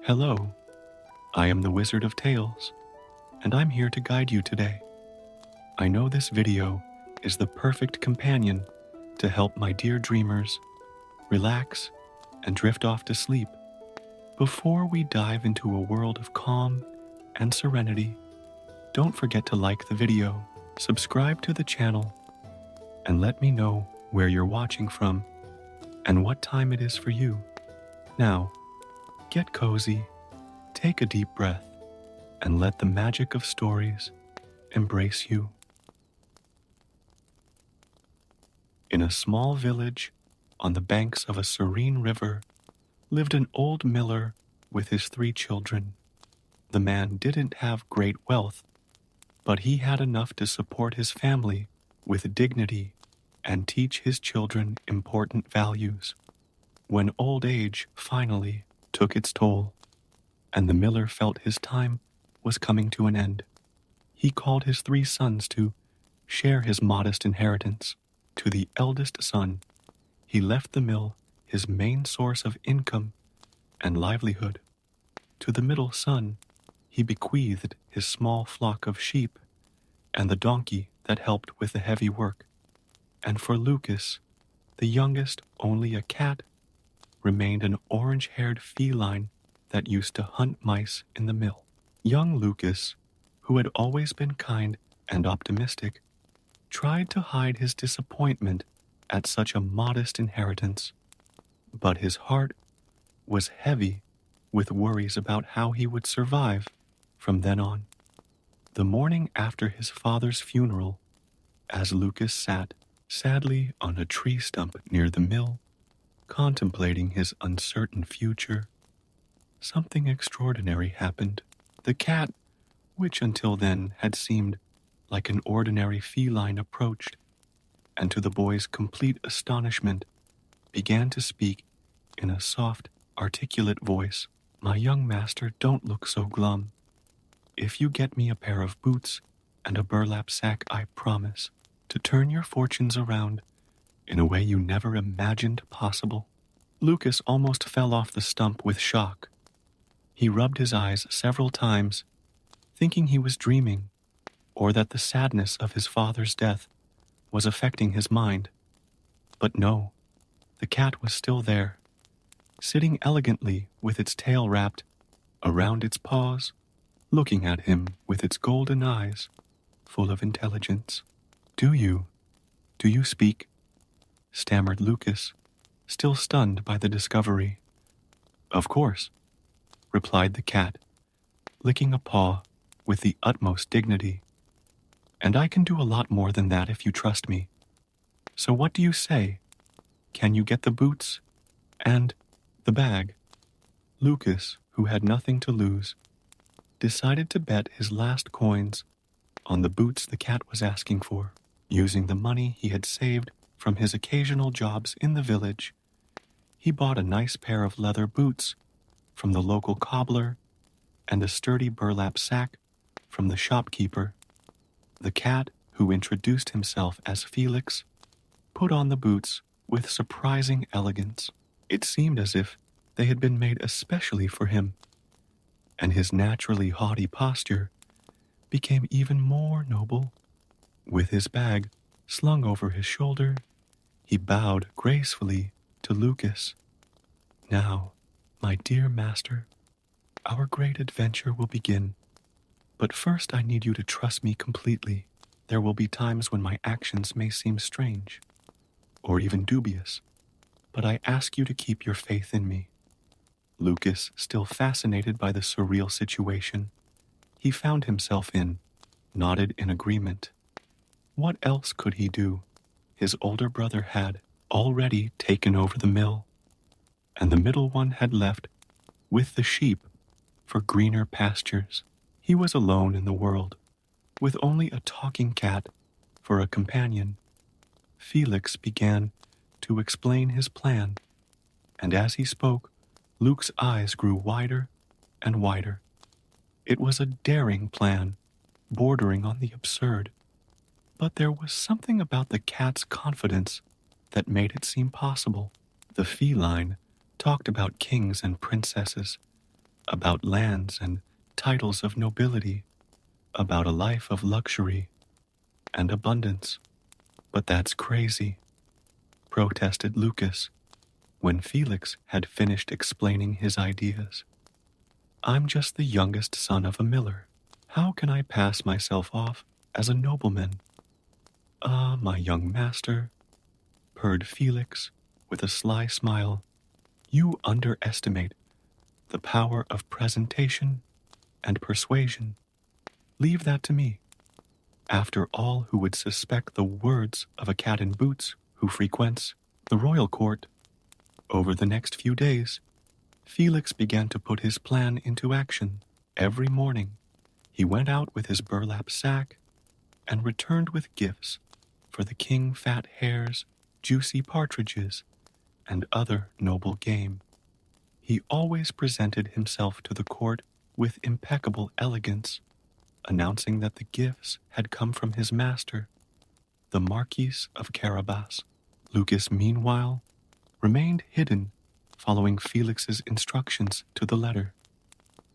Hello, I am the Wizard of Tales, and I'm here to guide you today. I know this video is the perfect companion to help my dear dreamers relax and drift off to sleep. Before we dive into a world of calm and serenity, don't forget to like the video, subscribe to the channel, and let me know where you're watching from and what time it is for you. Now, get cozy, take a deep breath, and let the magic of stories embrace you. In a small village on the banks of a serene river lived an old miller with his 3 children. The man didn't have great wealth, but he had enough to support his family with dignity and teach his children important values. When old age finally took its toll, and the miller felt his time was coming to an end, he called his 3 sons to share his modest inheritance. To the eldest son, he left the mill, his main source of income and livelihood. To the middle son, he bequeathed his small flock of sheep and the donkey that helped with the heavy work. And for Lucas, the youngest, only a cat, remained an orange-haired feline that used to hunt mice in the mill. Young Lucas, who had always been kind and optimistic, tried to hide his disappointment at such a modest inheritance, but his heart was heavy with worries about how he would survive from then on. The morning after his father's funeral, as Lucas sat sadly on a tree stump near the mill, contemplating his uncertain future, something extraordinary happened. The cat, which until then had seemed like an ordinary feline, approached, and to the boy's complete astonishment, began to speak in a soft, articulate voice. "My young master, don't look so glum. If you get me a pair of boots and a burlap sack, I promise to turn your fortunes around in a way you never imagined possible." Lucas almost fell off the stump with shock. He rubbed his eyes several times, thinking he was dreaming, or that the sadness of his father's death was affecting his mind. But no, the cat was still there, sitting elegantly with its tail wrapped around its paws, looking at him with its golden eyes, full of intelligence. Do you speak?" stammered Lucas, still stunned by the discovery. "Of course," replied the cat, licking a paw with the utmost dignity. "And I can do a lot more than that if you trust me. So what do you say? Can you get the boots and the bag?" Lucas, who had nothing to lose, decided to bet his last coins on the boots the cat was asking for. Using the money he had saved from his occasional jobs in the village, he bought a nice pair of leather boots from the local cobbler and a sturdy burlap sack from the shopkeeper. The cat, who introduced himself as Felix, put on the boots with surprising elegance. It seemed as if they had been made especially for him, and his naturally haughty posture became even more noble. With his bag slung over his shoulder, he bowed gracefully to Lucas. "Now, my dear master, our great adventure will begin. But first I need you to trust me completely. There will be times when my actions may seem strange, or even dubious, but I ask you to keep your faith in me." Lucas, still fascinated by the surreal situation he found himself in, nodded in agreement. What else could he do? His older brother had already taken over the mill, and the middle one had left with the sheep for greener pastures. He was alone in the world, with only a talking cat for a companion. Felix began to explain his plan, and as he spoke, Luke's eyes grew wider and wider. It was a daring plan, bordering on the absurd, but there was something about the cat's confidence that made it seem possible. The feline talked about kings and princesses, about lands and titles of nobility, about a life of luxury and abundance. But that's crazy, protested Lucas when Felix had finished explaining his ideas. I'm just the youngest son of a miller. How can I pass myself off as a nobleman? Ah, my young master, purred Felix with a sly smile, you underestimate the power of presentation and persuasion. Leave that to me. After all, who would suspect the words of a cat in boots who frequents the royal court? Over the next few days, Felix began to put his plan into action. Every morning, he went out with his burlap sack and returned with gifts for the king fat hares, juicy partridges, and other noble game. He always presented himself to the court with impeccable elegance, announcing that the gifts had come from his master, the Marquis of Carabas. Lucas, meanwhile, remained hidden, following Felix's instructions to the letter.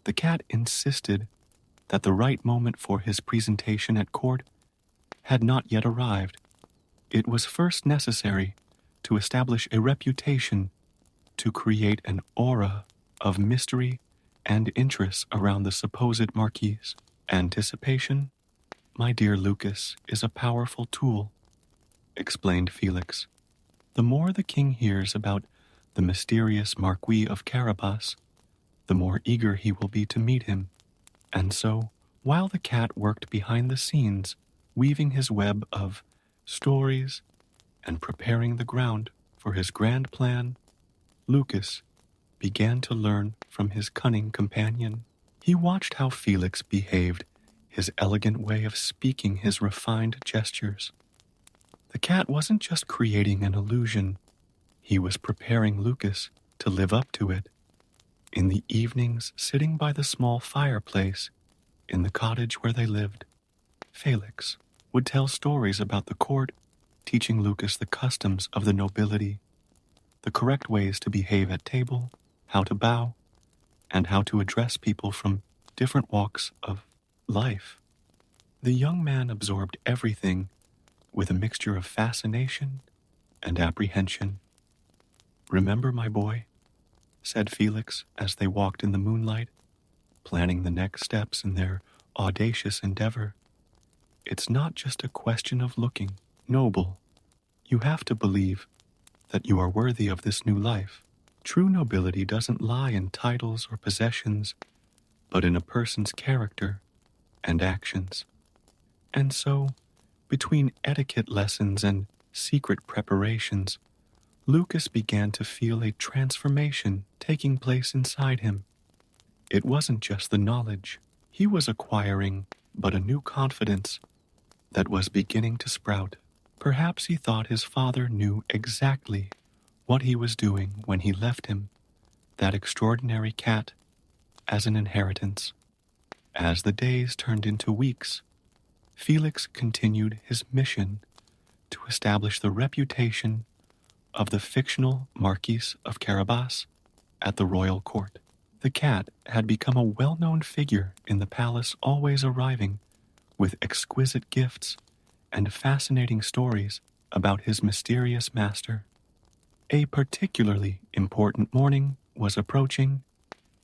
The cat insisted that the right moment for his presentation at court had not yet arrived. It was first necessary to establish a reputation, to create an aura of mystery and interest around the supposed Marquis. Anticipation, my dear Lucas, is a powerful tool, explained Felix. The more the king hears about the mysterious Marquis of Carabas, the more eager he will be to meet him. And so, while the cat worked behind the scenes, weaving his web of stories and preparing the ground for his grand plan, Lucas began to learn from his cunning companion. He watched how Felix behaved, his elegant way of speaking, his refined gestures. The cat wasn't just creating an illusion, he was preparing Lucas to live up to it. In the evenings, sitting by the small fireplace in the cottage where they lived, Felix would tell stories about the court, teaching Lucas the customs of the nobility, the correct ways to behave at table, how to bow, and how to address people from different walks of life. The young man absorbed everything with a mixture of fascination and apprehension. Remember, my boy, said Felix as they walked in the moonlight, planning the next steps in their audacious endeavor. It's not just a question of looking noble. You have to believe that you are worthy of this new life. True nobility doesn't lie in titles or possessions, but in a person's character and actions. And so, between etiquette lessons and secret preparations, Lucas began to feel a transformation taking place inside him. It wasn't just the knowledge he was acquiring, but a new confidence that was beginning to sprout. Perhaps he thought his father knew exactly what he was doing when he left him that extraordinary cat as an inheritance. As the days turned into weeks, Felix continued his mission to establish the reputation of the fictional Marquis of Carabas at the royal court. The cat had become a well-known figure in the palace, always arriving with exquisite gifts and fascinating stories about his mysterious master. A particularly important morning was approaching,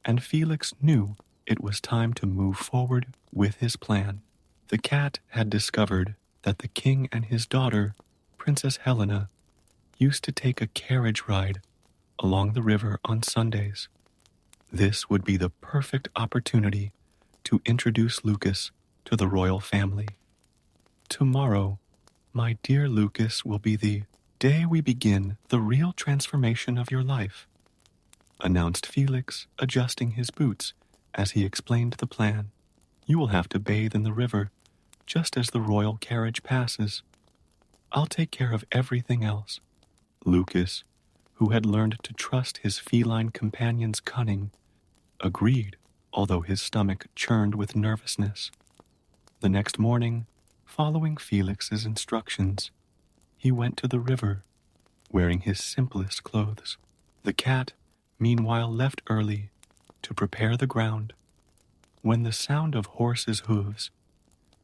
and Felix knew it was time to move forward with his plan. The cat had discovered that the king and his daughter, Princess Helena, used to take a carriage ride along the river on Sundays. This would be the perfect opportunity to introduce Lucas to the royal family. Tomorrow, my dear Lucas, will be the day we begin the real transformation of your life, announced Felix, adjusting his boots as he explained the plan. You will have to bathe in the river just as the royal carriage passes. I'll take care of everything else. Lucas, who had learned to trust his feline companion's cunning, agreed, although his stomach churned with nervousness. The next morning, following Felix's instructions, he went to the river, wearing his simplest clothes. The cat, meanwhile, left early to prepare the ground. When the sound of horses' hooves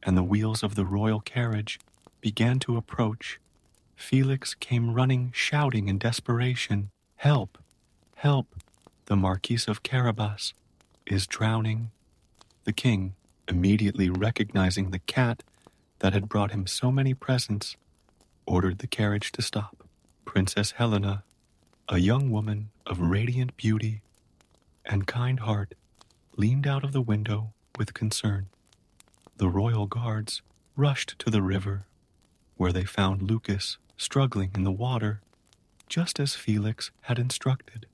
and the wheels of the royal carriage began to approach, Felix came running, shouting in desperation, "Help! Help! The Marquis of Carabas is drowning." The king, immediately recognizing the cat that had brought him so many presents, ordered the carriage to stop. Princess Helena, a young woman of radiant beauty and kind heart, leaned out of the window with concern. The royal guards rushed to the river, where they found Lucas struggling in the water, just as Felix had instructed.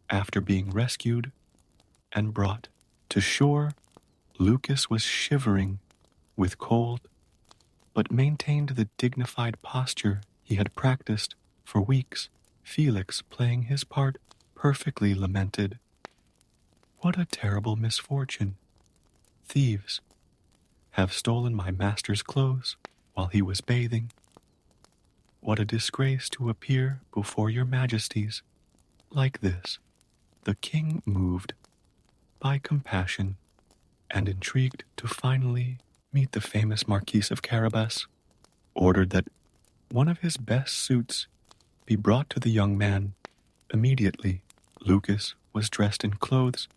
After being rescued and brought to shore, Lucas was shivering with cold, but maintained the dignified posture he had practiced for weeks. Felix, playing his part, perfectly lamented, "What a terrible misfortune! Thieves have stolen my master's clothes while he was bathing. What a disgrace to appear before your majesties like this." The king, moved by compassion and intrigued to finally meet the famous Marquis of Carabas, ordered that one of his best suits be brought to the young man. Immediately, Lucas was dressed in clothes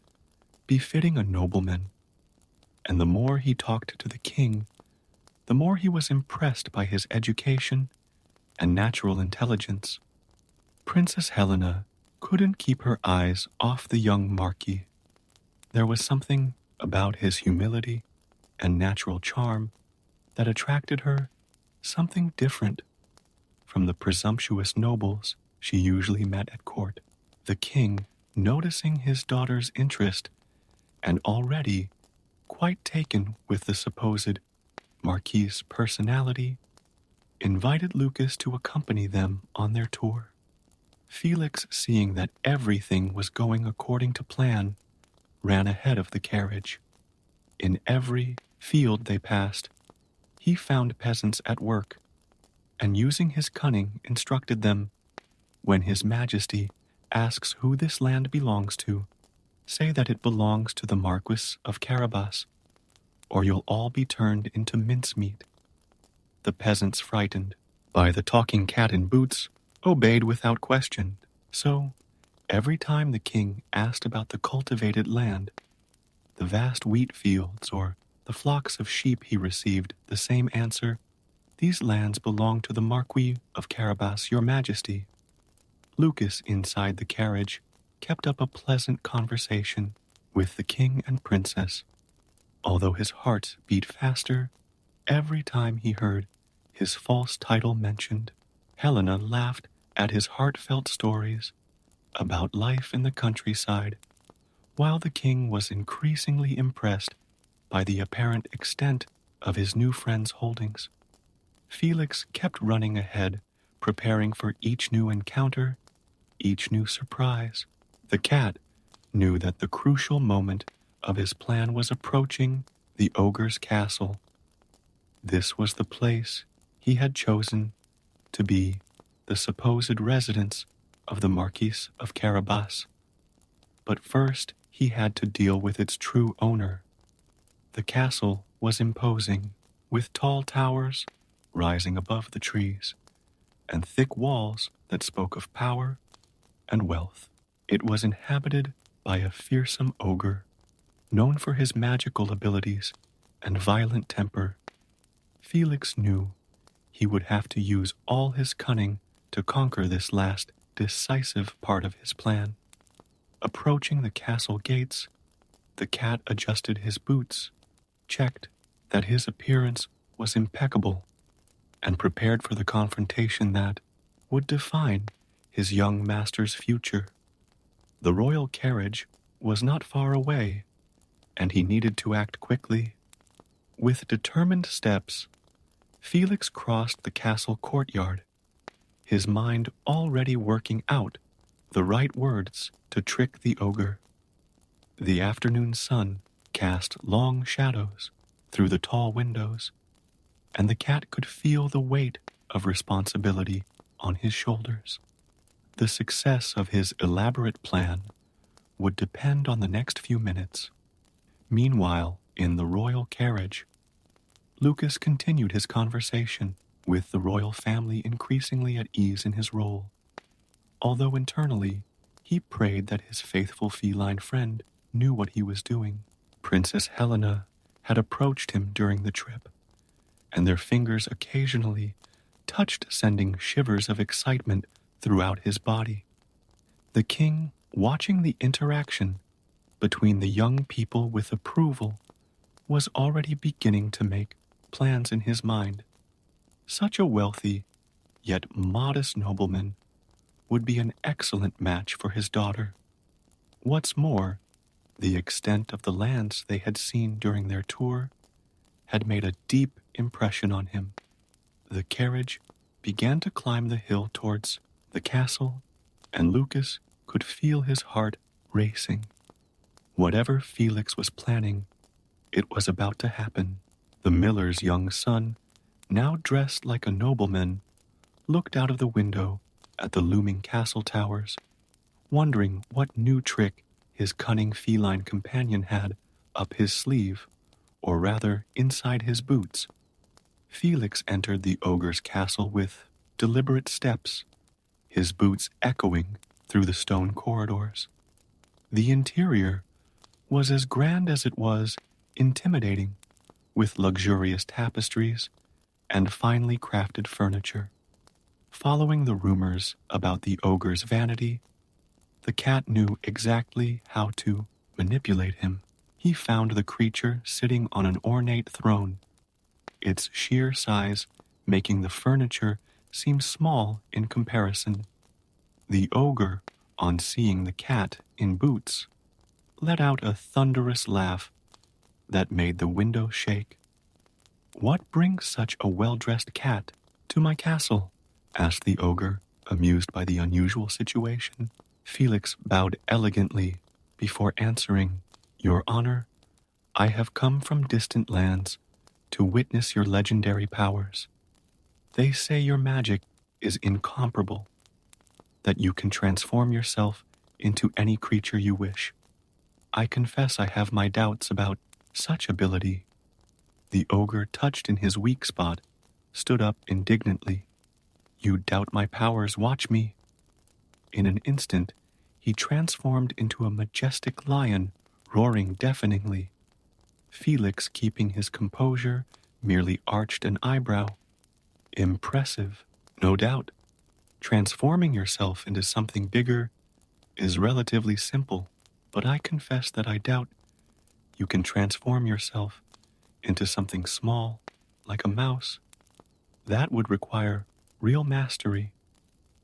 befitting a nobleman, and the more he talked to the king, the more he was impressed by his education and natural intelligence. Princess Helena couldn't keep her eyes off the young Marquis. There was something about his humility and natural charm that attracted her, something different from the presumptuous nobles she usually met at court. The king, noticing his daughter's interest and already quite taken with the supposed Marquis's personality, invited Lucas to accompany them on their tour. Felix, seeing that everything was going according to plan, ran ahead of the carriage. In every field they passed, he found peasants at work, and using his cunning instructed them, "When His Majesty asks who this land belongs to, say that it belongs to the Marquis of Carabas, or you'll all be turned into mincemeat." The peasants, frightened by the talking cat in boots, obeyed without question. So, every time the king asked about the cultivated land, the vast wheat fields, or the flocks of sheep, he received the same answer: "These lands belong to the Marquis of Carabas, your majesty." Lucas, inside the carriage, kept up a pleasant conversation with the king and princess, although his heart beat faster every time he heard his false title mentioned. Helena laughed at his heartfelt stories about life in the countryside, while the king was increasingly impressed by the apparent extent of his new friend's holdings. Felix kept running ahead, preparing for each new encounter, each new surprise. The cat knew that the crucial moment of his plan was approaching: the ogre's castle. This was the place he had chosen to be the supposed residence of the Marquis of Carabas. But first he had to deal with its true owner. The castle was imposing, with tall towers rising above the trees, and thick walls that spoke of power and wealth. It was inhabited by a fearsome ogre, known for his magical abilities and violent temper. Felix knew he would have to use all his cunning to conquer this last, decisive part of his plan. Approaching the castle gates, the cat adjusted his boots, checked that his appearance was impeccable, and prepared for the confrontation that would define his young master's future. The royal carriage was not far away, and he needed to act quickly. With determined steps, Felix crossed the castle courtyard, his mind already working out the right words to trick the ogre. The afternoon sun cast long shadows through the tall windows, and the cat could feel the weight of responsibility on his shoulders. The success of his elaborate plan would depend on the next few minutes. Meanwhile, in the royal carriage, Lucas continued his conversation with the royal family increasingly at ease in his role, although internally he prayed that his faithful feline friend knew what he was doing. Princess Helena had approached him during the trip, and their fingers occasionally touched, sending shivers of excitement throughout his body. The king, watching the interaction between the young people with approval, was already beginning to make plans in his mind. Such a wealthy, yet modest nobleman would be an excellent match for his daughter. What's more, the extent of the lands they had seen during their tour had made a deep impression on him. The carriage began to climb the hill towards the castle, and Lucas could feel his heart racing. Whatever Felix was planning, it was about to happen. The miller's young son, now dressed like a nobleman, looked out of the window at the looming castle towers, wondering what new trick his cunning feline companion had up his sleeve, or rather inside his boots. Felix entered the ogre's castle with deliberate steps, his boots echoing through the stone corridors. The interior was as grand as it was intimidating, with luxurious tapestries and finely crafted furniture. Following the rumors about the ogre's vanity, the cat knew exactly how to manipulate him. He found the creature sitting on an ornate throne, its sheer size making the furniture seem small in comparison. The ogre, on seeing the cat in boots, let out a thunderous laugh that made the window shake. "What brings such a well-dressed cat to my castle?" asked the ogre, amused by the unusual situation. Felix bowed elegantly before answering, "Your Honor, I have come from distant lands to witness your legendary powers. They say your magic is incomparable, that you can transform yourself into any creature you wish. I confess I have my doubts about such ability." The ogre, touched in his weak spot, stood up indignantly. "You doubt my powers, watch me." In an instant, he transformed into a majestic lion, roaring deafeningly. Felix, keeping his composure, merely arched an eyebrow. "Impressive, no doubt. Transforming yourself into something bigger is relatively simple, but I confess that I doubt you can transform yourself into something small, like a mouse. That would require real mastery."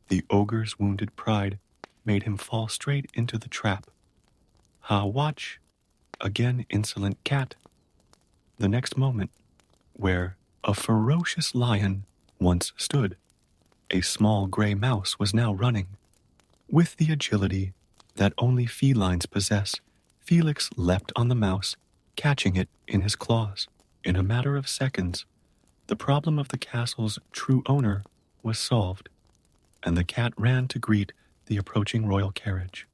The ogre's wounded pride made him fall straight into the trap. "Ha, watch! Again, insolent cat." The next moment, where a ferocious lion once stood, a small gray mouse was now running. With the agility that only felines possess, Felix leapt on the mouse, catching it in his claws. In a matter of seconds, the problem of the castle's true owner was solved, and the cat ran to greet the approaching royal carriage.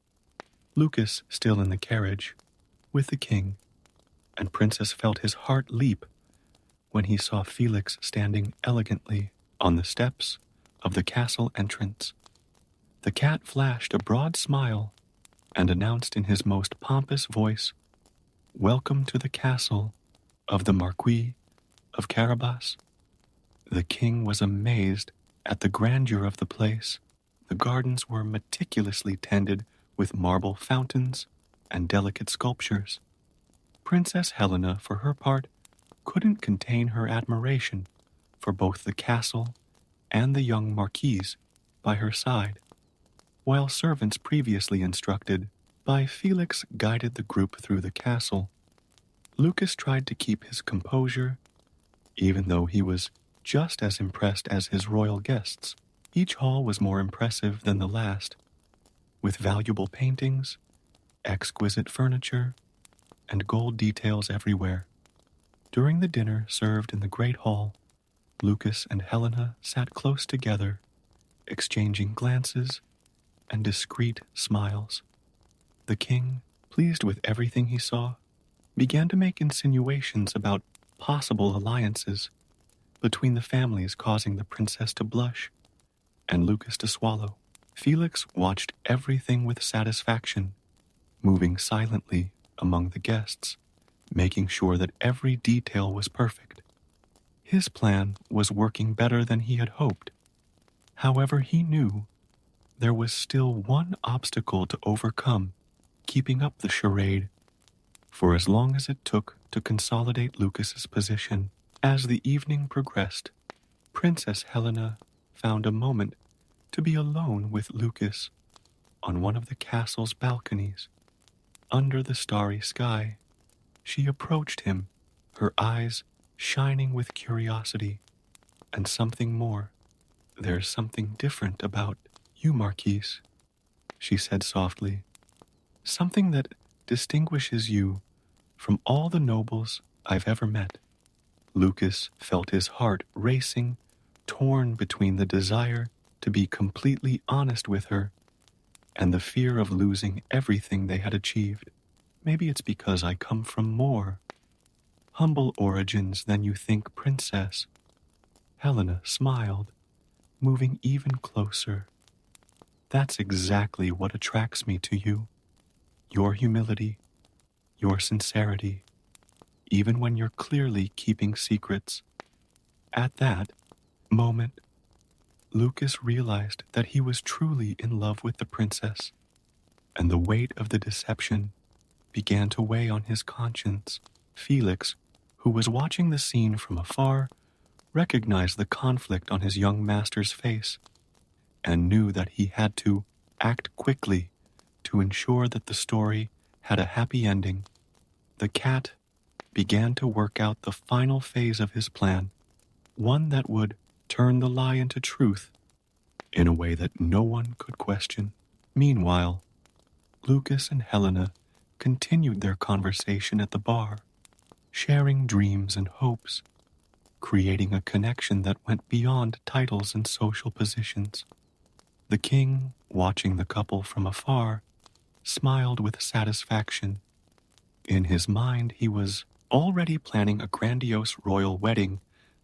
Lucas, still in the carriage, with the king, and Princess felt his heart leap when he saw Felix standing elegantly on the steps of the castle entrance. The cat flashed a broad smile and announced in his most pompous voice, "Welcome to the castle of the Marquis of Carabas." The king was amazed at the grandeur of the place. The gardens were meticulously tended with marble fountains and delicate sculptures. Princess Helena, for her part, couldn't contain her admiration for both the castle and the young marquise by her side. While servants previously instructed by Felix guided the group through the castle, Lucas tried to keep his composure, even though he was just as impressed as his royal guests. Each hall was more impressive than the last, with valuable paintings, exquisite furniture, and gold details everywhere. During the dinner served in the great hall, Lucas and Helena sat close together, exchanging glances and discreet smiles. The king, pleased with everything he saw, began to make insinuations about possible alliances between the families, causing the princess to blush and Lucas to swallow. Felix watched everything with satisfaction, moving silently among the guests, making sure that every detail was perfect. His plan was working better than he had hoped. However, he knew there was still one obstacle to overcome, keeping up the charade for as long as it took to consolidate Lucas's position. As the evening progressed, Princess Helena found a moment to be alone with Lucas on one of the castle's balconies. Under the starry sky, she approached him, her eyes shining with curiosity and something more. "There's something different about you, Marquise," she said softly. "Something that distinguishes you from all the nobles I've ever met." Lucas felt his heart racing, torn between the desire to be completely honest with her and the fear of losing everything they had achieved. "Maybe it's because I come from more humble origins than you think, Princess." Helena smiled, moving even closer. "That's exactly what attracts me to you. Your humility, your sincerity, even when you're clearly keeping secrets." At that moment, Lucas realized that he was truly in love with the princess, and the weight of the deception began to weigh on his conscience. Felix, who was watching the scene from afar, recognized the conflict on his young master's face and knew that he had to act quickly to ensure that the story had a happy ending. The cat began to work out the final phase of his plan, one that would turn the lie into truth in a way that no one could question. Meanwhile, Lucas and Helena continued their conversation at the bar, sharing dreams and hopes, creating a connection that went beyond titles and social positions. The king, watching the couple from afar, smiled with satisfaction. In his mind, he was already planning a grandiose royal wedding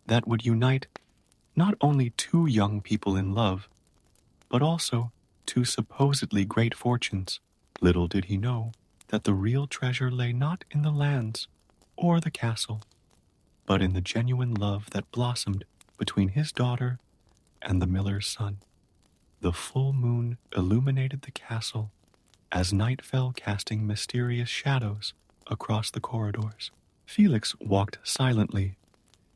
that would unite not only two young people in love, but also two supposedly great fortunes. Little did he know that the real treasure lay not in the lands or the castle, but in the genuine love that blossomed between his daughter and the miller's son. The full moon illuminated the castle as night fell, casting mysterious shadows across the corridors. Felix walked silently,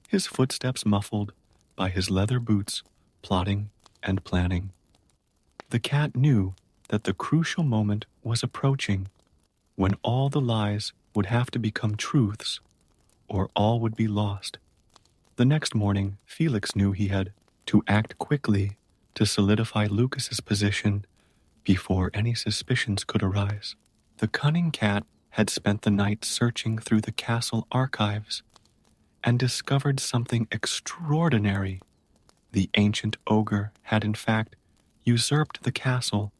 his footsteps muffled by his leather boots, plotting and planning. The cat knew that the crucial moment was approaching, when all the lies would have to become truths, or all would be lost. The next morning, Felix knew he had to act quickly to solidify Lucas's position before any suspicions could arise. The cunning cat had spent the night searching through the castle archives and discovered something extraordinary. The ancient ogre had in fact usurped the castle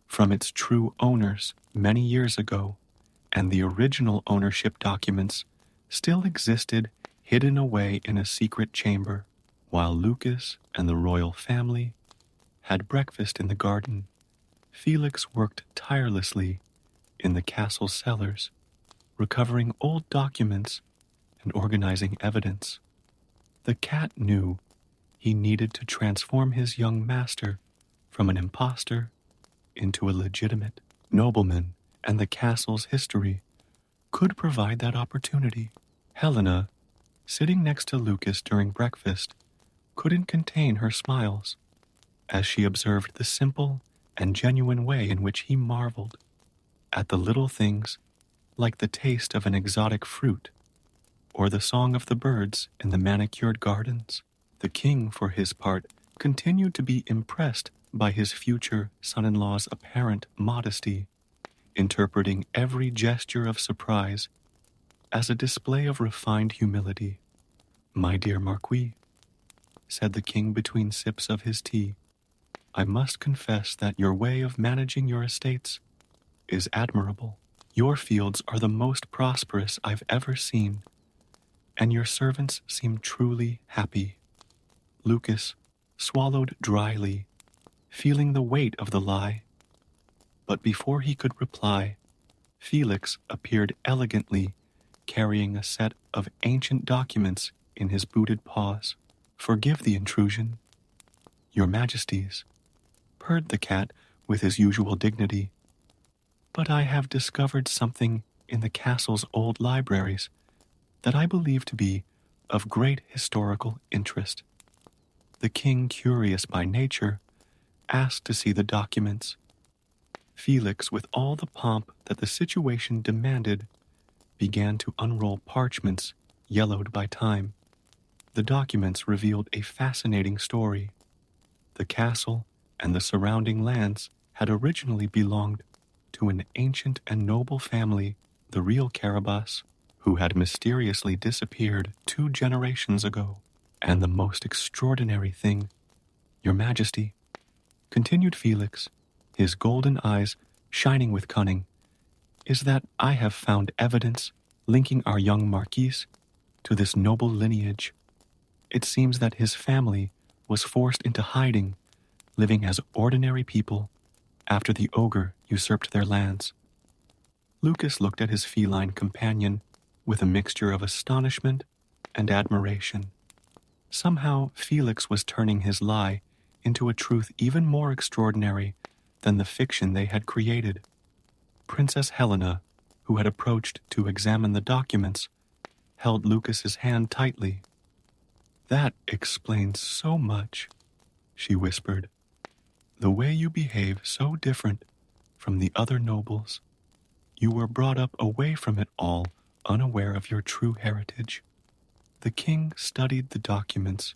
from its true owners many years ago, and the original ownership documents still existed hidden away in a secret chamber. While Lucas and the royal family had breakfast in the garden, Felix worked tirelessly in the castle cellars, recovering old documents and organizing evidence. The cat knew he needed to transform his young master from an impostor into a legitimate nobleman, and the castle's history could provide that opportunity. Helena, sitting next to Lucas during breakfast, couldn't contain her smiles as she observed the simple and genuine way in which he marveled at the little things like the taste of an exotic fruit or the song of the birds in the manicured gardens. The king, for his part, continued to be impressed by his future son-in-law's apparent modesty, interpreting every gesture of surprise as a display of refined humility. "My dear Marquis," said the king between sips of his tea, "I must confess that your way of managing your estates is admirable. Your fields are the most prosperous I've ever seen, and your servants seem truly happy. Lucas swallowed dryly, feeling the weight of the lie. But before he could reply, Felix appeared elegantly, carrying a set of ancient documents in his booted paws. "Forgive the intrusion, your majesties," purred the cat with his usual dignity, "but I have discovered something in the castle's old libraries that I believe to be of great historical interest." The king, curious by nature, asked to see the documents. Felix, with all the pomp that the situation demanded, began to unroll parchments yellowed by time. The documents revealed a fascinating story. The castle and the surrounding lands had originally belonged to an ancient and noble family, the real Carabas, who had mysteriously disappeared 2 generations ago. "And the most extraordinary thing, your majesty," continued Felix, his golden eyes shining with cunning, "is that I have found evidence linking our young Marquis to this noble lineage. It seems that his family was forced into hiding, living as ordinary people after the ogre usurped their lands." Lucas looked at his feline companion with a mixture of astonishment and admiration. Somehow Felix was turning his lie into a truth even more extraordinary than the fiction they had created. Princess Helena, who had approached to examine the documents, held Lucas's hand tightly. "That explains so much," she whispered. "The way you behave so different from the other nobles. You were brought up away from it all, unaware of your true heritage." The king studied the documents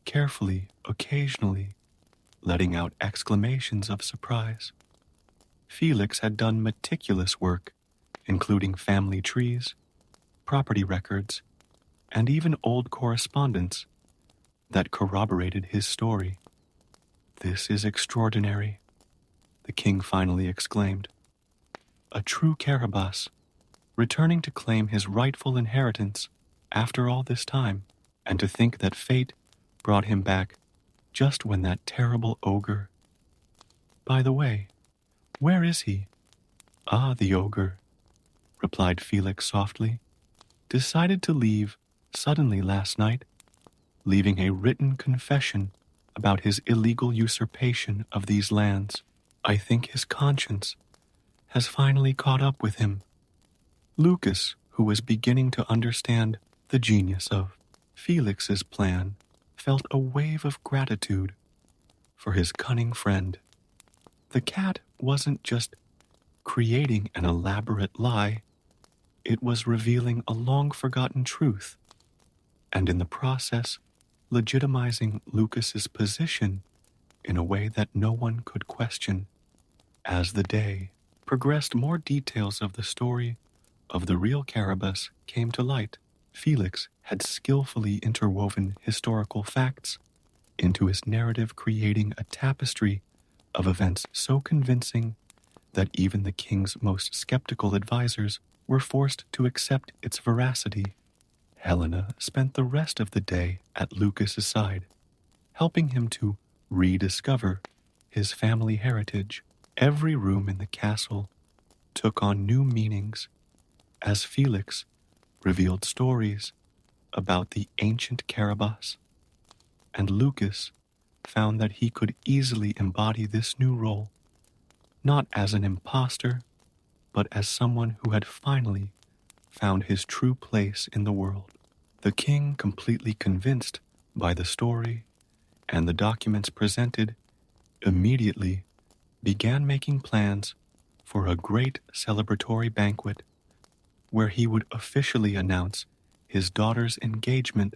carefully, occasionally, letting out exclamations of surprise. Felix had done meticulous work, including family trees, property records, and even old correspondence that corroborated his story. "This is extraordinary," the king finally exclaimed. "A true Carabas, returning to claim his rightful inheritance after all this time, and to think that fate brought him back just when that terrible ogre— By the way, where is he?" "Ah, the ogre," replied Felix softly, "decided to leave suddenly last night, leaving a written confession about his illegal usurpation of these lands. I think his conscience has finally caught up with him." Lucas, who was beginning to understand the genius of Felix's plan, felt a wave of gratitude for his cunning friend. The cat wasn't just creating an elaborate lie, it was revealing a long-forgotten truth, and in the process, legitimizing Lucas's position in a way that no one could question. As the day progressed, more details of the story of the real Carabas came to light. Felix had skillfully interwoven historical facts into his narrative, creating a tapestry of events so convincing that even the king's most skeptical advisors were forced to accept its veracity. Helena spent the rest of the day at Lucas's side, helping him to rediscover his family heritage. Every room in the castle took on new meanings as Felix revealed stories about the ancient Carabas, and Lucas found that he could easily embody this new role, not as an imposter, but as someone who had finally found his true place in the world. The king, completely convinced by the story and the documents presented, immediately began making plans for a great celebratory banquet where he would officially announce his daughter's engagement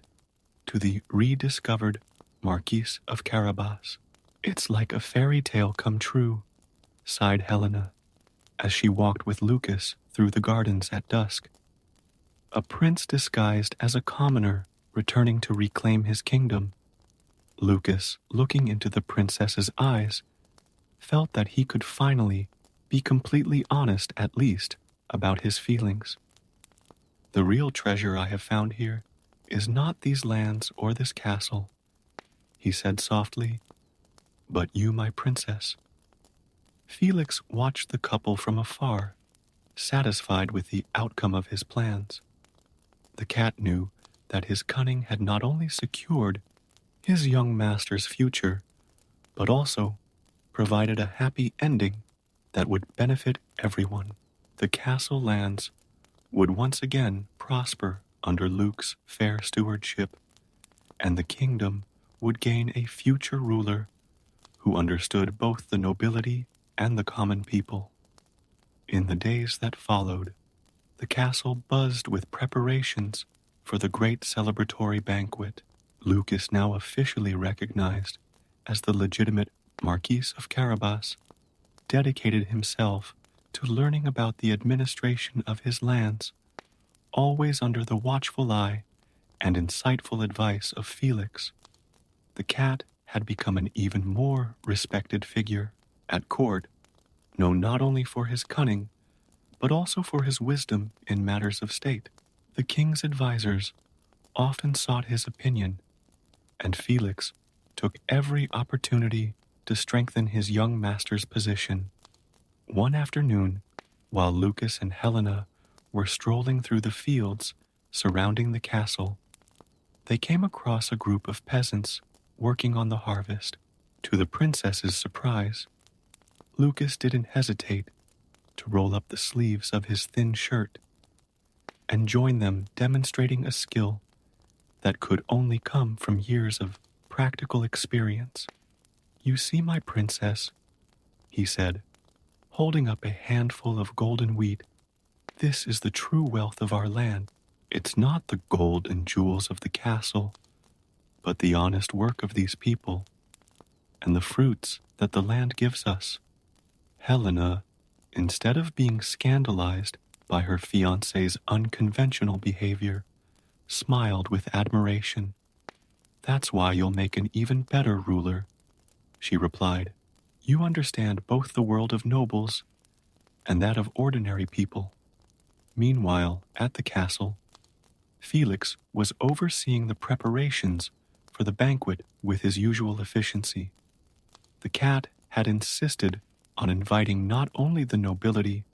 to the rediscovered Marquis of Carabas. "It's like a fairy tale come true," sighed Helena as she walked with Lucas through the gardens at dusk. A prince disguised as a commoner returning to reclaim his kingdom. Lucas, looking into the princess's eyes, felt that he could finally be completely honest at least about his feelings. The real treasure I have found here is not these lands or this castle, he said softly, but you, my princess. Felix watched the couple from afar, satisfied with the outcome of his plans. The cat knew that his cunning had not only secured his young master's future, but also provided a happy ending that would benefit everyone. The castle lands would once again prosper under Luke's fair stewardship, and the kingdom would gain a future ruler who understood both the nobility and the common people. In the days that followed, the castle buzzed with preparations for the great celebratory banquet. Luke is now officially recognized as the legitimate Marquis of Carabas, dedicated himself to learning about the administration of his lands, always under the watchful eye and insightful advice of Felix. The cat had become an even more respected figure at court, known not only for his cunning, but also for his wisdom in matters of state. The king's advisors often sought his opinion, and Felix took every opportunity to strengthen his young master's position. One afternoon, while Lucas and Helena were strolling through the fields surrounding the castle, they came across a group of peasants working on the harvest. To the princess's surprise, Lucas didn't hesitate to roll up the sleeves of his thin shirt and join them, demonstrating a skill that could only come from years of practical experience. You see, my princess, he said, holding up a handful of golden wheat. This is the true wealth of our land. It's not the gold and jewels of the castle, but the honest work of these people and the fruits that the land gives us. Helena, instead of being scandalized by her fiancé's unconventional behavior, smiled with admiration. That's why you'll make an even better ruler, she replied. You understand both the world of nobles and that of ordinary people. Meanwhile, at the castle, Felix was overseeing the preparations for the banquet with his usual efficiency. The cat had insisted on inviting not only the nobility,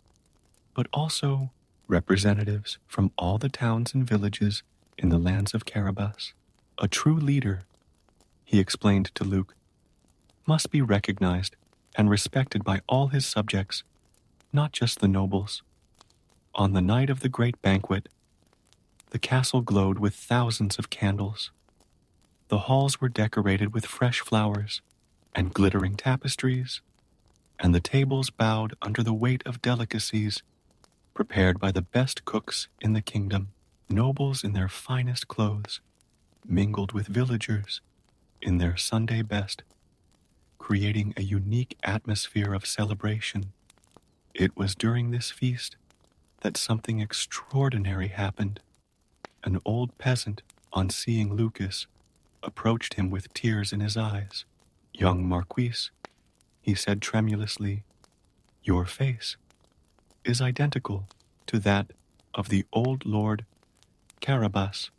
but also representatives from all the towns and villages in the lands of Carabas. A true leader, he explained to Luke, must be recognized and respected by all his subjects, not just the nobles. On the night of the great banquet, the castle glowed with thousands of candles. The halls were decorated with fresh flowers and glittering tapestries, and the tables bowed under the weight of delicacies prepared by the best cooks in the kingdom. Nobles in their finest clothes mingled with villagers in their Sunday best, creating a unique atmosphere of celebration. It was during this feast that something extraordinary happened. An old peasant, on seeing Lucas, approached him with tears in his eyes. Young Marquis, he said tremulously, your face is identical to that of the old Lord Carabas,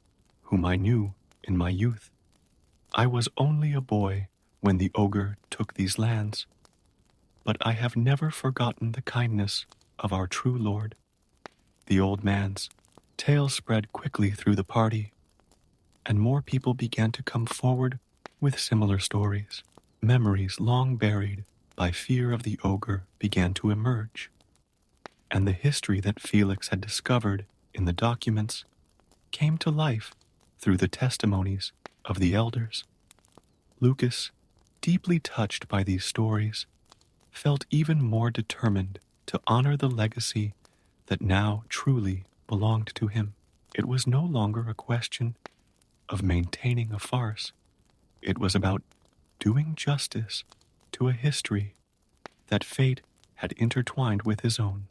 whom I knew in my youth. I was only a boy when the ogre took these lands, but I have never forgotten the kindness of our true Lord. The old man's tale spread quickly through the party, and more people began to come forward with similar stories. Memories long buried by fear of the ogre began to emerge, and the history that Felix had discovered in the documents came to life through the testimonies of the elders. Lucas, deeply touched by these stories, felt even more determined to honor the legacy that now truly belonged to him. It was no longer a question of maintaining a farce. It was about doing justice to a history that fate had intertwined with his own.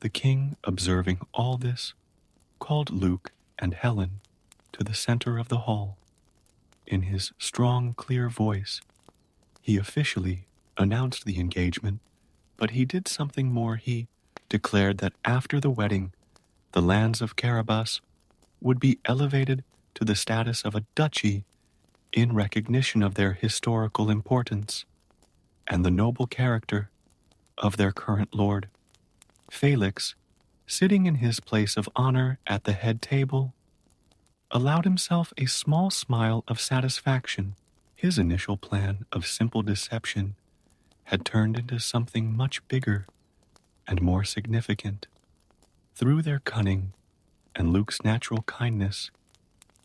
The king, observing all this, called Luke and Helen to the center of the hall. In his strong, clear voice, he officially announced the engagement But he did something more. He declared that after the wedding, the lands of Carabas would be elevated to the status of a duchy in recognition of their historical importance and the noble character of their current lord. Felix, sitting in his place of honor at the head table, allowed himself a small smile of satisfaction. His initial plan of simple deception had turned into something much bigger and more significant. Through their cunning and Luke's natural kindness,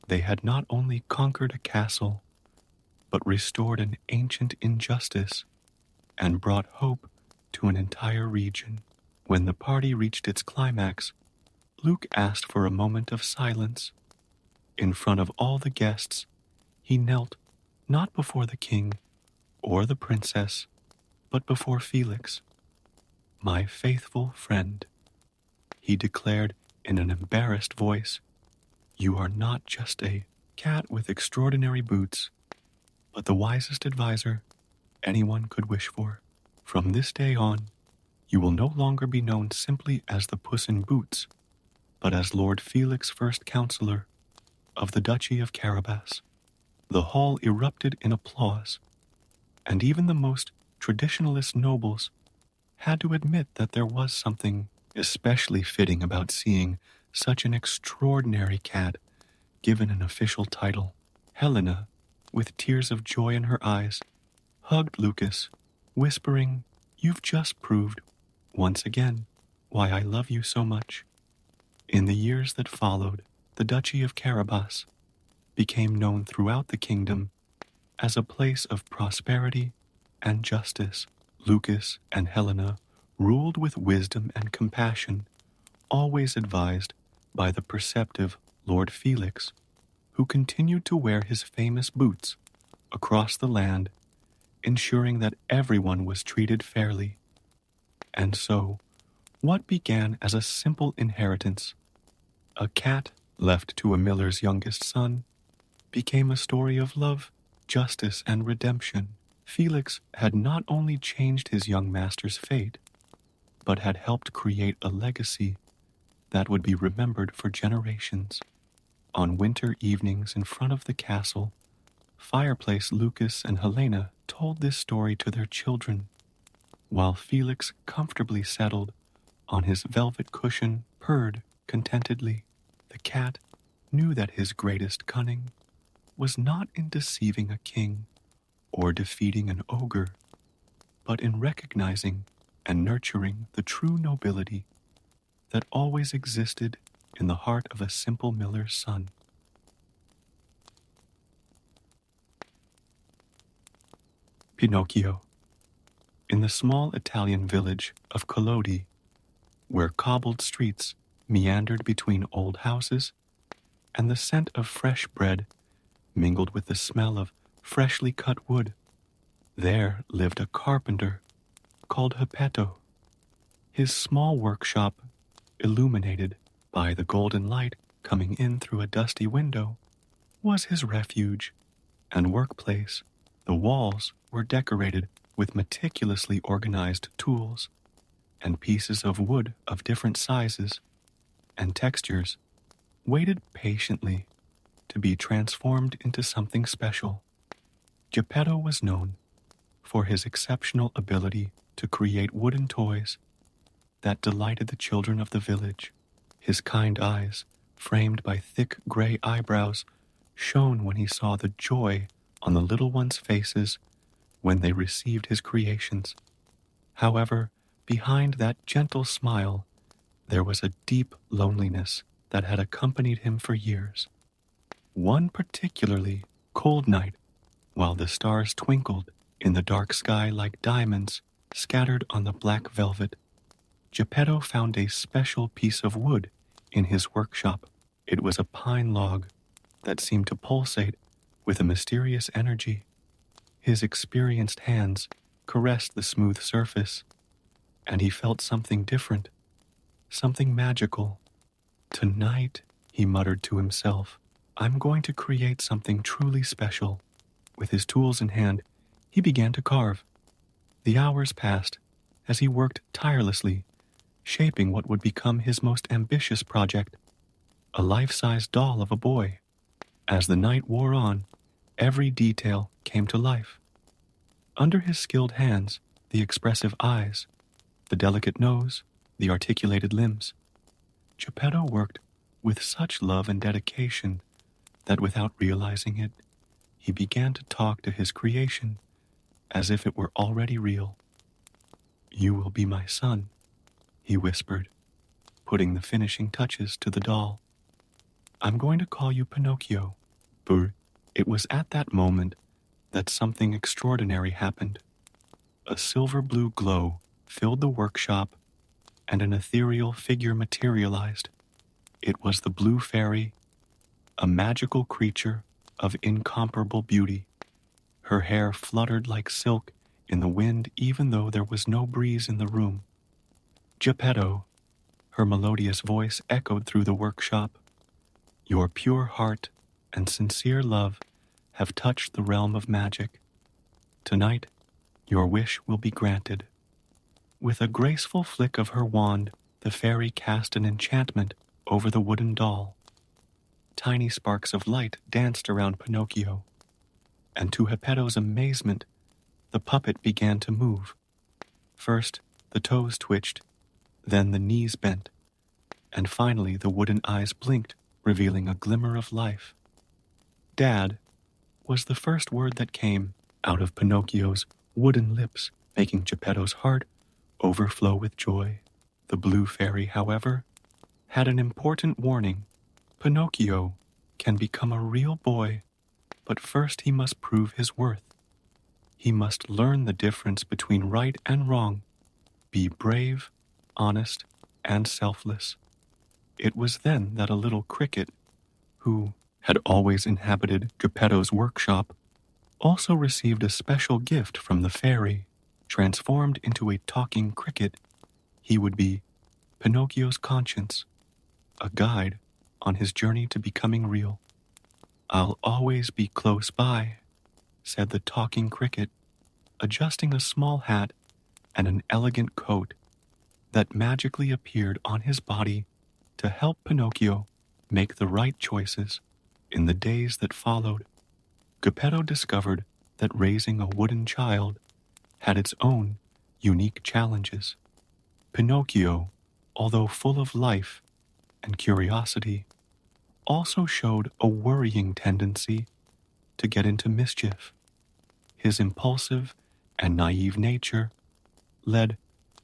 they had not only conquered a castle, but restored an ancient injustice and brought hope to an entire region. When the party reached its climax, Luke asked for a moment of silence. In front of all the guests, he knelt not before the king or the princess, but before Felix. "My faithful friend," he declared in an embarrassed voice, "you are not just a cat with extraordinary boots, but the wisest advisor anyone could wish for. From this day on, you will no longer be known simply as the Puss in Boots, but as Lord Felix, first counselor of the Duchy of Carabas." The hall erupted in applause, and even the most traditionalist nobles had to admit that there was something especially fitting about seeing such an extraordinary cat given an official title. Helena, with tears of joy in her eyes, hugged Lucas, whispering, "You've just proved, once again, why I love you so much." In the years that followed, the Duchy of Carabas became known throughout the kingdom as a place of prosperity and justice. Lucas and Helena ruled with wisdom and compassion, always advised by the perceptive Lord Felix, who continued to wear his famous boots across the land, ensuring that everyone was treated fairly. And so, what began as a simple inheritance, a cat left to a miller's youngest son, became a story of love, justice, and redemption. Felix had not only changed his young master's fate, but had helped create a legacy that would be remembered for generations. On winter evenings in front of the castle fireplace, Lucas and Helena told this story to their children, while Felix, comfortably settled on his velvet cushion, purred contentedly. The cat knew that his greatest cunning was not in deceiving a king or defeating an ogre, but in recognizing and nurturing the true nobility that always existed in the heart of a simple miller's son. Pinocchio. In the small Italian village of Collodi, where cobbled streets meandered between old houses and the scent of fresh bread mingled with the smell of freshly cut wood, there lived a carpenter called Geppetto. His small workshop, illuminated by the golden light coming in through a dusty window, was his refuge and workplace. The walls were decorated with meticulously organized tools, and pieces of wood of different sizes and textures waited patiently to be transformed into something special. Geppetto was known for his exceptional ability to create wooden toys that delighted the children of the village. His kind eyes, framed by thick gray eyebrows, shone when he saw the joy on the little ones' faces when they received his creations. However, behind that gentle smile, there was a deep loneliness that had accompanied him for years. One particularly cold night, while the stars twinkled in the dark sky like diamonds scattered on the black velvet, Geppetto found a special piece of wood in his workshop. It was a pine log that seemed to pulsate with a mysterious energy. His experienced hands caressed the smooth surface, and he felt something different, something magical. "Tonight," he muttered to himself, "I'm going to create something truly special." With his tools in hand, he began to carve. The hours passed, as he worked tirelessly, shaping what would become his most ambitious project, a life-size doll of a boy. As the night wore on, every detail came to life. Under his skilled hands, the expressive eyes, the delicate nose, the articulated limbs, Geppetto worked with such love and dedication that without realizing it, he began to talk to his creation as if it were already real. "You will be my son," he whispered, putting the finishing touches to the doll. "I'm going to call you Pinocchio." For it was at that moment that something extraordinary happened. A silver-blue glow filled the workshop, and an ethereal figure materialized. It was the Blue Fairy, a magical creature of incomparable beauty. Her hair fluttered like silk in the wind even though there was no breeze in the room. "Geppetto," her melodious voice echoed through the workshop, "your pure heart and sincere love have touched the realm of magic. Tonight, your wish will be granted." With a graceful flick of her wand, the fairy cast an enchantment over the wooden doll. Tiny sparks of light danced around Pinocchio, and to Geppetto's amazement, the puppet began to move. First, the toes twitched, then the knees bent, and finally the wooden eyes blinked, revealing a glimmer of life. "Dad," was the first word that came out of Pinocchio's wooden lips, making Geppetto's heart overflow with joy. The Blue Fairy, however, had an important warning. "Pinocchio can become a real boy, but first he must prove his worth. He must learn the difference between right and wrong, be brave, honest, and selfless." It was then that a little cricket, who had always inhabited Geppetto's workshop, also received a special gift from the fairy. Transformed into a talking cricket, he would be Pinocchio's conscience, a guide on his journey to becoming real. "I'll always be close by," said the talking cricket, adjusting a small hat and an elegant coat that magically appeared on his body to help Pinocchio make the right choices. In the days that followed, Geppetto discovered that raising a wooden child had its own unique challenges. Pinocchio, although full of life and curiosity, also showed a worrying tendency to get into mischief. His impulsive and naive nature led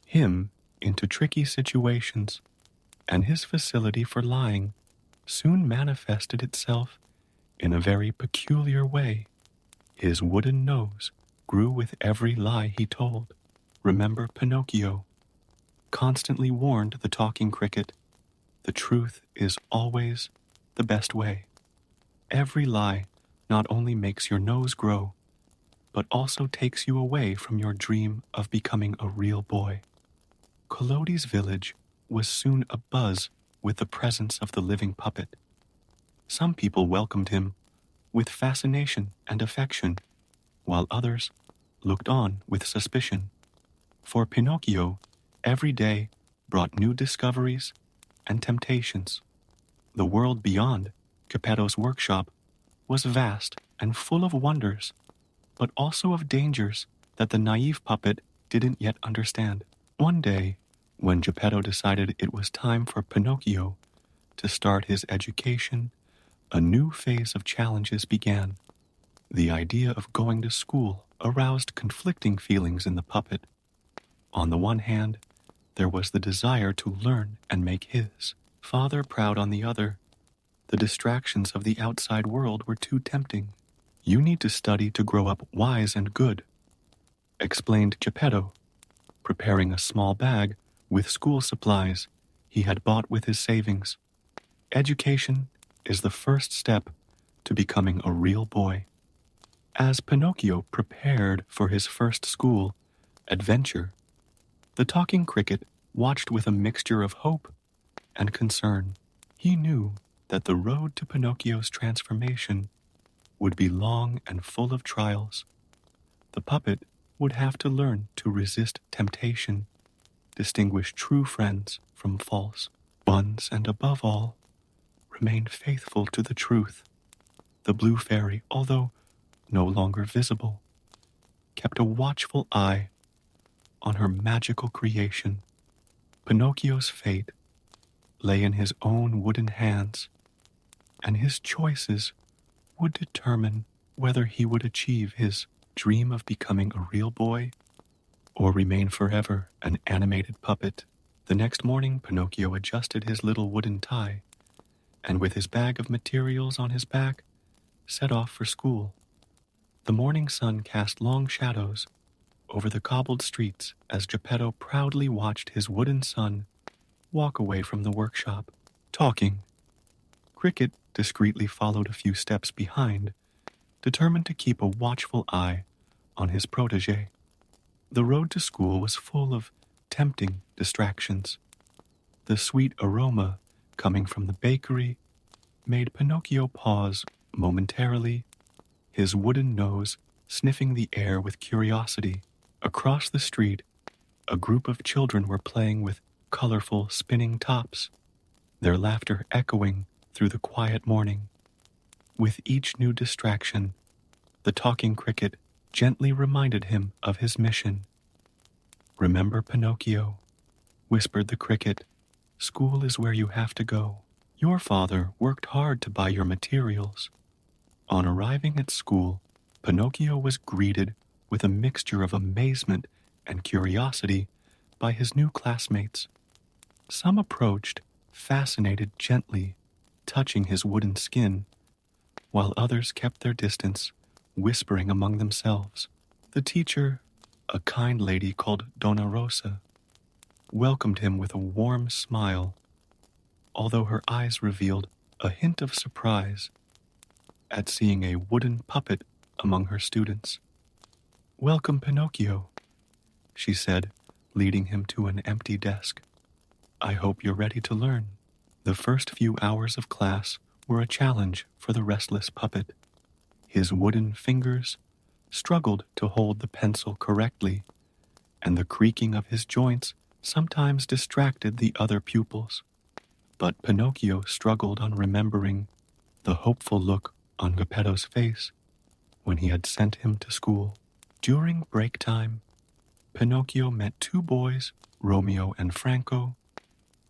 him into tricky situations, and his facility for lying soon manifested itself in a very peculiar way. His wooden nose grew with every lie he told. Remember Pinocchio constantly warned the talking cricket, "The truth is always the best way." Every lie not only makes your nose grow, but also takes you away from your dream of becoming a real boy. Collodi's village was soon abuzz with the presence of the living puppet. Some people welcomed him with fascination and affection, while others looked on with suspicion. For Pinocchio, every day brought new discoveries and temptations. The world beyond Geppetto's workshop was vast and full of wonders, but also of dangers that the naive puppet didn't yet understand. One day, when Geppetto decided it was time for Pinocchio to start his education, a new phase of challenges began. The idea of going to school aroused conflicting feelings in the puppet. On the one hand, there was the desire to learn and make his father proud. On the other, the distractions of the outside world were too tempting. "You need to study to grow up wise and good," explained Geppetto, preparing a small bag with school supplies he had bought with his savings. "Education is the first step to becoming a real boy." As Pinocchio prepared for his first school adventure, the talking cricket watched with a mixture of hope and concern. He knew that the road to Pinocchio's transformation would be long and full of trials. The puppet would have to learn to resist temptation distinguish true friends from false ones, and above all, remain faithful to the truth. The blue fairy, although no longer visible, kept a watchful eye on her magical creation. Pinocchio's fate lay in his own wooden hands, and his choices would determine whether he would achieve his dream of becoming a real boy or remain forever an animated puppet. The next morning, Pinocchio adjusted his little wooden tie, and with his bag of materials on his back, set off for school. The morning sun cast long shadows over the cobbled streets as Geppetto proudly watched his wooden son walk away from the workshop, talking. Cricket discreetly followed a few steps behind, determined to keep a watchful eye on his protege. The road to school was full of tempting distractions. The sweet aroma coming from the bakery made Pinocchio pause momentarily, his wooden nose sniffing the air with curiosity. Across the street, a group of children were playing with colorful spinning tops, their laughter echoing through the quiet morning. With each new distraction, the talking cricket gently reminded him of his mission. "Remember, Pinocchio," whispered the cricket, "school is where you have to go. Your father worked hard to buy your materials." On arriving at school, Pinocchio was greeted with a mixture of amazement and curiosity by his new classmates. Some approached, fascinated gently, touching his wooden skin, while others kept their distance, whispering among themselves. The teacher, a kind lady called Donna Rosa, welcomed him with a warm smile, although her eyes revealed a hint of surprise at seeing a wooden puppet among her students. "Welcome, Pinocchio," she said, leading him to an empty desk. "I hope you're ready to learn." The first few hours of class were a challenge for the restless puppet. His wooden fingers struggled to hold the pencil correctly, and the creaking of his joints sometimes distracted the other pupils. But Pinocchio struggled on remembering the hopeful look on Geppetto's face when he had sent him to school. During break time, Pinocchio met two boys, Romeo and Franco,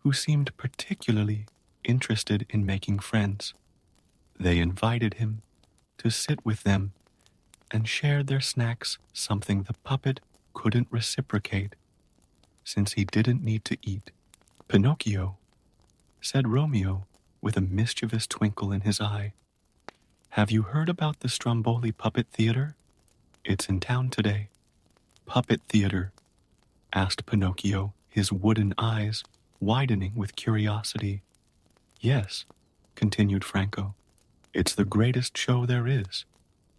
who seemed particularly interested in making friends. They invited him to sit with them and shared their snacks, something the puppet couldn't reciprocate, since he didn't need to eat. "Pinocchio," said Romeo with a mischievous twinkle in his eye, "have you heard about the Stromboli Puppet Theater? It's in town today." "Puppet theater?" asked Pinocchio, his wooden eyes widening with curiosity. "Yes," continued Franco. "It's the greatest show there is.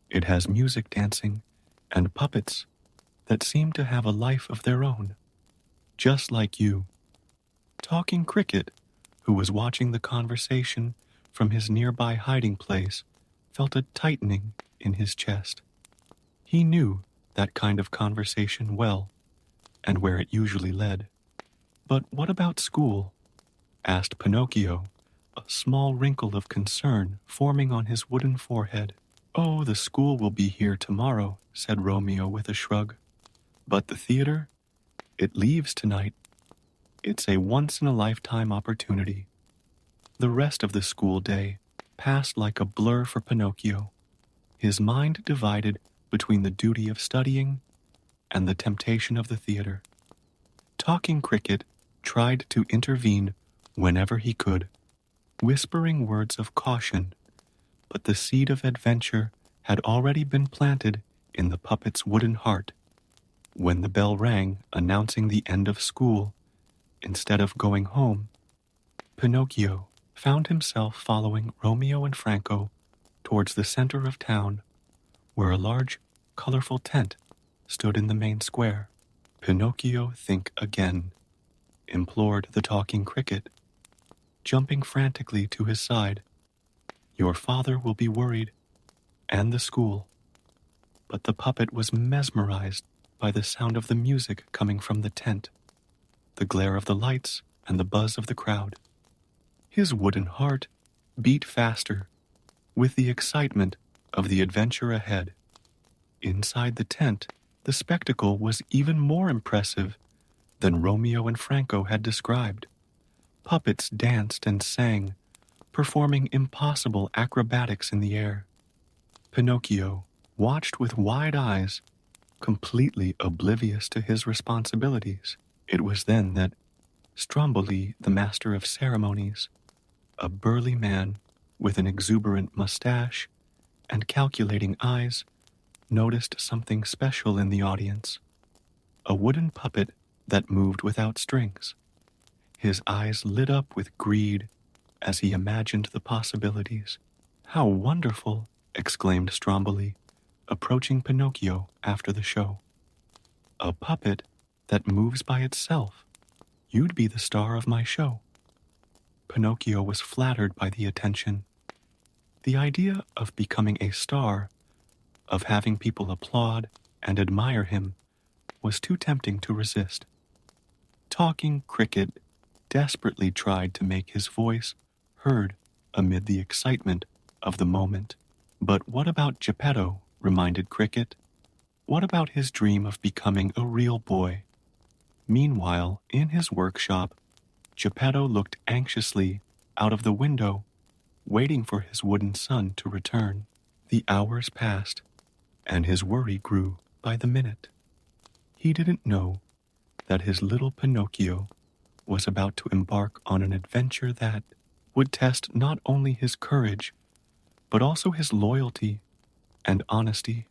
It has music, dancing, and puppets that seem to have a life of their own, just like you." Talking Cricket, who was watching the conversation from his nearby hiding place, felt a tightening in his chest. He knew that kind of conversation well, and where it usually led. "But what about school?" asked Pinocchio, a small wrinkle of concern forming on his wooden forehead. "Oh, the school will be here tomorrow," said Romeo with a shrug. "But the theater? It leaves tonight. It's a once-in-a-lifetime opportunity." The rest of the school day passed like a blur for Pinocchio, his mind divided between the duty of studying and the temptation of the theater. Talking Cricket tried to intervene whenever he could, whispering words of caution, but the seed of adventure had already been planted in the puppet's wooden heart. When the bell rang announcing the end of school, instead of going home, Pinocchio found himself following Romeo and Franco towards the center of town, where a large, colorful tent stood in the main square. "Pinocchio, think again," implored the talking cricket, jumping frantically to his side. "Your father will be worried, and the school." But the puppet was mesmerized by the sound of the music coming from the tent. the glare of the lights and the buzz of the crowd. His wooden heart beat faster with the excitement of the adventure ahead. Inside the tent, the spectacle was even more impressive than Romeo and Franco had described. Puppets danced and sang, performing impossible acrobatics in the air. Pinocchio watched with wide eyes, completely oblivious to his responsibilities. It was then that Stromboli, the master of ceremonies, a burly man with an exuberant mustache and calculating eyes, noticed something special in the audience. A wooden puppet that moved without strings. His eyes lit up with greed as he imagined the possibilities. "How wonderful!" exclaimed Stromboli, approaching Pinocchio after the show. "A puppet that moves by itself. You'd be the star of my show." Pinocchio was flattered by the attention. The idea of becoming a star, of having people applaud and admire him, was too tempting to resist. Talking Cricket desperately tried to make his voice heard amid the excitement of the moment. But what about Geppetto? Reminded Cricket. What about his dream of becoming a real boy? Meanwhile, in his workshop, Geppetto looked anxiously out of the window, waiting for his wooden son to return. The hours passed, and his worry grew by the minute. He didn't know that his little Pinocchio was about to embark on an adventure that would test not only his courage, but also his loyalty and honesty.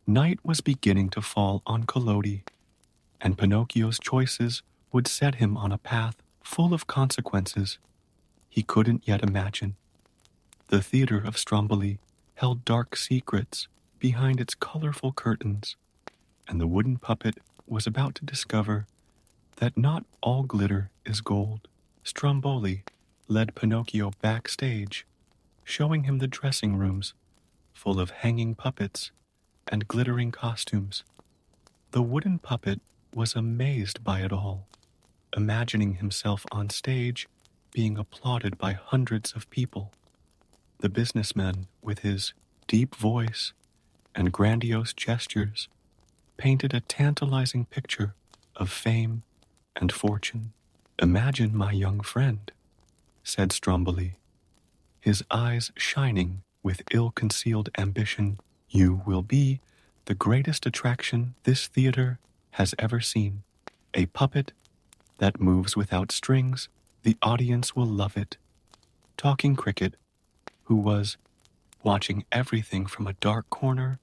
Night was beginning to fall on Collodi, and Pinocchio's choices would set him on a path full of consequences he couldn't yet imagine. The theater of Stromboli held dark secrets behind its colorful curtains, and the wooden puppet was about to discover that not all glitter is gold. Stromboli led Pinocchio backstage, showing him the dressing rooms full of hanging puppets and glittering costumes. The wooden puppet was amazed by it all, imagining himself on stage being applauded by hundreds of people. The businessman, with his deep voice and grandiose gestures, painted a tantalizing picture of fame and fortune. "Imagine my young friend," said Stromboli, his eyes shining with ill-concealed ambition. "You will be the greatest attraction this theater has ever seen. A puppet that moves without strings. The audience will love it." Talking Cricket, who was watching everything from a dark corner,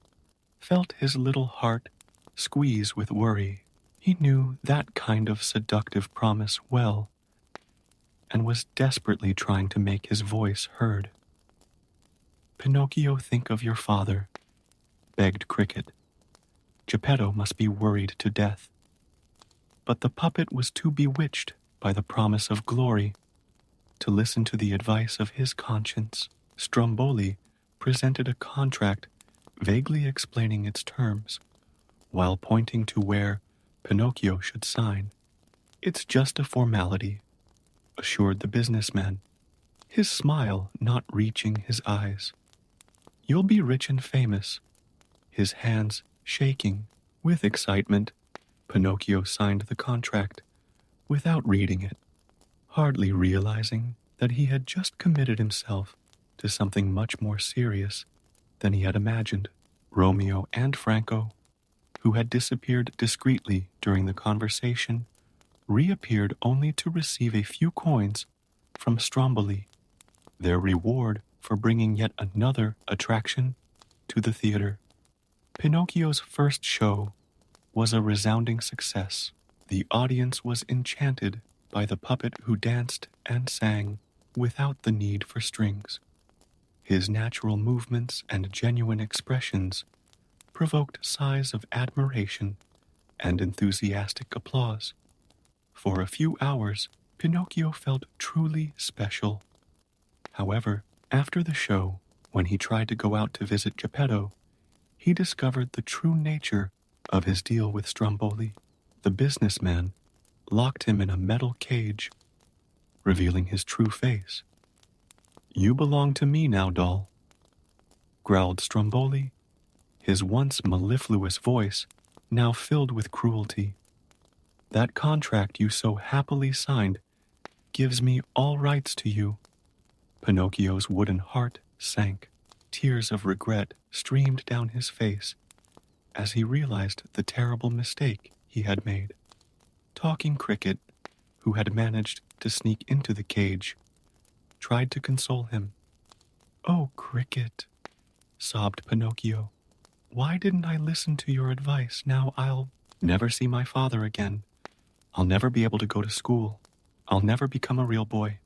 felt his little heart squeeze with worry. He knew that kind of seductive promise well, and was desperately trying to make his voice heard. "Pinocchio, think of your father," begged Cricket. "Geppetto must be worried to death." But the puppet was too bewitched by the promise of glory to listen to the advice of his conscience. Stromboli presented a contract vaguely explaining its terms, while pointing to where Pinocchio should sign. "It's just a formality," assured the businessman, his smile not reaching his eyes. "You'll be rich and famous." His hands shaking with excitement, Pinocchio signed the contract without reading it, hardly realizing that he had just committed himself to something much more serious than he had imagined. Romeo and Franco, who had disappeared discreetly during the conversation, reappeared only to receive a few coins from Stromboli, their reward for bringing yet another attraction to the theater. Pinocchio's first show was a resounding success. The audience was enchanted by the puppet who danced and sang without the need for strings. His natural movements and genuine expressions provoked sighs of admiration and enthusiastic applause. For a few hours, Pinocchio felt truly special. However, after the show, when he tried to go out to visit Geppetto, he discovered the true nature of his deal with Stromboli. The businessman locked him in a metal cage, revealing his true face. "You belong to me now, doll," growled Stromboli, his once mellifluous voice now filled with cruelty. "That contract you so happily signed gives me all rights to you." Pinocchio's wooden heart sank. Tears of regret streamed down his face as he realized the terrible mistake he had made. Talking Cricket, who had managed to sneak into the cage, tried to console him. "Oh, Cricket," sobbed Pinocchio, "why didn't I listen to your advice? Now I'll never see my father again. I'll never be able to go to school. I'll never become a real boy."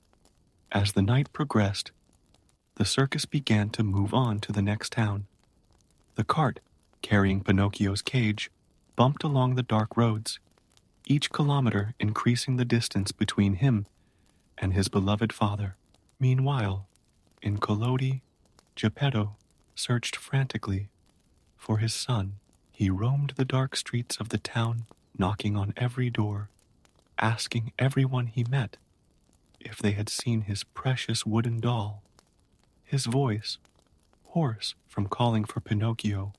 As the night progressed, the circus began to move on to the next town. The cart, carrying Pinocchio's cage, bumped along the dark roads, each kilometer increasing the distance between him and his beloved father. Meanwhile, in Collodi, Geppetto searched frantically for his son. He roamed the dark streets of the town, knocking on every door, asking everyone he met if they had seen his precious wooden doll. His voice, hoarse from calling for Pinocchio,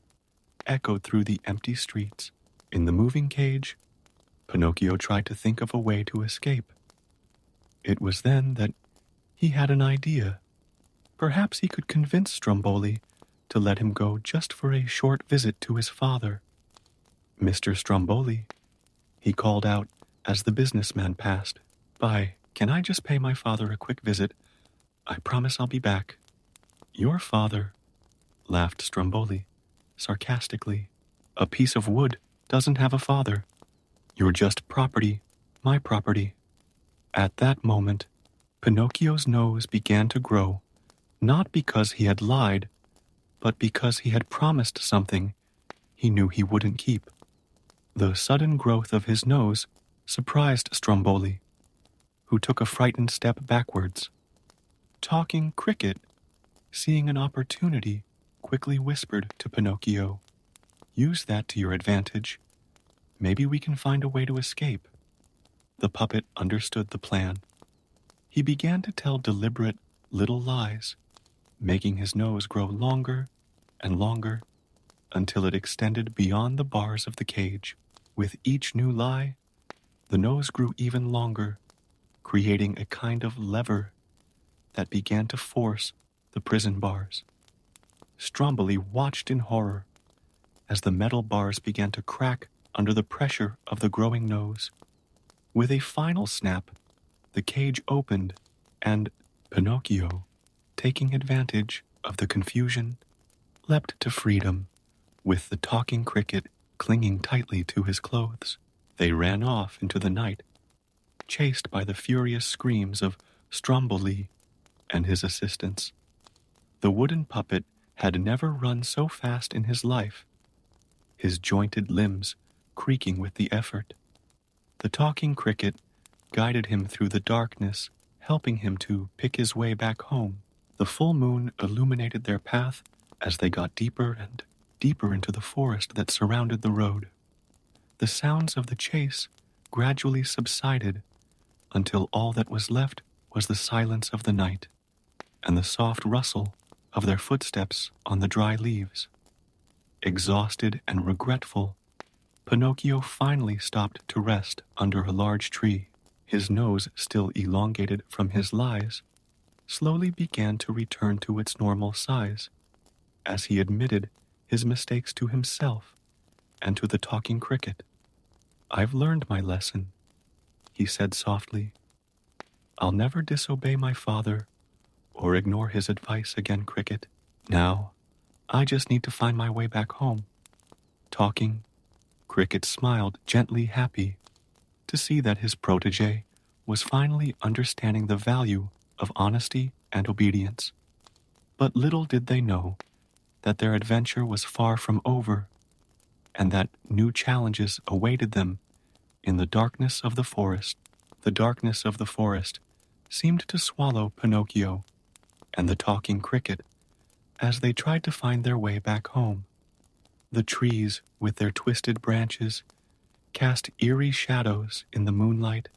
echoed through the empty streets. In the moving cage, Pinocchio tried to think of a way to escape. It was then that he had an idea. Perhaps he could convince Stromboli to let him go just for a short visit to his father. "Mr. Stromboli," he called out as the businessman passed. Can I just pay my father a quick visit? I promise I'll be back." "Your father," laughed Stromboli, sarcastically. "A piece of wood doesn't have a father. You're just property, my property." At that moment, Pinocchio's nose began to grow, not because he had lied, but because he had promised something he knew he wouldn't keep. The sudden growth of his nose surprised Stromboli, who took a frightened step backwards. Talking Cricket, seeing an opportunity, quickly whispered to Pinocchio, "Use that to your advantage. Maybe we can find a way to escape." The puppet understood the plan. He began to tell deliberate little lies, making his nose grow longer and longer until it extended beyond the bars of the cage. With each new lie, the nose grew even longer, creating a kind of lever that began to force the prison bars. Stromboli watched in horror as the metal bars began to crack under the pressure of the growing nose. With a final snap, the cage opened, and Pinocchio, taking advantage of the confusion, leapt to freedom, with the talking Cricket clinging tightly to his clothes. They ran off into the night, chased by the furious screams of Stromboli and his assistants. The wooden puppet had never run so fast in his life, his jointed limbs creaking with the effort. The talking Cricket guided him through the darkness, helping him to pick his way back home. The full moon illuminated their path as they got deeper and deeper into the forest that surrounded the road. The sounds of the chase gradually subsided until all that was left was the silence of the night and the soft rustle of their footsteps on the dry leaves. Exhausted and regretful, Pinocchio finally stopped to rest under a large tree. His nose, still elongated from his lies, slowly began to return to its normal size as he admitted his mistakes to himself and to the talking Cricket. "I've learned my lesson," he said softly. "I'll never disobey my father or ignore his advice again, Cricket. Now, I just need to find my way back home." Talking Cricket smiled, gently happy to see that his protege was finally understanding the value of honesty and obedience. But little did they know that their adventure was far from over, and that new challenges awaited them in the darkness of the forest. The darkness of the forest seemed to swallow Pinocchio and the talking Cricket as they tried to find their way back home. The trees, with their twisted branches, cast eerie shadows in the moonlight,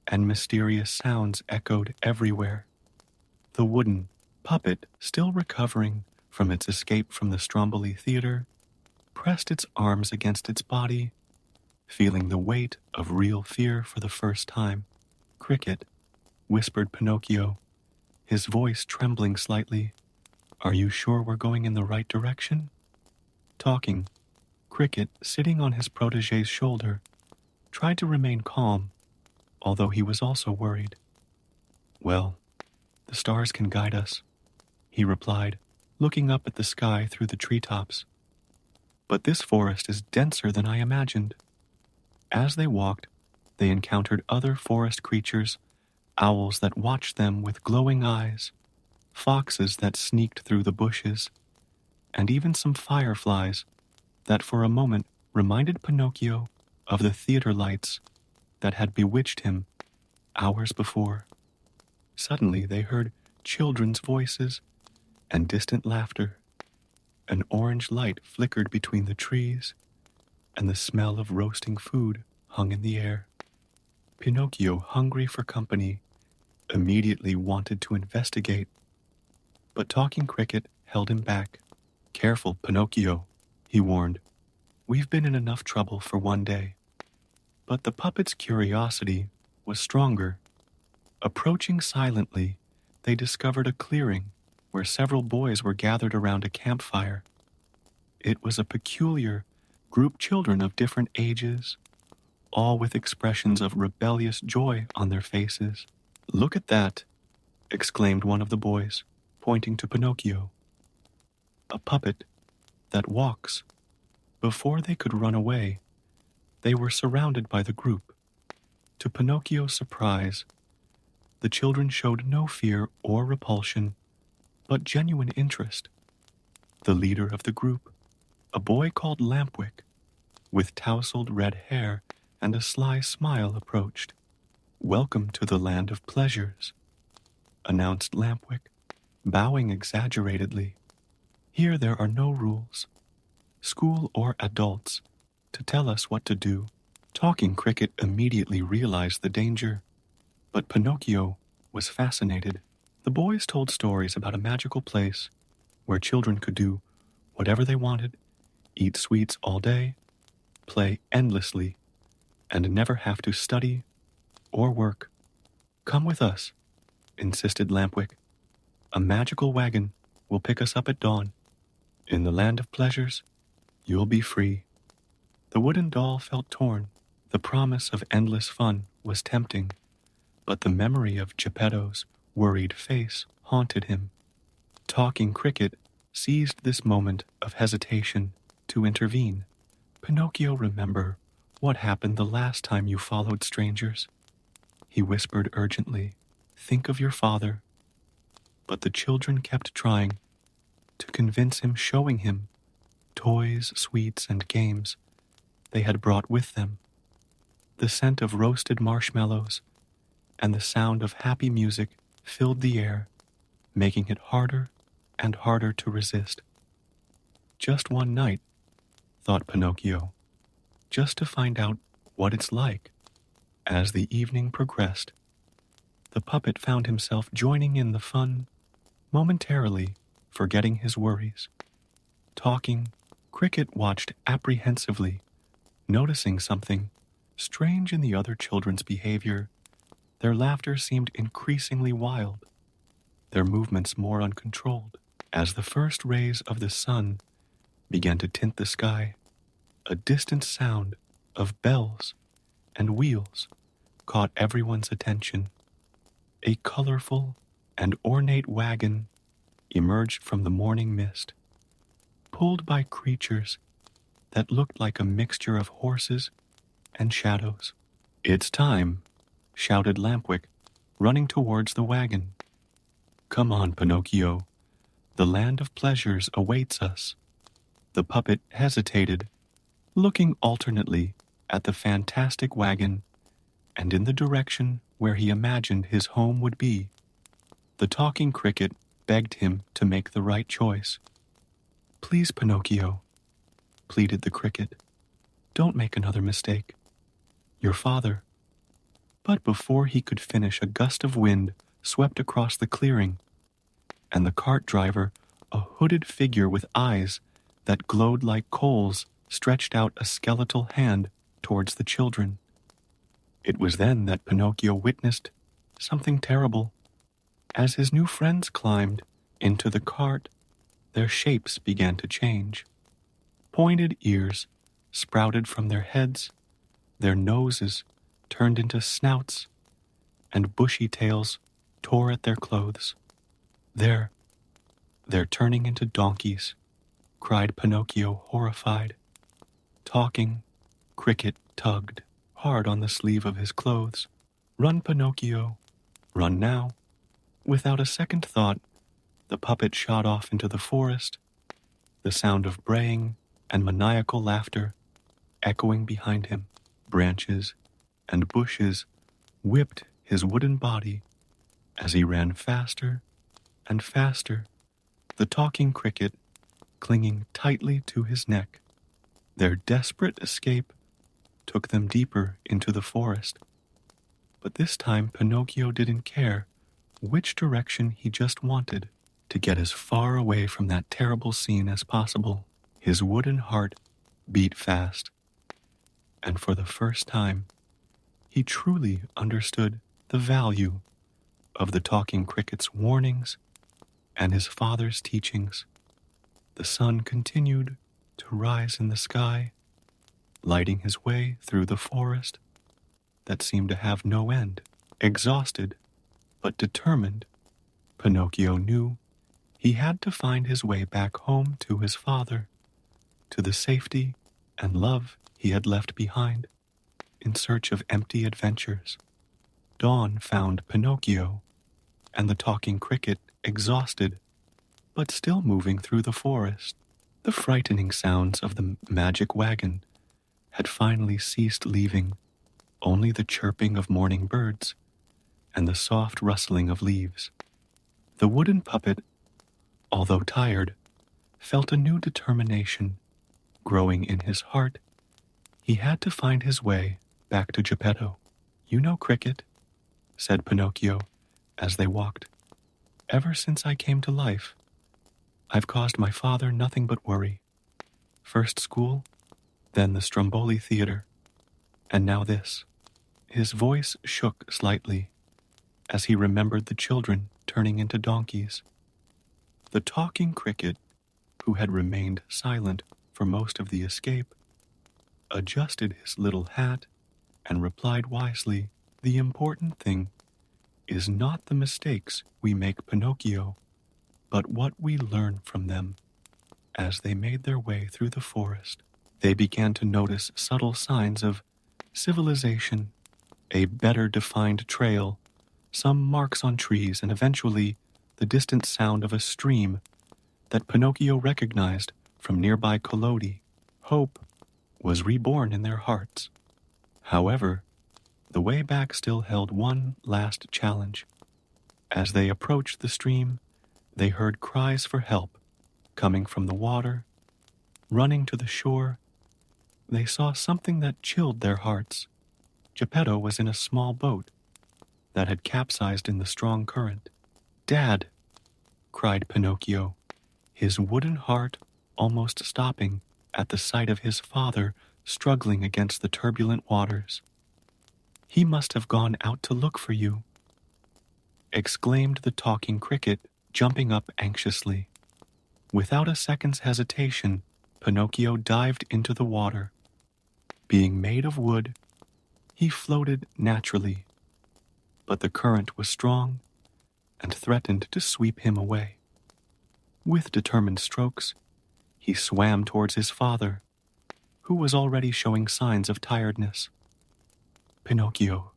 and mysterious sounds echoed everywhere. The wooden puppet, still recovering from its escape from the Stromboli Theater, pressed its arms against its body, feeling the weight of real fear for the first time. "Cricket," whispered Pinocchio, his voice trembling slightly. "Are you sure we're going in the right direction?" Talking, Cricket, sitting on his protégé's shoulder, tried to remain calm, although he was also worried. "Well, the stars can guide us," he replied, looking up at the sky through the treetops. "But this forest is denser than I imagined." As they walked, they encountered other forest creatures, owls that watched them with glowing eyes, foxes that sneaked through the bushes, and even some fireflies that for a moment reminded Pinocchio of the theater lights that had bewitched him hours before. Suddenly they heard children's voices and distant laughter. An orange light flickered between the trees, and the smell of roasting food hung in the air. Pinocchio, hungry for company, immediately wanted to investigate, but Talking Cricket held him back. "Careful, Pinocchio," he warned. "We've been in enough trouble for one day." But the puppet's curiosity was stronger. Approaching silently, they discovered a clearing where several boys were gathered around a campfire. It was a peculiar group, children of different ages, all with expressions of rebellious joy on their faces. "Look at that," exclaimed one of the boys, pointing to Pinocchio. "A puppet that walks." Before they could run away, they were surrounded by the group. To Pinocchio's surprise, the children showed no fear or repulsion, but genuine interest. The leader of the group, a boy called Lampwick, with tousled red hair and a sly smile, approached. "Welcome to the land of pleasures," announced Lampwick, bowing exaggeratedly. "Here there are no rules, school or adults, to tell us what to do." Talking Cricket immediately realized the danger, but Pinocchio was fascinated. The boys told stories about a magical place where children could do whatever they wanted, eat sweets all day, play endlessly, and never have to study or work. "Come with us," insisted Lampwick. "A magical wagon will pick us up at dawn. In the land of pleasures, you'll be free." The wooden doll felt torn. The promise of endless fun was tempting, but the memory of Geppetto's worried face haunted him. Talking Cricket seized this moment of hesitation to intervene. "Pinocchio, remember what happened the last time you followed strangers," he whispered urgently. "Think of your father." But the children kept trying to convince him, showing him toys, sweets, and games they had brought with them. The scent of roasted marshmallows and the sound of happy music filled the air, making it harder and harder to resist. "Just one night," thought Pinocchio, "just to find out what it's like." As the evening progressed, the puppet found himself joining in the fun, momentarily forgetting his worries. Talking Cricket watched apprehensively, noticing something strange in the other children's behavior. Their laughter seemed increasingly wild, their movements more uncontrolled. As the first rays of the sun began to tint the sky, a distant sound of bells and wheels caught everyone's attention. A colorful and ornate wagon emerged from the morning mist, pulled by creatures that looked like a mixture of horses and shadows. "It's time," shouted Lampwick, running towards the wagon. "Come on, Pinocchio. The land of pleasures awaits us." The puppet hesitated, looking alternately at the fantastic wagon and in the direction where he imagined his home would be. The Talking Cricket begged him to make the right choice. "Please, Pinocchio," pleaded the cricket, "don't make another mistake. Your father. But before he could finish, a gust of wind swept across the clearing, and the cart driver, a hooded figure with eyes that glowed like coals, stretched out a skeletal hand towards the children. It was then that Pinocchio witnessed something terrible. As his new friends climbed into the cart, their shapes began to change. Pointed ears sprouted from their heads, their noses turned into snouts, and bushy tails tore at their clothes. They're turning into donkeys, cried Pinocchio, horrified. Talking, Cricket tugged hard on the sleeve of his clothes. Run, Pinocchio, run now. Without a second thought, the puppet shot off into the forest, the sound of braying and maniacal laughter echoing behind him. Branches and bushes whipped his wooden body as he ran faster and faster, the talking cricket clinging tightly to his neck. Their desperate escape took them deeper into the forest. But this time Pinocchio didn't care which direction he just wanted to get as far away from that terrible scene as possible. His wooden heart beat fast, and for the first time, he truly understood the value of the talking cricket's warnings and his father's teachings. The sun continued to rise in the sky, lighting his way through the forest that seemed to have no end. Exhausted but determined, Pinocchio knew he had to find his way back home to his father, to the safety and love he had left behind, in search of empty adventures. Dawn found Pinocchio and the talking cricket exhausted, but still moving through the forest. The frightening sounds of the magic wagon had finally ceased, leaving only the chirping of morning birds and the soft rustling of leaves. The wooden puppet, although tired, felt a new determination growing in his heart. He had to find his way back to Geppetto. You know, Cricket, said Pinocchio as they walked, ever since I came to life, I've caused my father nothing but worry. First school, then the Stromboli Theater, and now this. His voice shook slightly as he remembered the children turning into donkeys. The talking cricket, who had remained silent for most of the escape, adjusted his little hat and replied wisely, the important thing is not the mistakes we make, Pinocchio, but what we learn from them. As they made their way through the forest, they began to notice subtle signs of civilization, a better defined trail, some marks on trees, and eventually the distant sound of a stream that Pinocchio recognized from nearby Collodi. Hope was reborn in their hearts. However, the way back still held one last challenge. As they approached the stream, they heard cries for help coming from the water. Running to the shore, they saw something that chilled their hearts. Geppetto was in a small boat that had capsized in the strong current. Dad, cried Pinocchio, his wooden heart almost stopping at the sight of his father struggling against the turbulent waters. He must have gone out to look for you, exclaimed the talking cricket, jumping up anxiously. Without a second's hesitation, Pinocchio dived into the water. Being made of wood, he floated naturally, but the current was strong and threatened to sweep him away. With determined strokes, he swam towards his father, who was already showing signs of tiredness. Pinocchio,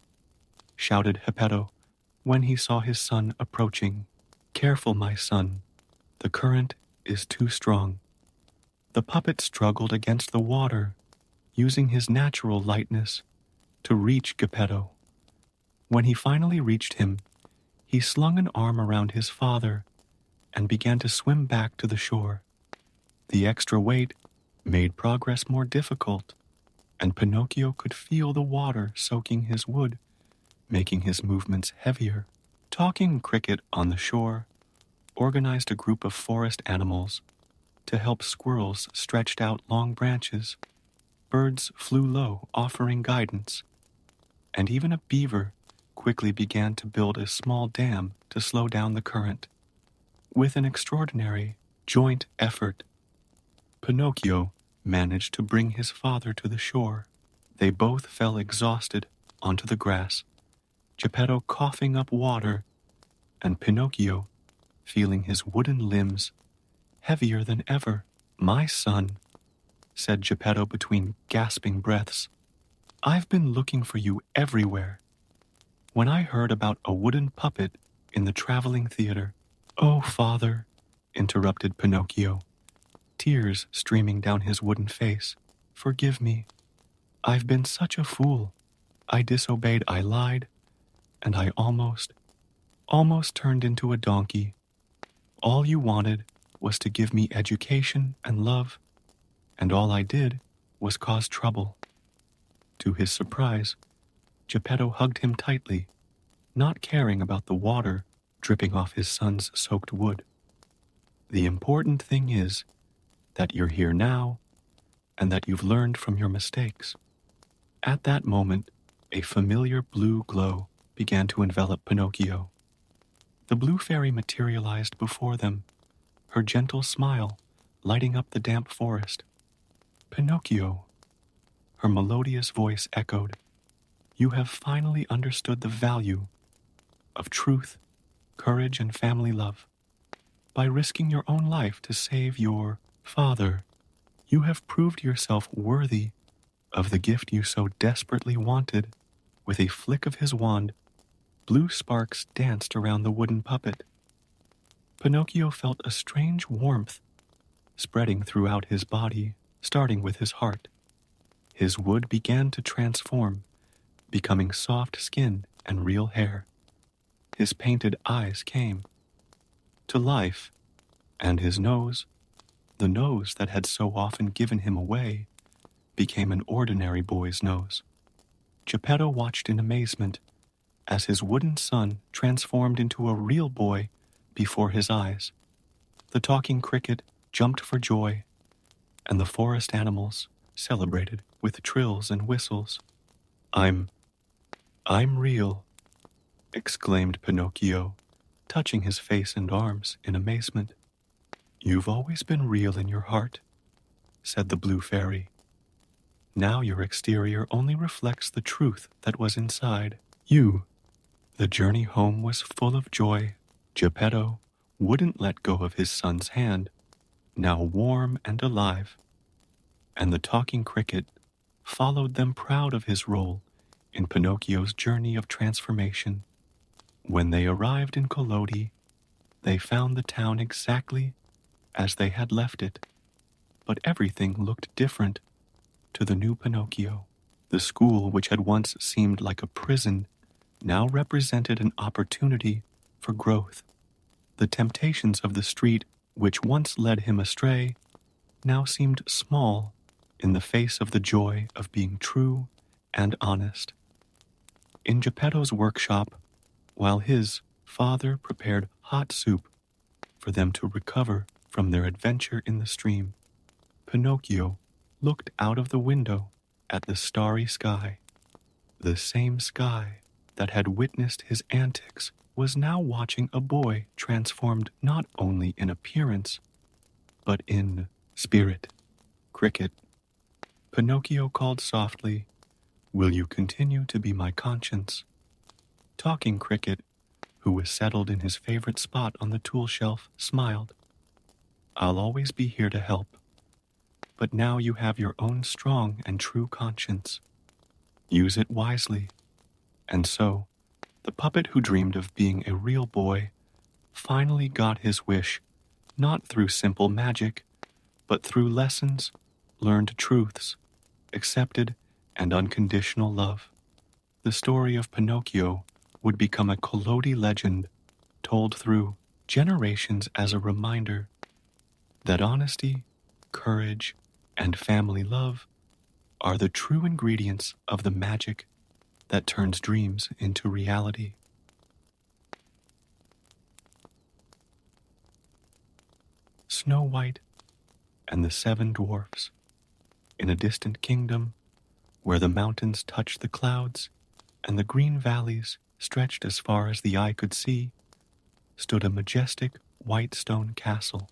shouted Geppetto when he saw his son approaching. Careful, my son, the current is too strong. The puppet struggled against the water, using his natural lightness to reach Geppetto. When he finally reached him, he slung an arm around his father and began to swim back to the shore. The extra weight made progress more difficult, and Pinocchio could feel the water soaking his wood, making his movements heavier. Talking Cricket on the shore organized a group of forest animals to help squirrels stretched out long branches. Birds flew low, offering guidance, and even a beaver quickly began to build a small dam to slow down the current. With an extraordinary joint effort, Pinocchio managed to bring his father to the shore. They both fell exhausted onto the grass, Geppetto coughing up water, and Pinocchio feeling his wooden limbs heavier than ever. "My son," said Geppetto between gasping breaths, "I've been looking for you everywhere. When I heard about a wooden puppet in the traveling theater—" "Oh, father," interrupted Pinocchio, tears streaming down his wooden face, "forgive me. I've been such a fool. I disobeyed, I lied, and I almost turned into a donkey. All you wanted was to give me education and love, and all I did was cause trouble." To his surprise, Geppetto hugged him tightly, not caring about the water dripping off his son's soaked wood. "The important thing is that you're here now and that you've learned from your mistakes." At that moment, a familiar blue glow began to envelop Pinocchio. The blue fairy materialized before them, her gentle smile lighting up the damp forest. "Pinocchio," her melodious voice echoed, "you have finally understood the value of truth, courage, and family love. By risking your own life to save your father, you have proved yourself worthy of the gift you so desperately wanted." With a flick of his wand, blue sparks danced around the wooden puppet. Pinocchio felt a strange warmth spreading throughout his body, starting with his heart. His wood began to transform, becoming soft skin and real hair. His painted eyes came to life, and his nose, the nose that had so often given him away, became an ordinary boy's nose. Geppetto watched in amazement as his wooden son transformed into a real boy before his eyes. The talking cricket jumped for joy, and the forest animals celebrated with trills and whistles. I'm real," exclaimed Pinocchio, touching his face and arms in amazement. "You've always been real in your heart," said the blue fairy. "Now your exterior only reflects the truth that was inside you." The journey home was full of joy. Geppetto wouldn't let go of his son's hand, now warm and alive, and the talking cricket followed them proud of his role in Pinocchio's journey of transformation. When they arrived in Collodi, they found the town exactly as they had left it, but everything looked different to the new Pinocchio. The school, which had once seemed like a prison, now represented an opportunity for growth. The temptations of the street, which once led him astray, now seemed small in the face of the joy of being true and honest. In Geppetto's workshop, while his father prepared hot soup for them to recover from their adventure in the stream, Pinocchio looked out of the window at the starry sky. The same sky that had witnessed his antics was now watching a boy transformed not only in appearance, but in spirit. "Cricket," Pinocchio called softly, "will you continue to be my conscience?" Talking Cricket, who was settled in his favorite spot on the tool shelf, smiled. "I'll always be here to help. But now you have your own strong and true conscience. Use it wisely." And so, the puppet who dreamed of being a real boy finally got his wish, not through simple magic, but through lessons, learned truths, accepted and unconditional love. The story of Pinocchio would become a Collodi legend, told through generations as a reminder that honesty, courage, and family love are the true ingredients of the magic that turns dreams into reality. Snow White and the Seven Dwarfs. In a distant kingdom, where the mountains touched the clouds and the green valleys stretched as far as the eye could see, stood a majestic white stone castle.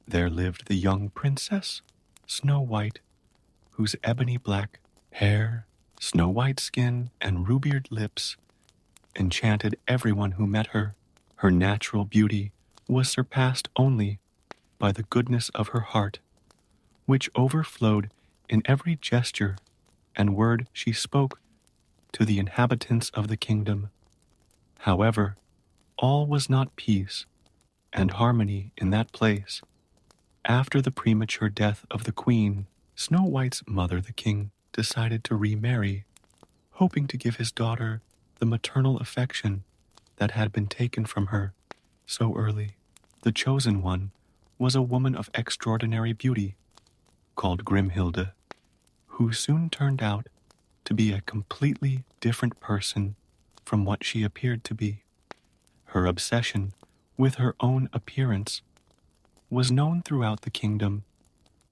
There lived the young princess, Snow White, whose ebony black hair, snow white skin, and ruby-red lips enchanted everyone who met her. Her natural beauty was surpassed only by the goodness of her heart, which overflowed in every gesture and word she spoke to the inhabitants of the kingdom. However, all was not peace and harmony in that place. After the premature death of the queen, Snow White's mother, the king, decided to remarry, hoping to give his daughter the maternal affection that had been taken from her so early. The chosen one was a woman of extraordinary beauty called Grimhilda, who soon turned out to be a completely different person from what she appeared to be. Her obsession with her own appearance was known throughout the kingdom,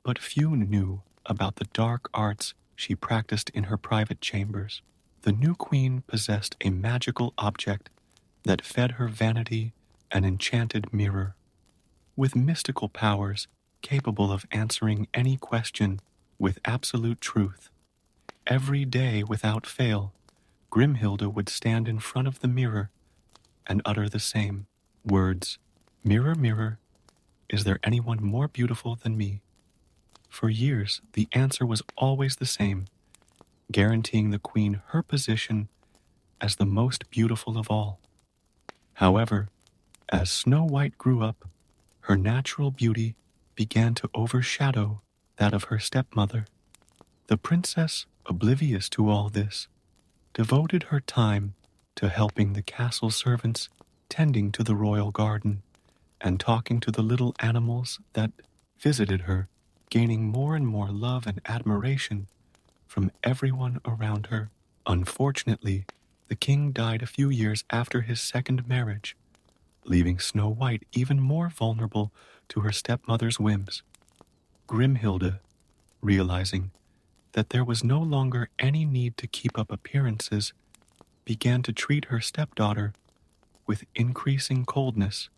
but few knew about the dark arts she practiced in her private chambers. The new queen possessed a magical object that fed her vanity, an enchanted mirror, with mystical powers capable of answering any question with absolute truth. Every day, without fail, Grimhilda would stand in front of the mirror and utter the same words: "Mirror, mirror, is there anyone more beautiful than me?" For years, the answer was always the same, guaranteeing the queen her position as the most beautiful of all. However, as Snow White grew up, her natural beauty began to overshadow that of her stepmother. The princess, oblivious to all this, devoted her time to helping the castle servants, tending to the royal garden, and talking to the little animals that visited her, gaining more and more love and admiration from everyone around her. Unfortunately, the king died a few years after his second marriage, leaving Snow White even more vulnerable to her stepmother's whims. Grimhilda, realizing that there was no longer any need to keep up appearances, began to treat her stepdaughter with increasing coldness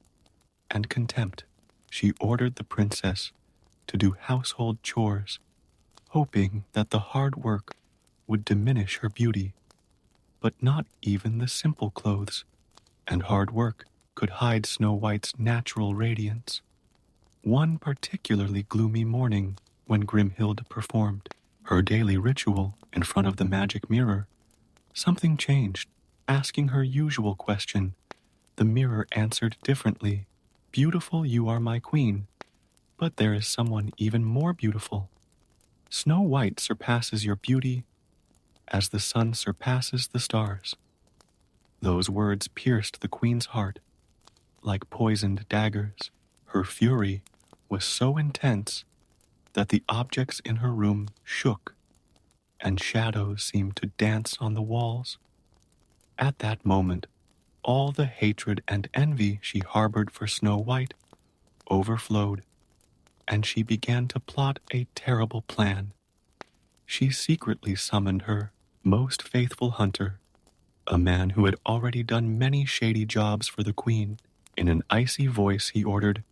and contempt. She ordered the princess to do household chores, hoping that the hard work would diminish her beauty. But not even the simple clothes and hard work could hide Snow White's natural radiance. One particularly gloomy morning, when Grimhilda performed her daily ritual in front of the magic mirror, something changed. Asking her usual question, the mirror answered differently. "Beautiful you are, my queen, but there is someone even more beautiful. Snow White surpasses your beauty as the sun surpasses the stars." Those words pierced the queen's heart like poisoned daggers. Her fury was so intense that the objects in her room shook and shadows seemed to dance on the walls. At that moment, all the hatred and envy she harbored for Snow White overflowed, and she began to plot a terrible plan. She secretly summoned her most faithful hunter, a man who had already done many shady jobs for the queen. In an icy voice, he ordered,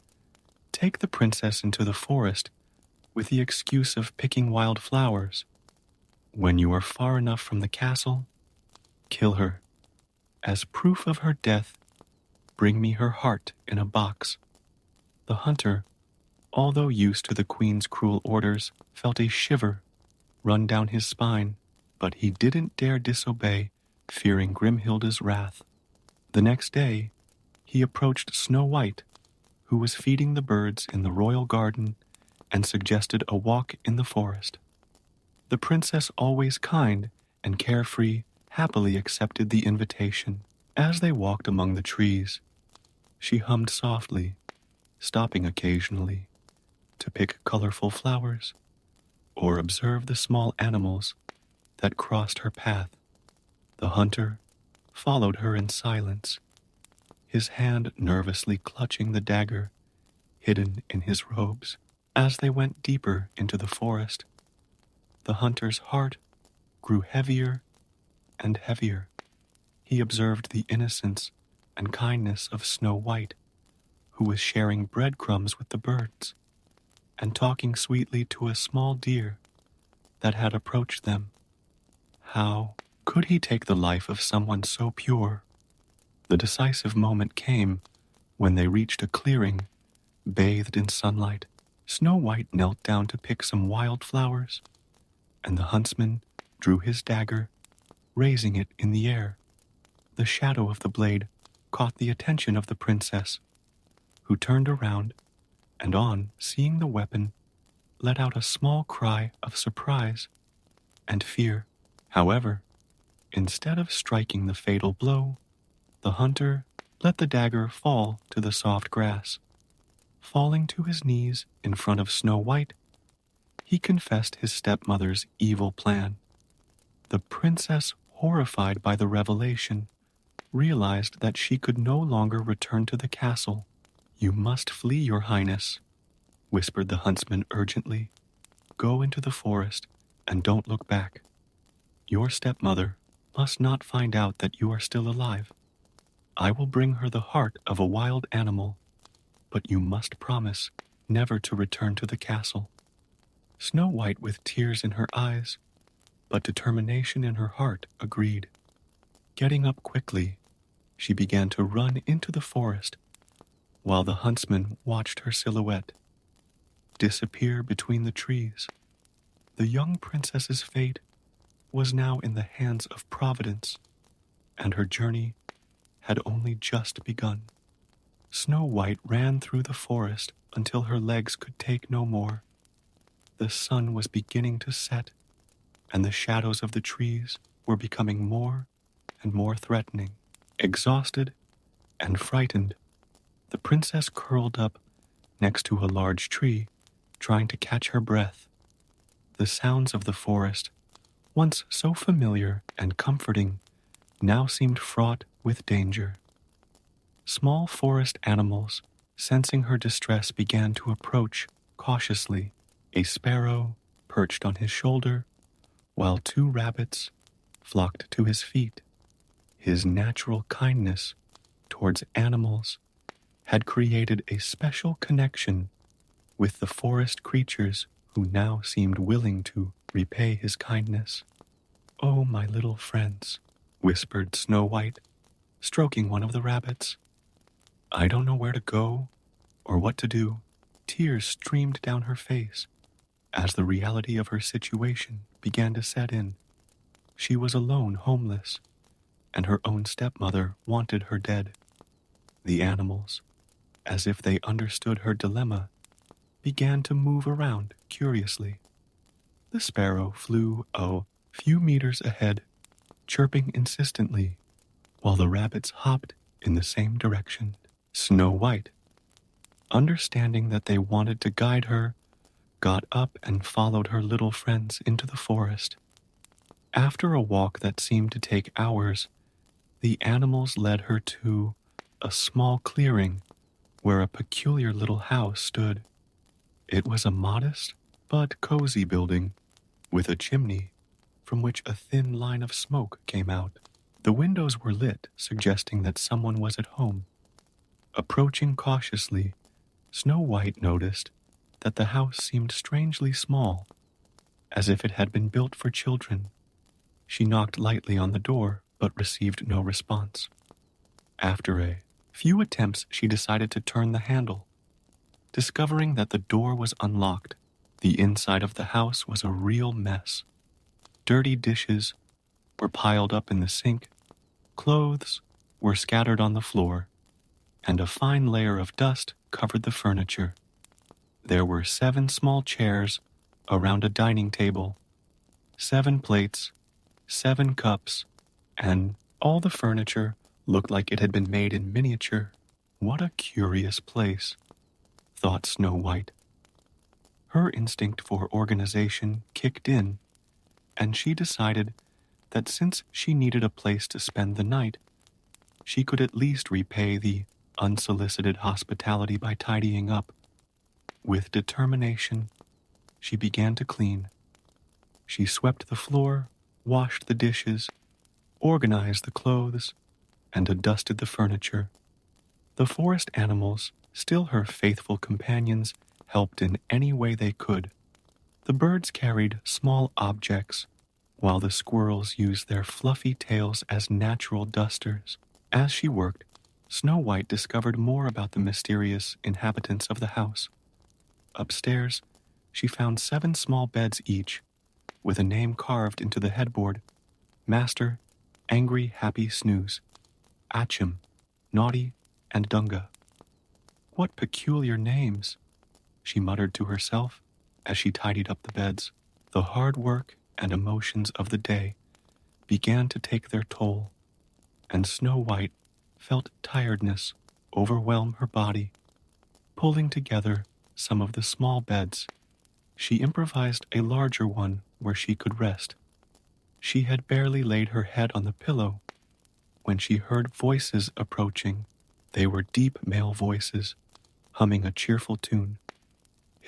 "Take the princess into the forest with the excuse of picking wild flowers. When you are far enough from the castle, kill her. As proof of her death, bring me her heart in a box." The hunter, although used to the queen's cruel orders, felt a shiver run down his spine, but he didn't dare disobey, fearing Grimhilda's wrath. The next day, he approached Snow White, who was feeding the birds in the royal garden, and suggested a walk in the forest. The princess, always kind and carefree, happily accepted the invitation. As they walked among the trees, she hummed softly, stopping occasionally to pick colorful flowers. or observe the small animals that crossed her path. The hunter followed her in silence, his hand nervously clutching the dagger hidden in his robes. As they went deeper into the forest, the hunter's heart grew heavier and heavier. He observed the innocence and kindness of Snow White, who was sharing breadcrumbs with the birds and talking sweetly to a small deer that had approached them. How could he take the life of someone so pure? The decisive moment came when they reached a clearing bathed in sunlight. Snow White knelt down to pick some wild flowers, and the huntsman drew his dagger, raising it in the air. The shadow of the blade caught the attention of the princess, who turned around and, on seeing the weapon, let out a small cry of surprise and fear. However, instead of striking the fatal blow, the hunter let the dagger fall to the soft grass. Falling to his knees in front of Snow White, he confessed his stepmother's evil plan. The princess, horrified by the revelation, realized that she could no longer return to the castle. "You must flee, Your Highness," whispered the huntsman urgently. "Go into the forest and don't look back. Your stepmother must not find out that you are still alive. I will bring her the heart of a wild animal, but you must promise never to return to the castle." Snow White, with tears in her eyes, but determination in her heart, agreed. Getting up quickly, she began to run into the forest, while the huntsman watched her silhouette disappear between the trees. The young princess's fate was now in the hands of Providence, and her journey had only just begun. Snow White ran through the forest until her legs could take no more. The sun was beginning to set, and the shadows of the trees were becoming more and more threatening. Exhausted and frightened, the princess curled up next to a large tree, trying to catch her breath. The sounds of the forest, once so familiar and comforting, now seemed fraught with danger. Small forest animals, sensing her distress, began to approach cautiously. A sparrow perched on his shoulder, while 2 rabbits flocked to his feet. His natural kindness towards animals had created a special connection with the forest creatures, who now seemed willing to repay his kindness. "Oh, my little friends," whispered Snow White, stroking one of the rabbits. "I don't know where to go or what to do." Tears streamed down her face as the reality of her situation began to set in. She was alone, homeless, and her own stepmother wanted her dead. The animals, as if they understood her dilemma, began to move around curiously. The sparrow flew a few meters ahead, chirping insistently, while the rabbits hopped in the same direction. Snow White, understanding that they wanted to guide her, got up and followed her little friends into the forest. After a walk that seemed to take hours, the animals led her to a small clearing where a peculiar little house stood. It was a modest but cozy building with a chimney from which a thin line of smoke came out. The windows were lit, suggesting that someone was at home. Approaching cautiously, Snow White noticed that the house seemed strangely small, as if it had been built for children. She knocked lightly on the door, but received no response. After a few attempts, she decided to turn the handle. Discovering that the door was unlocked, the inside of the house was a real mess. Dirty dishes were piled up in the sink, clothes were scattered on the floor, and a fine layer of dust covered the furniture. There were 7 small chairs around a dining table, 7 plates, 7 cups, and all the furniture looked like it had been made in miniature. What a curious place, thought Snow White. Her instinct for organization kicked in, and she decided that since she needed a place to spend the night, she could at least repay the unsolicited hospitality by tidying up. With determination, she began to clean. She swept the floor, washed the dishes, organized the clothes, and dusted the furniture. The forest animals, still her faithful companions, helped in any way they could. The birds carried small objects, while the squirrels used their fluffy tails as natural dusters. As she worked, Snow White discovered more about the mysterious inhabitants of the house. Upstairs, she found 7 small beds each, with a name carved into the headboard: Master, Angry Happy Snooze, Achim, Naughty, and Dunga. What peculiar names, she muttered to herself as she tidied up the beds. The hard work and emotions of the day began to take their toll, and Snow White felt tiredness overwhelm her body. Pulling together some of the small beds, she improvised a larger one where she could rest. She had barely laid her head on the pillow when she heard voices approaching. They were deep male voices, humming a cheerful tune.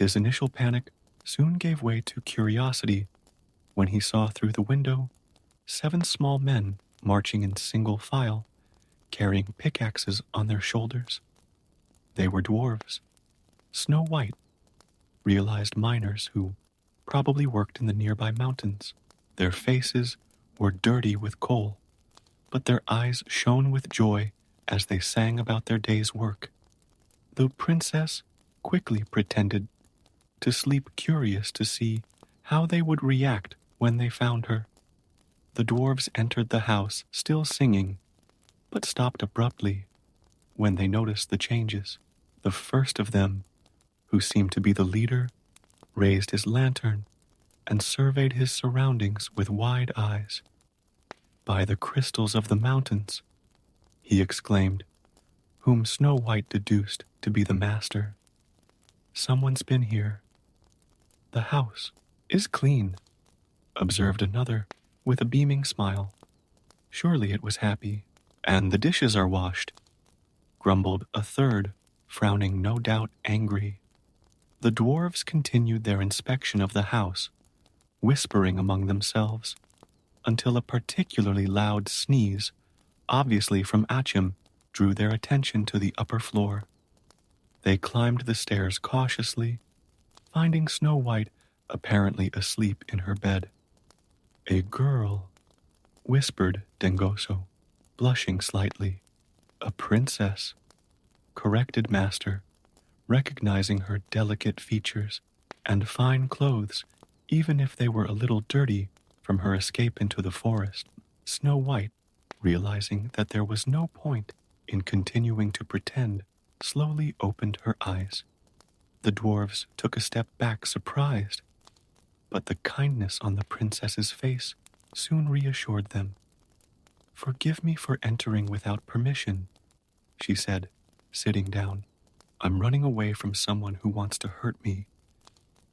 His initial panic soon gave way to curiosity when he saw through the window 7 small men marching in single file, carrying pickaxes on their shoulders. They were dwarves. Snow White realized miners who probably worked in the nearby mountains. Their faces were dirty with coal, but their eyes shone with joy as they sang about their day's work. The princess quickly pretended to sleep, curious to see how they would react when they found her. The dwarves entered the house still singing, but stopped abruptly when they noticed the changes. The first of them, who seemed to be the leader, raised his lantern and surveyed his surroundings with wide eyes. "By the crystals of the mountains," he exclaimed, whom Snow White deduced to be the master, "someone's been here." "The house is clean," observed another with a beaming smile. Surely it was happy. "And the dishes are washed," grumbled a third, frowning, no doubt angry. The dwarves continued their inspection of the house, whispering among themselves, until a particularly loud sneeze, obviously from Achim, drew their attention to the upper floor. They climbed the stairs cautiously, finding Snow White apparently asleep in her bed. "A girl," whispered Dengoso, blushing slightly. "A princess," corrected Master, recognizing her delicate features and fine clothes, even if they were a little dirty from her escape into the forest. Snow White, realizing that there was no point in continuing to pretend, slowly opened her eyes. The dwarves took a step back, surprised, but the kindness on the princess's face soon reassured them. "Forgive me for entering without permission," she said, sitting down. "I'm running away from someone who wants to hurt me,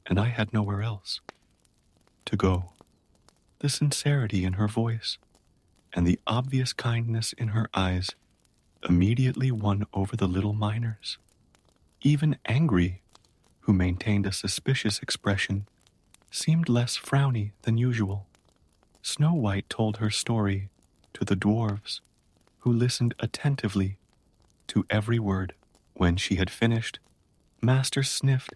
and I had nowhere else to go." The sincerity in her voice and the obvious kindness in her eyes immediately won over the little miners. Even Angry, who maintained a suspicious expression, seemed less frowny than usual. Snow White told her story to the dwarves, who listened attentively to every word. When she had finished, Master sniffed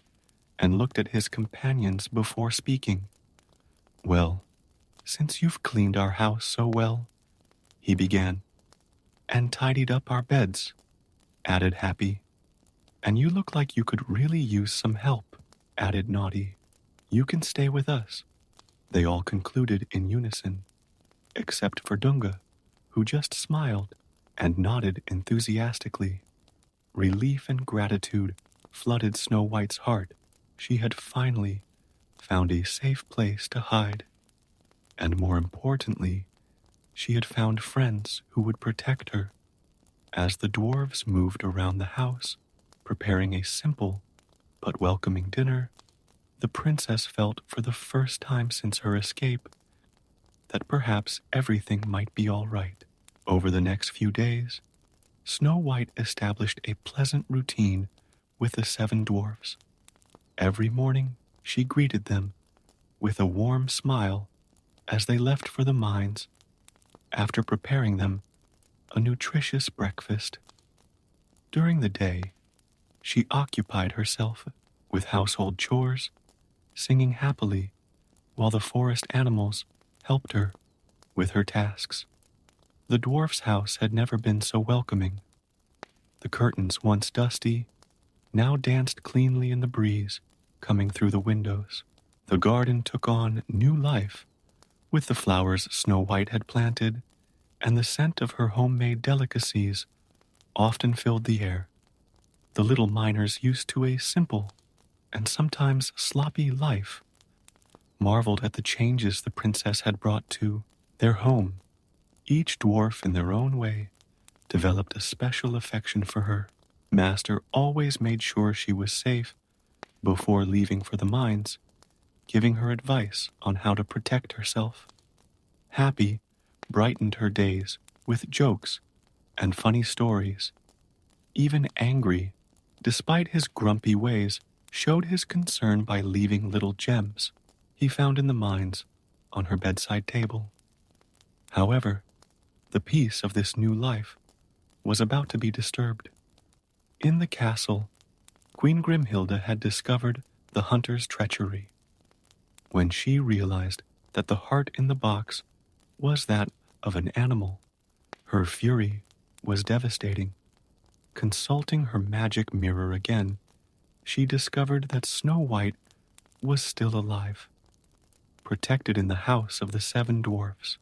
and looked at his companions before speaking. "Well, since you've cleaned our house so well," he began, "and tidied up our beds," added Happy, "and you look like you could really use some help," added Naughty, "you can stay with us." They all concluded in unison, except for Dunga, who just smiled and nodded enthusiastically. Relief and gratitude flooded Snow White's heart. She had finally found a safe place to hide, and more importantly, she had found friends who would protect her. As the dwarves moved around the house, preparing a simple but welcoming dinner, the princess felt for the first time since her escape that perhaps everything might be all right. Over the next few days, Snow White established a pleasant routine with the 7 dwarfs. Every morning, she greeted them with a warm smile as they left for the mines after preparing them a nutritious breakfast. During the day, she occupied herself with household chores, singing happily while the forest animals helped her with her tasks. The dwarf's house had never been so welcoming. The curtains, once dusty, now danced cleanly in the breeze coming through the windows. The garden took on new life with the flowers Snow White had planted, and the scent of her homemade delicacies often filled the air. The little miners, used to a simple and sometimes sloppy life, marveled at the changes the princess had brought to their home. Each dwarf, in their own way, developed a special affection for her. Master always made sure she was safe before leaving for the mines, giving her advice on how to protect herself. Happy brightened her days with jokes and funny stories. Even Angry, despite his grumpy ways, showed his concern by leaving little gems he found in the mines on her bedside table. However, the peace of this new life was about to be disturbed. In the castle, Queen Grimhilda had discovered the hunter's treachery. When she realized that the heart in the box was that of an animal, her fury was devastating. Consulting her magic mirror again, she discovered that Snow White was still alive, protected in the house of the 7 dwarfs.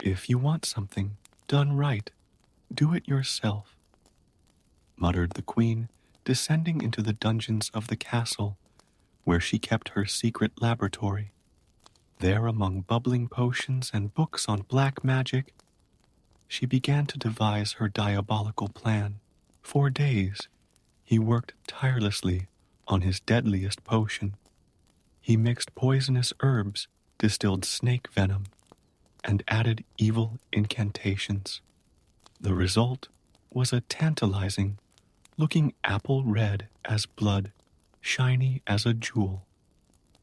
"If you want something done right, do it yourself," muttered the queen, descending into the dungeons of the castle where she kept her secret laboratory. There, among bubbling potions and books on black magic, she began to devise her diabolical plan. For days, he worked tirelessly on his deadliest potion. He mixed poisonous herbs, distilled snake venom, and added evil incantations. The result was a tantalizing, looking apple red as blood, shiny as a jewel.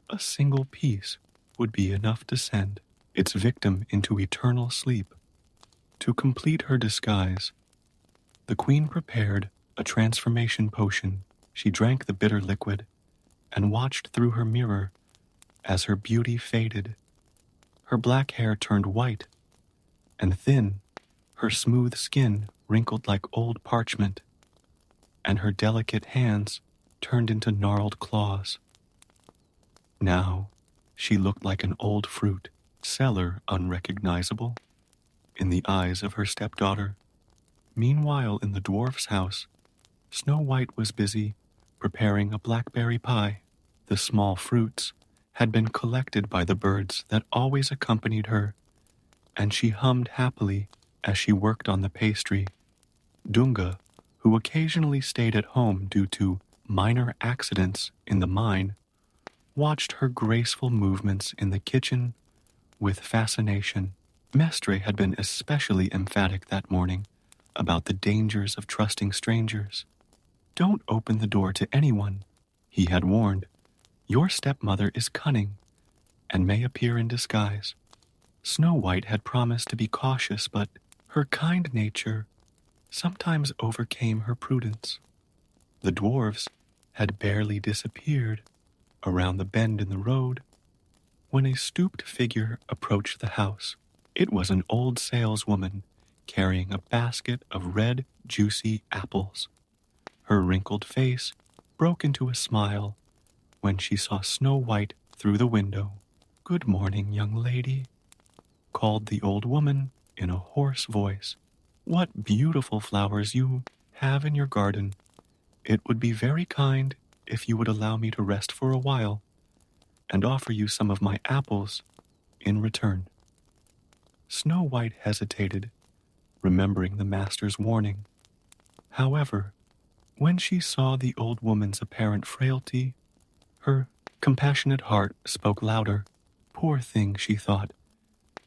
A single piece would be enough to send its victim into eternal sleep. To complete her disguise, the queen prepared a transformation potion. She drank the bitter liquid and watched through her mirror as her beauty faded. Her black hair turned white and thin, her smooth skin wrinkled like old parchment, and her delicate hands turned into gnarled claws. Now she looked like an old fruit, seller unrecognizable in the eyes of her stepdaughter. Meanwhile, in the dwarf's house, Snow White was busy preparing a blackberry pie. The small fruits had been collected by the birds that always accompanied her, and she hummed happily as she worked on the pastry. Dunga, who occasionally stayed at home due to minor accidents in the mine, watched her graceful movements in the kitchen with fascination. Mestre had been especially emphatic that morning about the dangers of trusting strangers. "Don't open the door to anyone," he had warned. "Your stepmother is cunning and may appear in disguise." Snow White had promised to be cautious, but her kind nature sometimes overcame her prudence. The dwarves had barely disappeared around the bend in the road when a stooped figure approached the house. It was an old saleswoman carrying a basket of red, juicy apples. Her wrinkled face broke into a smile when she saw Snow White through the window. "Good morning, young lady," called the old woman in a hoarse voice. "What beautiful flowers you have in your garden. It would be very kind if you would allow me to rest for a while and offer you some of my apples in return." Snow White hesitated, remembering the master's warning. However, when she saw the old woman's apparent frailty, her compassionate heart spoke louder. Poor thing, she thought.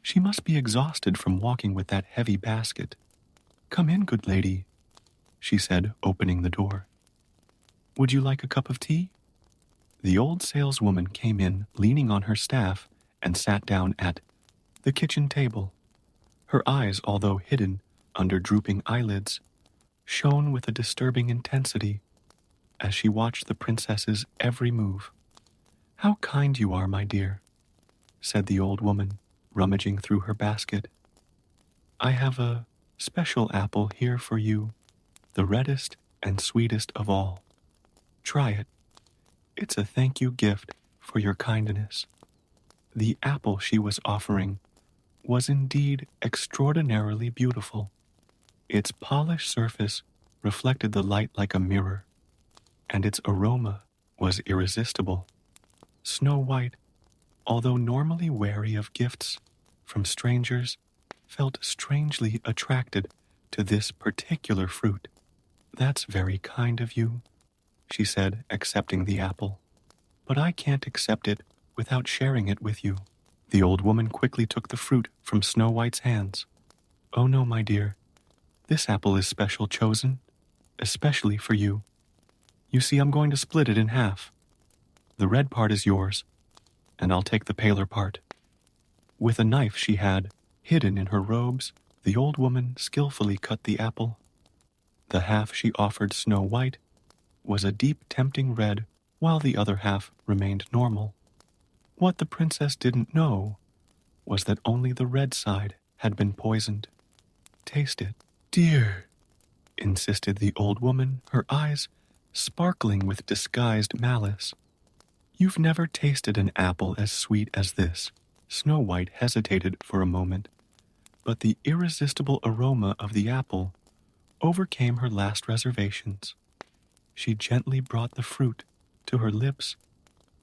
She must be exhausted from walking with that heavy basket. Come in, good lady, she said, opening the door. Would you like a cup of tea? The old saleswoman came in, leaning on her staff, and sat down at the kitchen table. Her eyes, although hidden under drooping eyelids, shone with a disturbing intensity as she watched the princess's every move. How kind you are, my dear, said the old woman, rummaging through her basket. I have a special apple here for you, the reddest and sweetest of all. Try it. It's a thank you gift for your kindness. The apple she was offering was indeed extraordinarily beautiful. Its polished surface reflected the light like a mirror, and its aroma was irresistible. Snow White, although normally wary of gifts from strangers, felt strangely attracted to this particular fruit. That's very kind of you, she said, accepting the apple. But I can't accept it without sharing it with you. The old woman quickly took the fruit from Snow White's hands. Oh no, my dear. This apple is special chosen, especially for you. You see, I'm going to split it in half. The red part is yours, and I'll take the paler part. With a knife she had hidden in her robes, the old woman skillfully cut the apple. The half she offered Snow White was a deep, tempting red, while the other half remained normal. What the princess didn't know was that only the red side had been poisoned. Taste it, dear, insisted the old woman, her eyes sparkling with disguised malice. You've never tasted an apple as sweet as this. Snow White hesitated for a moment, but the irresistible aroma of the apple overcame her last reservations. She gently brought the fruit to her lips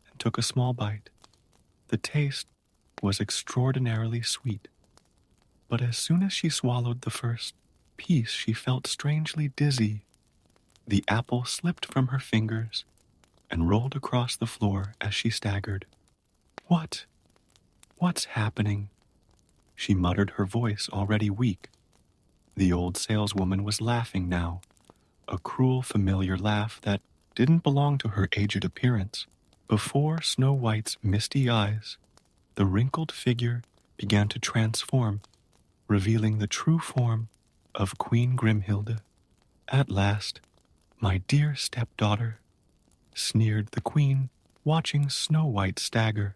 and took a small bite. The taste was extraordinarily sweet, but as soon as she swallowed the first piece, she felt strangely dizzy. The apple slipped from her fingers and rolled across the floor as she staggered. What's happening? She muttered, her voice already weak. The old saleswoman was laughing now, a cruel, familiar laugh that didn't belong to her aged appearance. Before Snow White's misty eyes, the wrinkled figure began to transform, revealing the true form of Queen Grimhilda. At last, my dear stepdaughter, sneered the queen, watching Snow White stagger.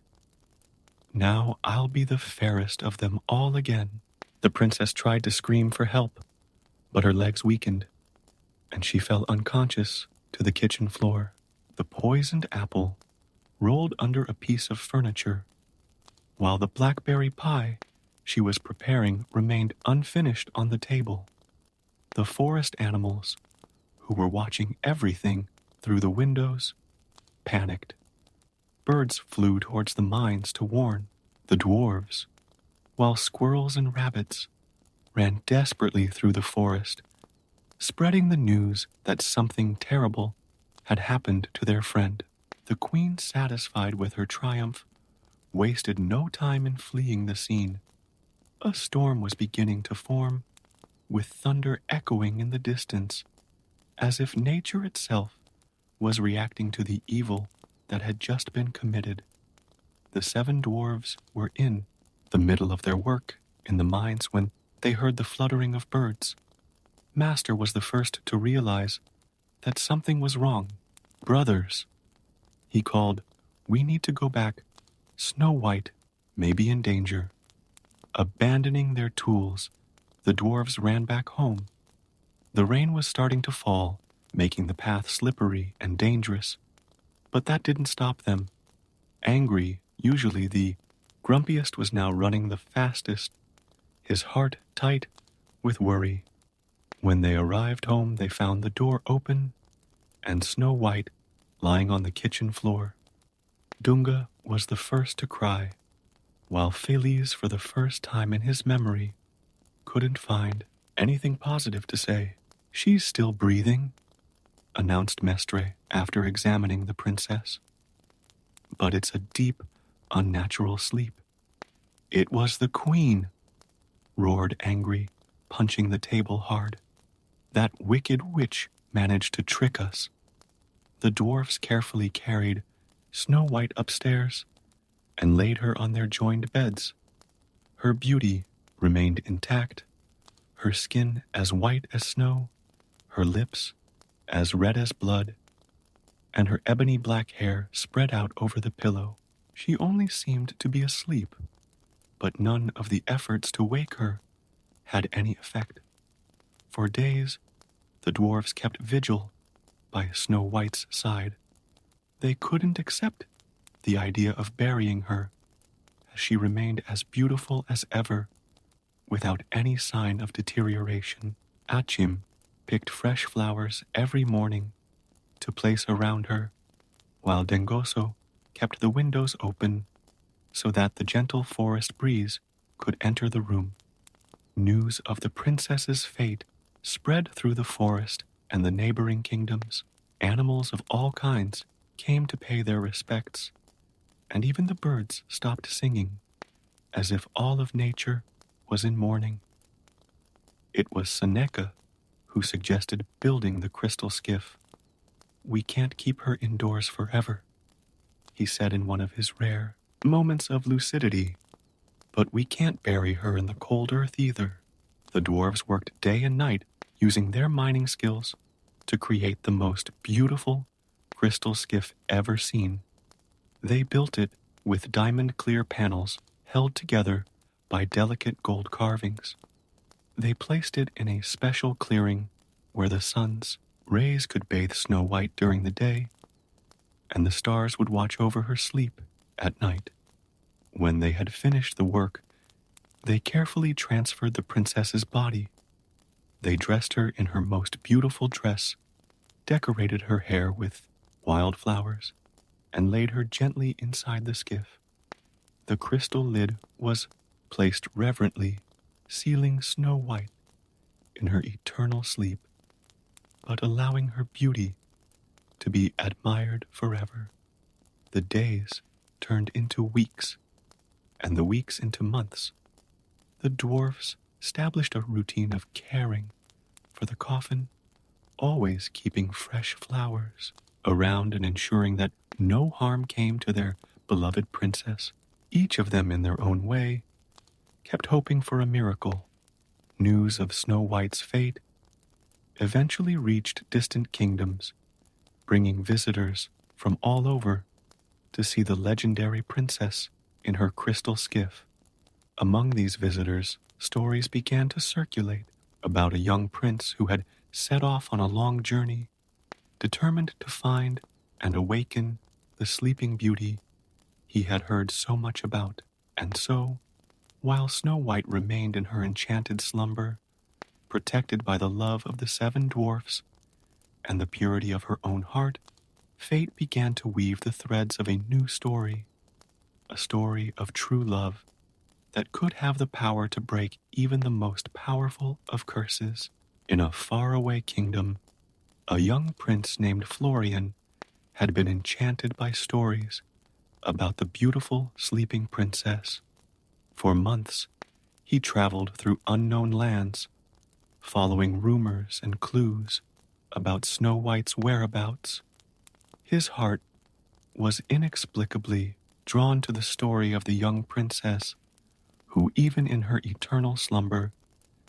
Now I'll be the fairest of them all again. The princess tried to scream for help, but her legs weakened, and she fell unconscious to the kitchen floor. The poisoned apple rolled under a piece of furniture, while the blackberry pie she was preparing remained unfinished on the table. The forest animals, who were watching everything through the windows, panicked. Birds flew towards the mines to warn the dwarves, while squirrels and rabbits ran desperately through the forest, spreading the news that something terrible had happened to their friend. The queen, satisfied with her triumph, wasted no time in fleeing the scene. A storm was beginning to form, with thunder echoing in the distance, as if nature itself was reacting to the evil that had just been committed. The 7 dwarves were in the middle of their work in the mines when they heard the fluttering of birds. Master was the first to realize that something was wrong. Brothers, he called, we need to go back. Snow White may be in danger. Abandoning their tools, the dwarves ran back home. The rain was starting to fall, making the path slippery and dangerous. But that didn't stop them. Angry, usually the grumpiest, was now running the fastest, his heart tight with worry. When they arrived home, they found the door open and Snow White lying on the kitchen floor. Dunga was the first to cry, while Feliz, for the first time in his memory, couldn't find anything positive to say. She's still breathing, announced Mestre after examining the princess. but it's a deep, unnatural sleep. It was the queen, roared Angry, punching the table hard. That wicked witch managed to trick us. The dwarfs carefully carried Snow White upstairs and laid her on their joined beds. Her beauty remained intact, her skin as white as snow, her lips as red as blood, and her ebony black hair spread out over the pillow. She only seemed to be asleep, but none of the efforts to wake her had any effect. For days, the dwarfs kept vigil by Snow White's side. They couldn't accept the idea of burying her, as she remained as beautiful as ever, without any sign of deterioration. Achim picked fresh flowers every morning to place around her, while Dengoso kept the windows open so that the gentle forest breeze could enter the room. News of the princess's fate spread through the forest and the neighboring kingdoms. Animals of all kinds came to pay their respects, and even the birds stopped singing, as if all of nature was in mourning. It was Seneca who suggested building the crystal skiff. "We can't keep her indoors forever," he said in one of his rare moments of lucidity. "But we can't bury her in the cold earth either." The dwarves worked day and night using their mining skills to create the most beautiful crystal skiff ever seen. They built it with diamond-clear panels held together by delicate gold carvings. They placed it in a special clearing where the sun's rays could bathe Snow White during the day, and the stars would watch over her sleep at night. When they had finished the work, they carefully transferred the princess's body. They dressed her in her most beautiful dress, decorated her hair with wildflowers, and laid her gently inside the skiff. The crystal lid was placed reverently, sealing Snow White in her eternal sleep, but allowing her beauty to be admired forever. The days turned into weeks, and the weeks into months. The dwarfs established a routine of caring for the coffin, always keeping fresh flowers around and ensuring that no harm came to their beloved princess. Each of them, in their own way, kept hoping for a miracle. News of Snow White's fate eventually reached distant kingdoms, bringing visitors from all over to see the legendary princess in her crystal skiff. Among these visitors, stories began to circulate about a young prince who had set off on a long journey, determined to find and awaken the sleeping beauty he had heard so much about. And so, while Snow White remained in her enchanted slumber, protected by the love of the 7 dwarfs and the purity of her own heart, fate began to weave the threads of a new story, a story of true love that could have the power to break even the most powerful of curses. In a faraway kingdom, a young prince named Florian had been enchanted by stories about the beautiful sleeping princess. For months, he traveled through unknown lands, following rumors and clues about Snow White's whereabouts. His heart was inexplicably drawn to the story of the young princess, who even in her eternal slumber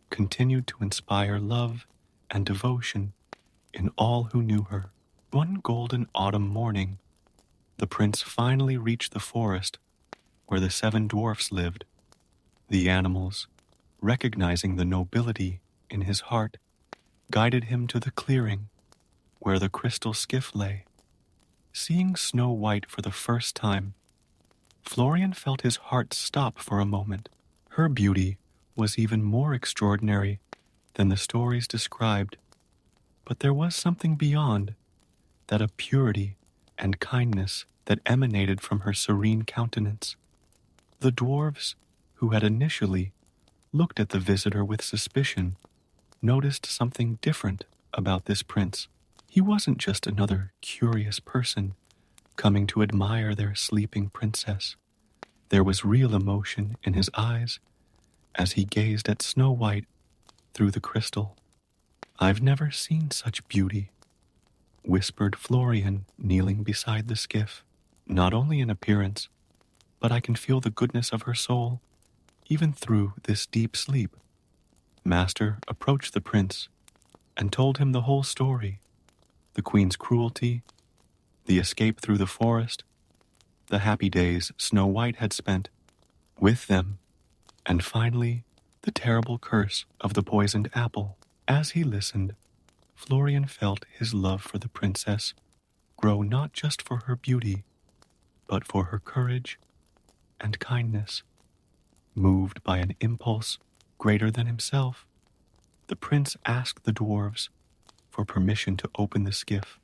continued to inspire love and devotion in all who knew her. One golden autumn morning, the prince finally reached the forest where the 7 dwarfs lived. The animals, recognizing the nobility in his heart, guided him to the clearing where the crystal skiff lay. Seeing Snow White for the first time, Florian felt his heart stop for a moment. Her beauty was even more extraordinary than the stories described, but there was something beyond that, a purity and kindness that emanated from her serene countenance. The dwarves, who had initially looked at the visitor with suspicion, noticed something different about this prince. He wasn't just another curious person coming to admire their sleeping princess. There was real emotion in his eyes as he gazed at Snow White through the crystal. "I've never seen such beauty," whispered Florian, kneeling beside the skiff. "Not only in appearance, but I can feel the goodness of her soul, even through this deep sleep." Master approached the prince and told him the whole story: the queen's cruelty, the escape through the forest, the happy days Snow White had spent with them, and finally, the terrible curse of the poisoned apple. As he listened, Florian felt his love for the princess grow not just for her beauty, but for her courage and kindness. Moved by an impulse greater than himself, the prince asked the dwarves for permission to open the skiff.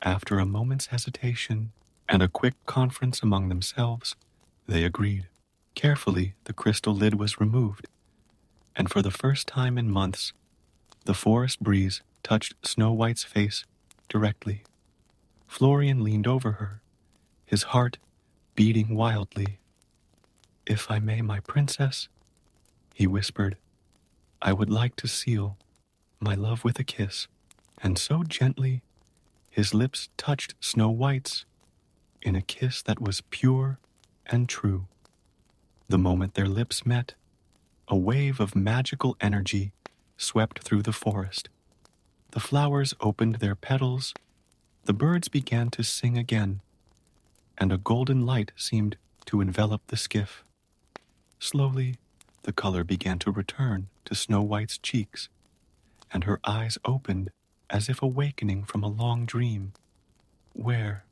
After a moment's hesitation and a quick conference among themselves, they agreed. Carefully, the crystal lid was removed, and for the first time in months, the forest breeze touched Snow White's face directly. Florian leaned over her, his heart beating wildly. "If I may, my princess," he whispered, "I would like to seal my love with a kiss." And so gently, his lips touched Snow White's in a kiss that was pure and true. The moment their lips met, a wave of magical energy swept through the forest. The flowers opened their petals, the birds began to sing again, and a golden light seemed to envelop the skiff. Slowly, the color began to return to Snow White's cheeks, and her eyes opened as if awakening from a long dream. Where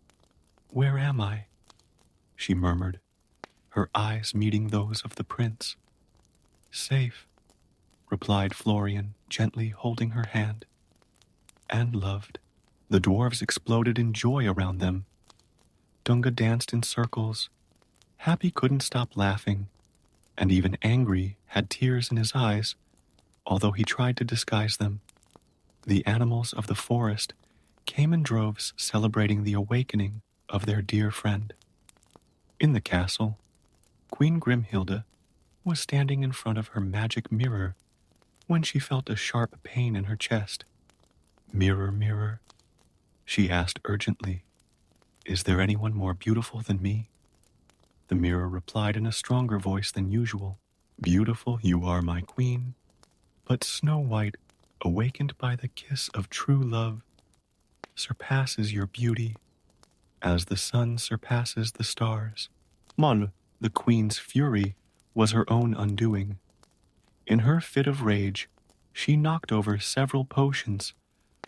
am I?" she murmured, her eyes meeting those of the prince. "Safe," replied Florian, gently holding her hand. "And loved." The dwarves exploded in joy around them. Dunga danced in circles. Happy couldn't stop laughing, and even Angry had tears in his eyes, although he tried to disguise them. The animals of the forest came in droves celebrating the awakening of their dear friend. In the castle, Queen Grimhilda was standing in front of her magic mirror when she felt a sharp pain in her chest. "Mirror, mirror," she asked urgently, "is there anyone more beautiful than me?" The mirror replied in a stronger voice than usual, "Beautiful you are, my queen, but Snow White, awakened by the kiss of true love, surpasses your beauty as the sun surpasses the stars." Moll, the queen's fury, was her own undoing. In her fit of rage, she knocked over several potions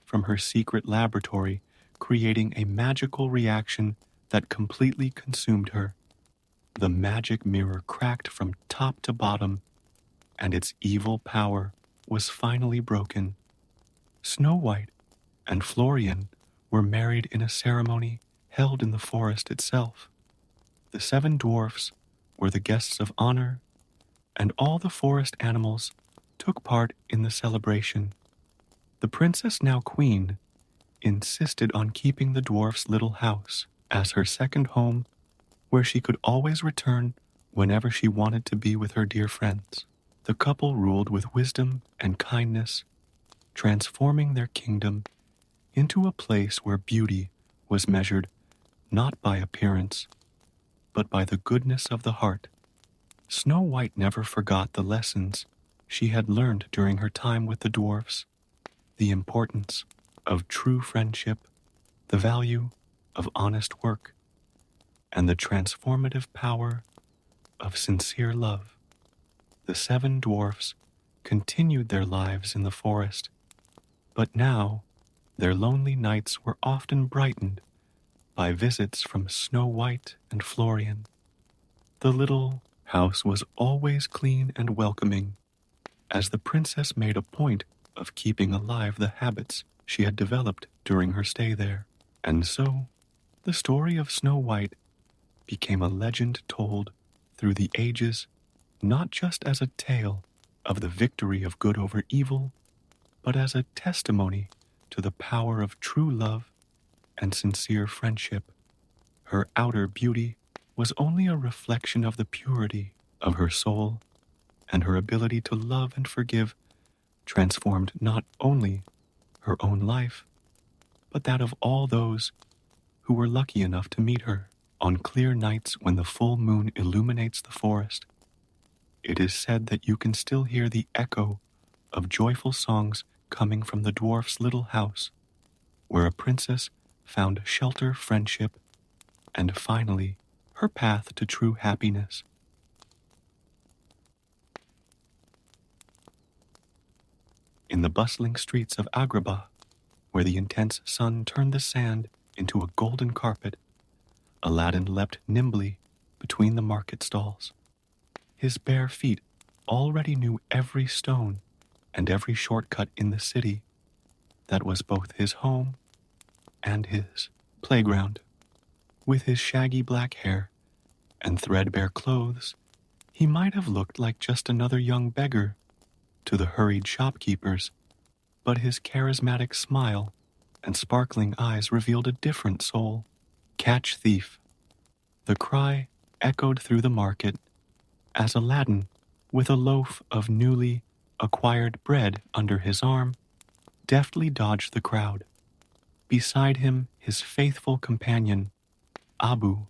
from her secret laboratory, creating a magical reaction that completely consumed her. The magic mirror cracked from top to bottom, and its evil power was finally broken. Snow White and Florian were married in a ceremony held in the forest itself. The 7 dwarfs were the guests of honor, and all the forest animals took part in the celebration. The princess, now queen, insisted on keeping the dwarf's little house as her second home, where she could always return whenever she wanted to be with her dear friends. The couple ruled with wisdom and kindness, transforming their kingdom into a place where beauty was measured not by appearance, but by the goodness of the heart. Snow White never forgot the lessons she had learned during her time with the dwarfs: the importance of true friendship, the value of honest work, and the transformative power of sincere love. The 7 dwarfs continued their lives in the forest, but now their lonely nights were often brightened by visits from Snow White and Florian. The little house was always clean and welcoming, as the princess made a point of keeping alive the habits she had developed during her stay there. And so, the story of Snow White became a legend told through the ages, not just as a tale of the victory of good over evil, but as a testimony to the power of true love and sincere friendship. Her outer beauty was only a reflection of the purity of her soul, and her ability to love and forgive transformed not only her own life, but that of all those who were lucky enough to meet her. On clear nights when the full moon illuminates the forest, it is said that you can still hear the echo of joyful songs coming from the dwarf's little house, where a princess found shelter, friendship, and finally her path to true happiness. In the bustling streets of Agrabah, where the intense sun turned the sand into a golden carpet, Aladdin leapt nimbly between the market stalls. His bare feet already knew every stone and every shortcut in the city that was both his home and his playground. With his shaggy black hair and threadbare clothes, he might have looked like just another young beggar to the hurried shopkeepers, but his charismatic smile and sparkling eyes revealed a different soul. Catch thief! The cry echoed through the market as Aladdin, with a loaf of newly acquired bread under his arm, deftly dodged the crowd. Beside him, his faithful companion, Abu,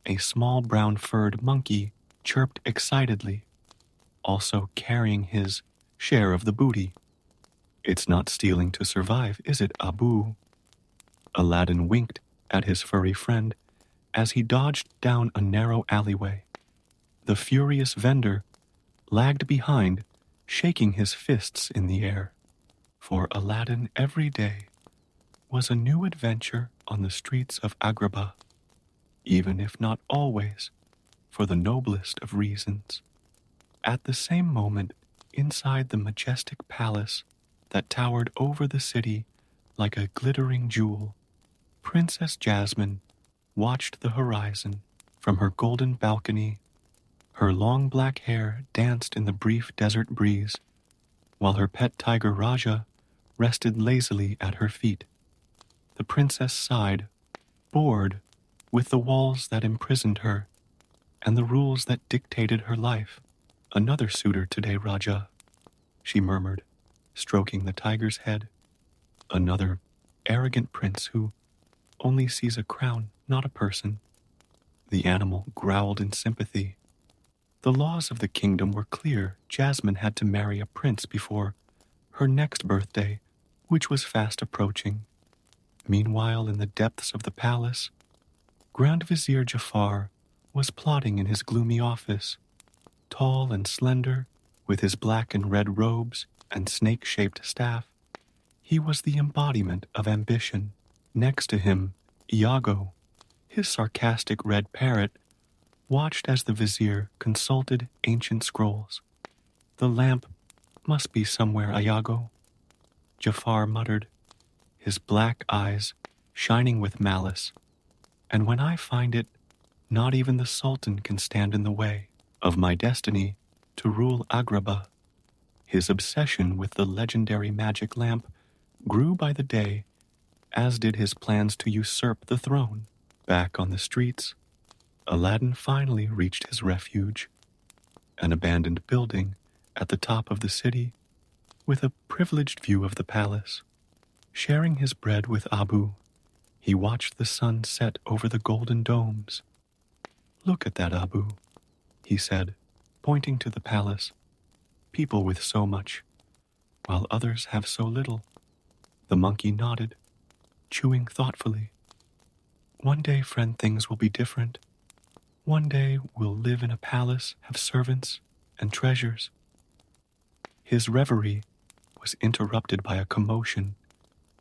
a small brown-furred monkey, chirped excitedly, also carrying his share of the booty. It's not stealing to survive, is it, Abu? Aladdin winked at his furry friend as he dodged down a narrow alleyway. The furious vendor lagged behind, shaking his fists in the air. For Aladdin, every day was a new adventure on the streets of Agrabah, even if not always for the noblest of reasons. At the same moment, inside the majestic palace that towered over the city like a glittering jewel, Princess Jasmine watched the horizon from her golden balcony. Her long black hair danced in the brief desert breeze, while her pet tiger Raja rested lazily at her feet. The princess sighed, bored with the walls that imprisoned her and the rules that dictated her life. Another suitor today, Raja, she murmured, stroking the tiger's head. Another arrogant prince who only sees a crown, not a person. The animal growled in sympathy. The laws of the kingdom were clear. Jasmine had to marry a prince before her next birthday, which was fast approaching. Meanwhile, in the depths of the palace, Grand Vizier Jafar was plotting in his gloomy office. Tall and slender, with his black and red robes and snake-shaped staff, he was the embodiment of ambition. Next to him, Iago, his sarcastic red parrot, watched as the vizier consulted ancient scrolls. The lamp must be somewhere, Iago, Jafar muttered, his black eyes shining with malice. And when I find it, not even the Sultan can stand in the way of my destiny to rule Agrabah. His obsession with the legendary magic lamp grew by the day, as did his plans to usurp the throne. Back on the streets, Aladdin finally reached his refuge, an abandoned building at the top of the city with a privileged view of the palace. Sharing his bread with Abu, he watched the sun set over the golden domes. Look at that, Abu, he said, pointing to the palace. People with so much, while others have so little. The monkey nodded, chewing thoughtfully. One day, friend, things will be different. One day we'll live in a palace, have servants and treasures. His reverie was interrupted by a commotion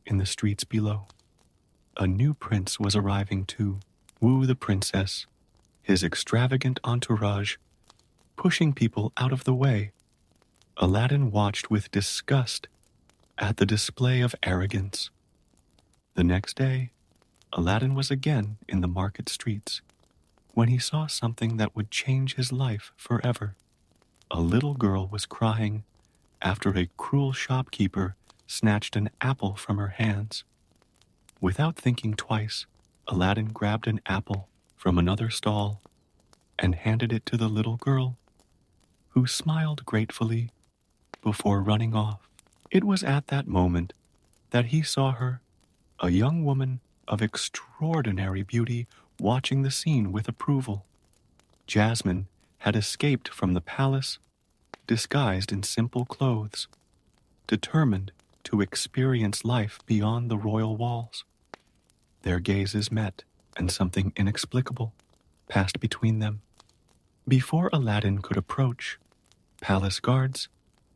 in the streets below. A new prince was arriving to woo the princess, his extravagant entourage pushing people out of the way. Aladdin watched with disgust at the display of arrogance. The next day, Aladdin was again in the market streets when he saw something that would change his life forever. A little girl was crying after a cruel shopkeeper snatched an apple from her hands. Without thinking twice, Aladdin grabbed an apple from another stall and handed it to the little girl, who smiled gratefully before running off. It was at that moment that he saw her, a young woman of extraordinary beauty, watching the scene with approval. Jasmine had escaped from the palace, disguised in simple clothes, determined to experience life beyond the royal walls. Their gazes met, and something inexplicable passed between them. Before Aladdin could approach, palace guards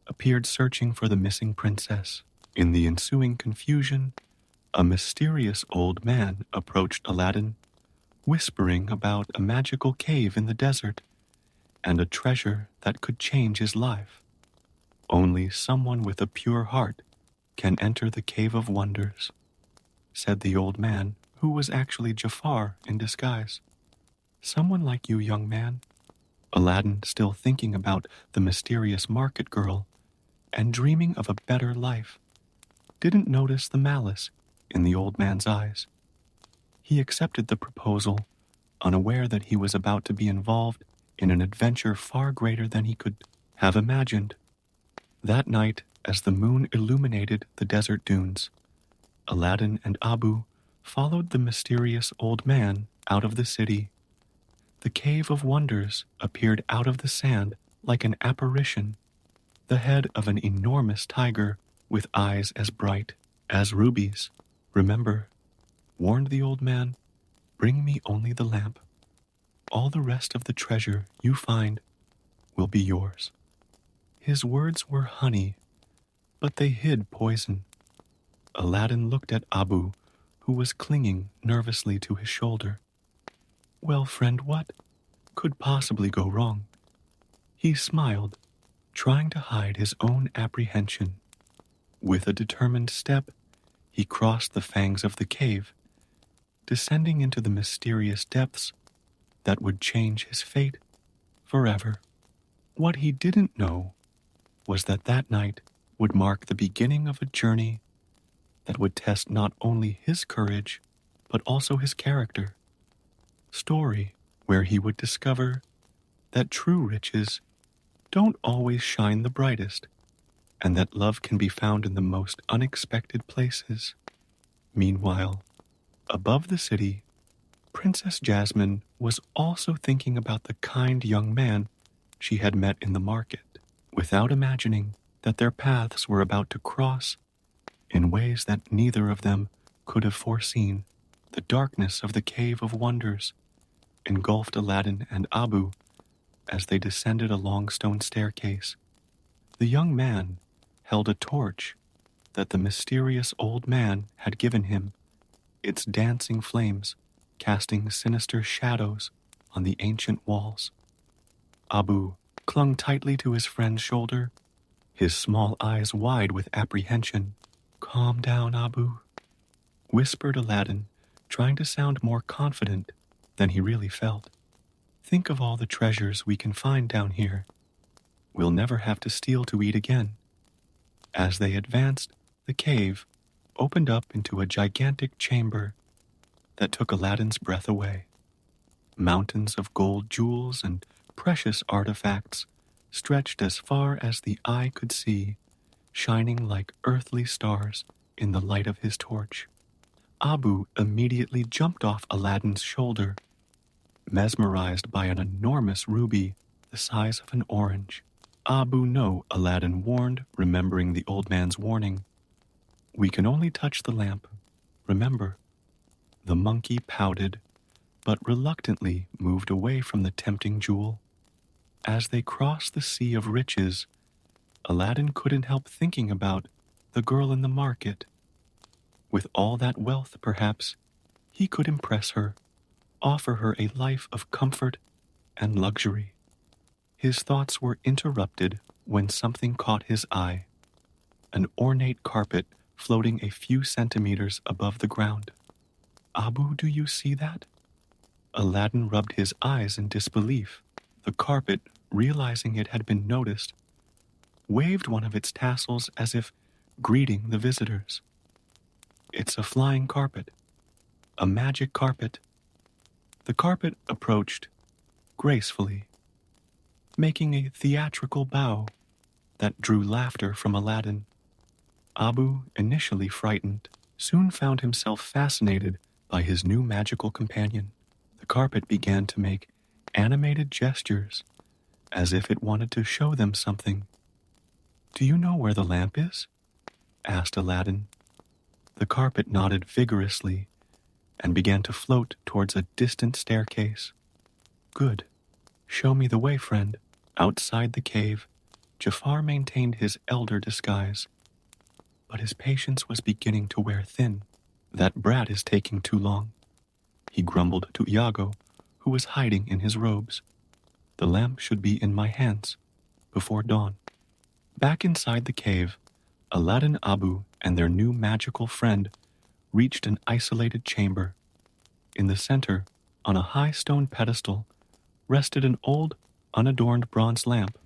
appeared searching for the missing princess. In the ensuing confusion, a mysterious old man approached Aladdin, whispering about a magical cave in the desert and a treasure that could change his life. Only someone with a pure heart can enter the Cave of Wonders, said the old man, who was actually Jafar in disguise. Someone like you, young man. Aladdin, still thinking about the mysterious market girl and dreaming of a better life, didn't notice the malice in the old man's eyes. He accepted the proposal, unaware that he was about to be involved in an adventure far greater than he could have imagined. That night, as the moon illuminated the desert dunes, Aladdin and Abu followed the mysterious old man out of the city. The Cave of Wonders appeared out of the sand like an apparition, the head of an enormous tiger with eyes as bright as rubies. Remember, warned the old man, bring me only the lamp. All the rest of the treasure you find will be yours. His words were honey, but they hid poison. Aladdin looked at Abu, who was clinging nervously to his shoulder. Well, friend, what could possibly go wrong? He smiled, trying to hide his own apprehension. With a determined step, he crossed the fangs of the cave, descending into the mysterious depths that would change his fate forever. What he didn't know was that that night would mark the beginning of a journey that would test not only his courage, but also his character. Story where he would discover that true riches don't always shine the brightest, and that love can be found in the most unexpected places. Meanwhile, above the city, Princess Jasmine was also thinking about the kind young man she had met in the market, without imagining that their paths were about to cross in ways that neither of them could have foreseen. The darkness of the Cave of Wonders engulfed Aladdin and Abu as they descended a long stone staircase. The young man held a torch that the mysterious old man had given him, its dancing flames casting sinister shadows on the ancient walls. Abu clung tightly to his friend's shoulder, his small eyes wide with apprehension. Calm down, Abu, whispered Aladdin, trying to sound more confident than he really felt. Think of all the treasures we can find down here. We'll never have to steal to eat again. As they advanced, the cave opened up into a gigantic chamber that took Aladdin's breath away. Mountains of gold jewels and precious artifacts stretched as far as the eye could see, shining like earthly stars in the light of his torch. Abu immediately jumped off Aladdin's shoulder, mesmerized by an enormous ruby the size of an orange. Abu, no, Aladdin warned, remembering the old man's warning. We can only touch the lamp. Remember. The monkey pouted, but reluctantly moved away from the tempting jewel. As they crossed the sea of riches, Aladdin couldn't help thinking about the girl in the market. With all that wealth, perhaps, he could impress her, offer her a life of comfort and luxury. His thoughts were interrupted when something caught his eye, an ornate carpet floating a few centimeters above the ground. Abu, do you see that? Aladdin rubbed his eyes in disbelief. The carpet, realizing it had been noticed, waved one of its tassels as if greeting the visitors. It's a flying carpet, a magic carpet. The carpet approached gracefully, making a theatrical bow that drew laughter from Aladdin. Abu, initially frightened, soon found himself fascinated by his new magical companion. The carpet began to make animated gestures, as if it wanted to show them something. "Do you know where the lamp is?" asked Aladdin. The carpet nodded vigorously and began to float towards a distant staircase. "Good. Show me the way, friend." Outside the cave, Jafar maintained his elder disguise, but his patience was beginning to wear thin. "That brat is taking too long," he grumbled to Iago, who was hiding in his robes. "The lamp should be in my hands before dawn." Back inside the cave, Aladdin, Abu, and their new magical friend reached an isolated chamber. In the center, on a high stone pedestal, rested an old, unadorned bronze lamp.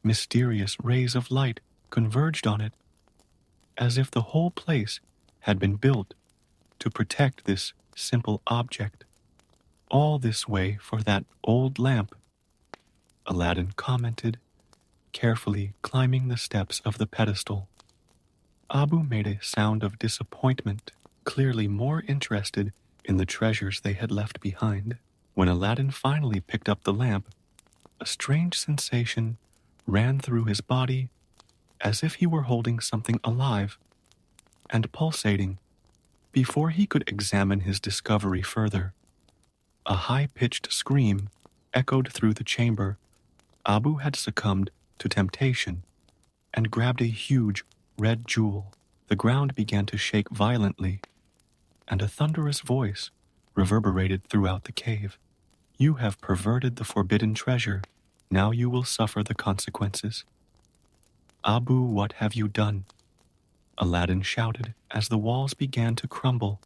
Mysterious rays of light converged on it, as if the whole place had been built to protect this simple object. "All this way for that old lamp," Aladdin commented, carefully climbing the steps of the pedestal. Abu made a sound of disappointment, clearly more interested in the treasures they had left behind. When Aladdin finally picked up the lamp, a strange sensation ran through his body, as if he were holding something alive and pulsating. Before he could examine his discovery further, a high-pitched scream echoed through the chamber. Abu had succumbed to temptation and grabbed a huge red jewel. The ground began to shake violently, and a thunderous voice reverberated throughout the cave. "You have perverted the forbidden treasure. Now you will suffer the consequences." "Abu, what have you done?" Aladdin shouted as the walls began to crumble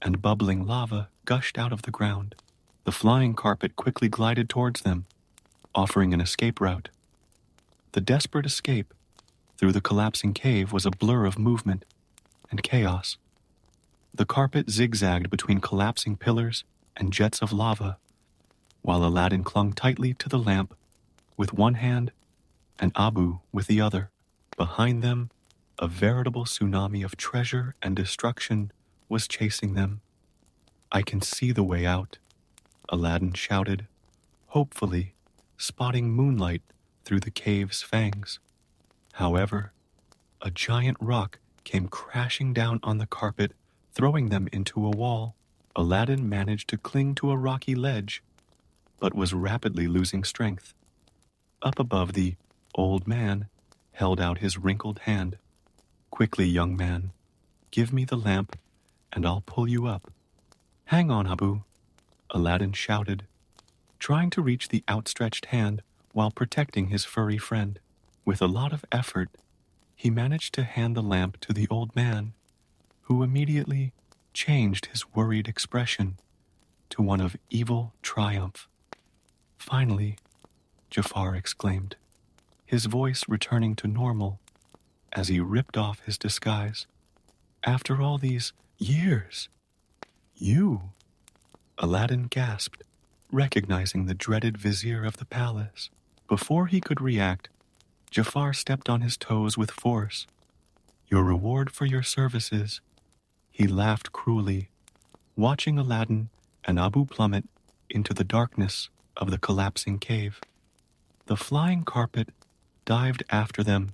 and bubbling lava gushed out of the ground. The flying carpet quickly glided towards them, offering an escape route. The desperate escape through the collapsing cave was a blur of movement and chaos. The carpet zigzagged between collapsing pillars and jets of lava, while Aladdin clung tightly to the lamp with one hand and Abu with the other. Behind them, a veritable tsunami of treasure and destruction was chasing them. "I can see the way out," Aladdin shouted, hopefully spotting moonlight through the cave's fangs. However, a giant rock came crashing down on the carpet, throwing them into a wall. Aladdin managed to cling to a rocky ledge, but was rapidly losing strength. Up above, the old man held out his wrinkled hand. "Quickly, young man, give me the lamp, and I'll pull you up." "Hang on, Abu," Aladdin shouted, trying to reach the outstretched hand while protecting his furry friend. With a lot of effort, he managed to hand the lamp to the old man, who immediately changed his worried expression to one of evil triumph. "Finally," Jafar exclaimed, his voice returning to normal as he ripped off his disguise. "After all these years, you?" Aladdin gasped, recognizing the dreaded vizier of the palace. Before he could react, Jafar stepped on his toes with force. "Your reward for your services," he laughed cruelly, watching Aladdin and Abu plummet into the darkness of the collapsing cave. The flying carpet dived after them,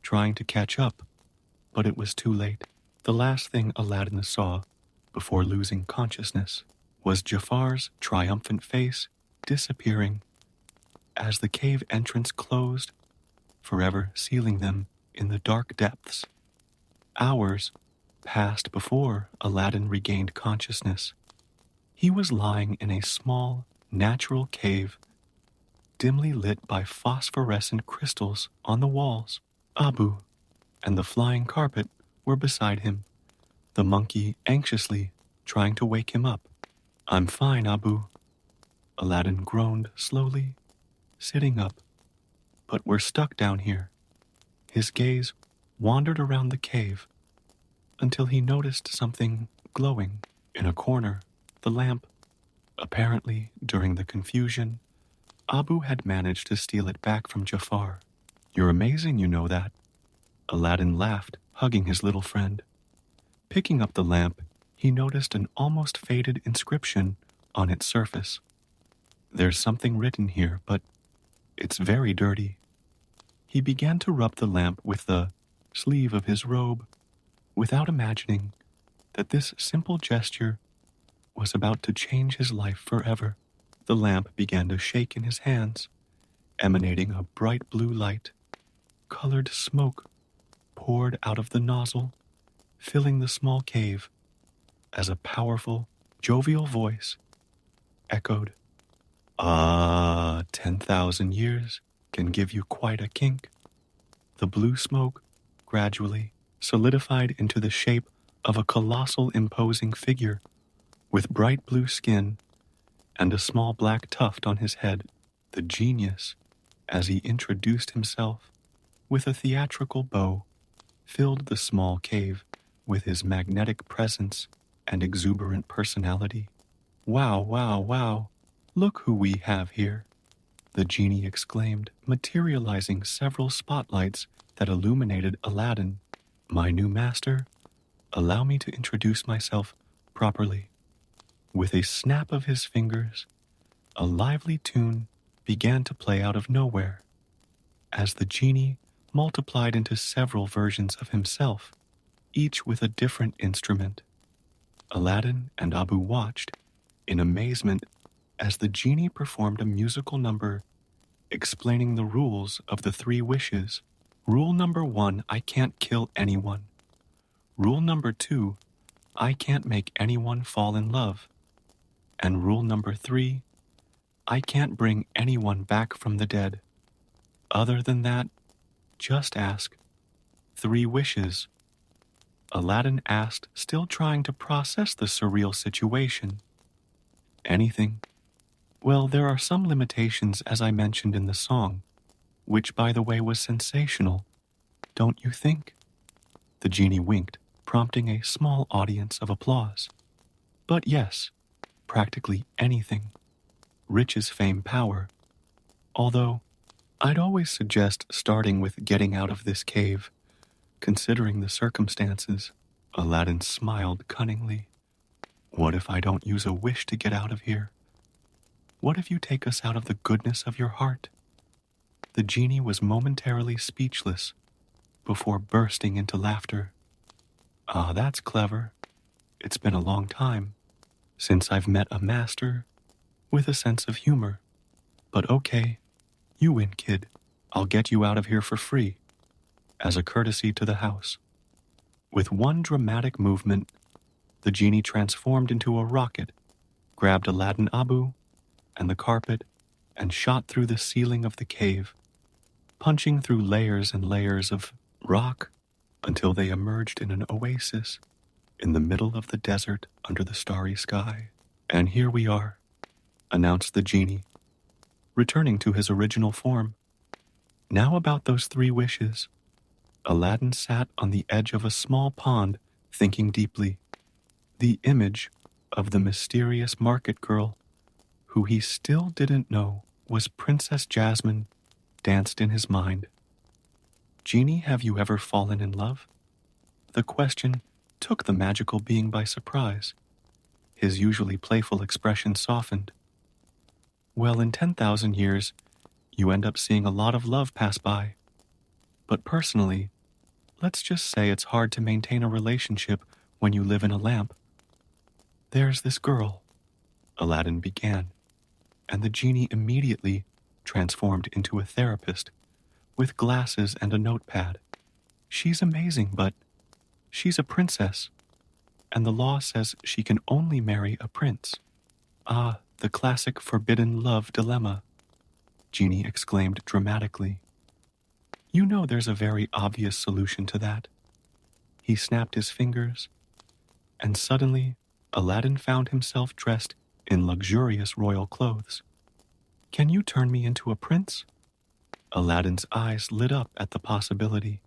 trying to catch up, but it was too late. The last thing Aladdin saw before losing consciousness was Jafar's triumphant face disappearing as the cave entrance closed, forever sealing them in the dark depths. Hours passed before Aladdin regained consciousness. He was lying in a small, natural cave, dimly lit by phosphorescent crystals on the walls. Abu and the flying carpet were beside him, the monkey anxiously trying to wake him up. "I'm fine, Abu," Aladdin groaned slowly, sitting up. "But we're stuck down here." His gaze wandered around the cave until he noticed something glowing in a corner. The lamp, Apparently, during the confusion, Abu had managed to steal it back from Jafar. You're amazing, you know that. Aladdin laughed, hugging his little friend. Picking up the lamp, he noticed an almost faded inscription on its surface. There's something written here, but it's very dirty. He began to rub the lamp with the sleeve of his robe, without imagining that this simple gesture was about to change his life forever. The lamp began to shake in his hands, emanating a bright blue light. Colored smoke poured out of the nozzle, filling the small cave, as a powerful, jovial voice echoed, 10,000 years can give you quite a kink." The blue smoke gradually solidified into the shape of a colossal imposing figure with bright blue skin and a small black tuft on his head. The genius, as he introduced himself with a theatrical bow, filled the small cave with his magnetic presence and exuberant personality. "Wow, wow, wow, look who we have here," the genie exclaimed, materializing several spotlights that illuminated Aladdin. "My new master, allow me to introduce myself properly." With a snap of his fingers, a lively tune began to play out of nowhere, as the genie multiplied into several versions of himself, each with a different instrument. Aladdin and Abu watched in amazement as the genie performed a musical number explaining the rules of the 3 wishes. Rule number 1, I can't kill anyone. Rule number 2, I can't make anyone fall in love. And rule number 3, I can't bring anyone back from the dead. Other than that, just ask 3 wishes. Aladdin asked, still trying to process the surreal situation. Anything. Well, there are some limitations, as I mentioned in the song, which, by the way, was sensational. Don't you think? The genie winked, prompting a small audience of applause. But yes, practically anything. Riches, fame, power. Although, I'd always suggest starting with getting out of this cave, considering the circumstances. Aladdin smiled cunningly. What if I don't use a wish to get out of here? What if you take us out of the goodness of your heart? The genie was momentarily speechless before bursting into laughter. Ah, that's clever. It's been a long time since I've met a master with a sense of humor. But okay, you win, kid. I'll get you out of here for free, as a courtesy to the house. With one dramatic movement, the genie transformed into a rocket, grabbed Aladdin Abu and the carpet, and shot through the ceiling of the cave, punching through layers and layers of rock until they emerged in an oasis in the middle of the desert under the starry sky. And here we are, announced the genie, returning to his original form. Now about those 3 wishes. Aladdin sat on the edge of a small pond, thinking deeply. The image of the mysterious market girl, who he still didn't know was Princess Jasmine, danced in his mind. Genie, have you ever fallen in love? The question took the magical being by surprise. His usually playful expression softened. Well, in 10,000 years, you end up seeing a lot of love pass by. But personally, let's just say it's hard to maintain a relationship when you live in a lamp. There's this girl, Aladdin began, and the genie immediately transformed into a therapist with glasses and a notepad. She's amazing, but she's a princess, and the law says she can only marry a prince. Ah, the classic forbidden love dilemma, Genie exclaimed dramatically. You know there's a very obvious solution to that. He snapped his fingers, and suddenly Aladdin found himself dressed in luxurious royal clothes. Can you turn me into a prince? Aladdin's eyes lit up at the possibility.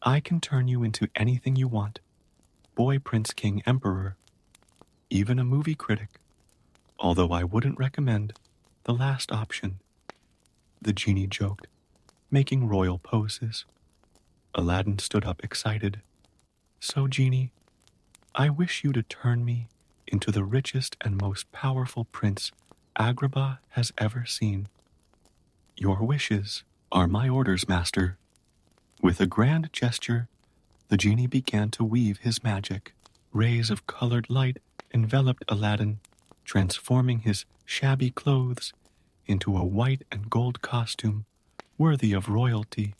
I can turn you into anything you want. Boy, prince, king, emperor, even a movie critic. although I wouldn't recommend the last option," the genie joked, making royal poses. Aladdin stood up excited. "So, genie, I wish you to turn me into the richest and most powerful prince Agrabah has ever seen." "Your wishes are my orders, master." With a grand gesture, the genie began to weave his magic. Rays of colored light enveloped Aladdin, transforming his shabby clothes into a white and gold costume worthy of royalty.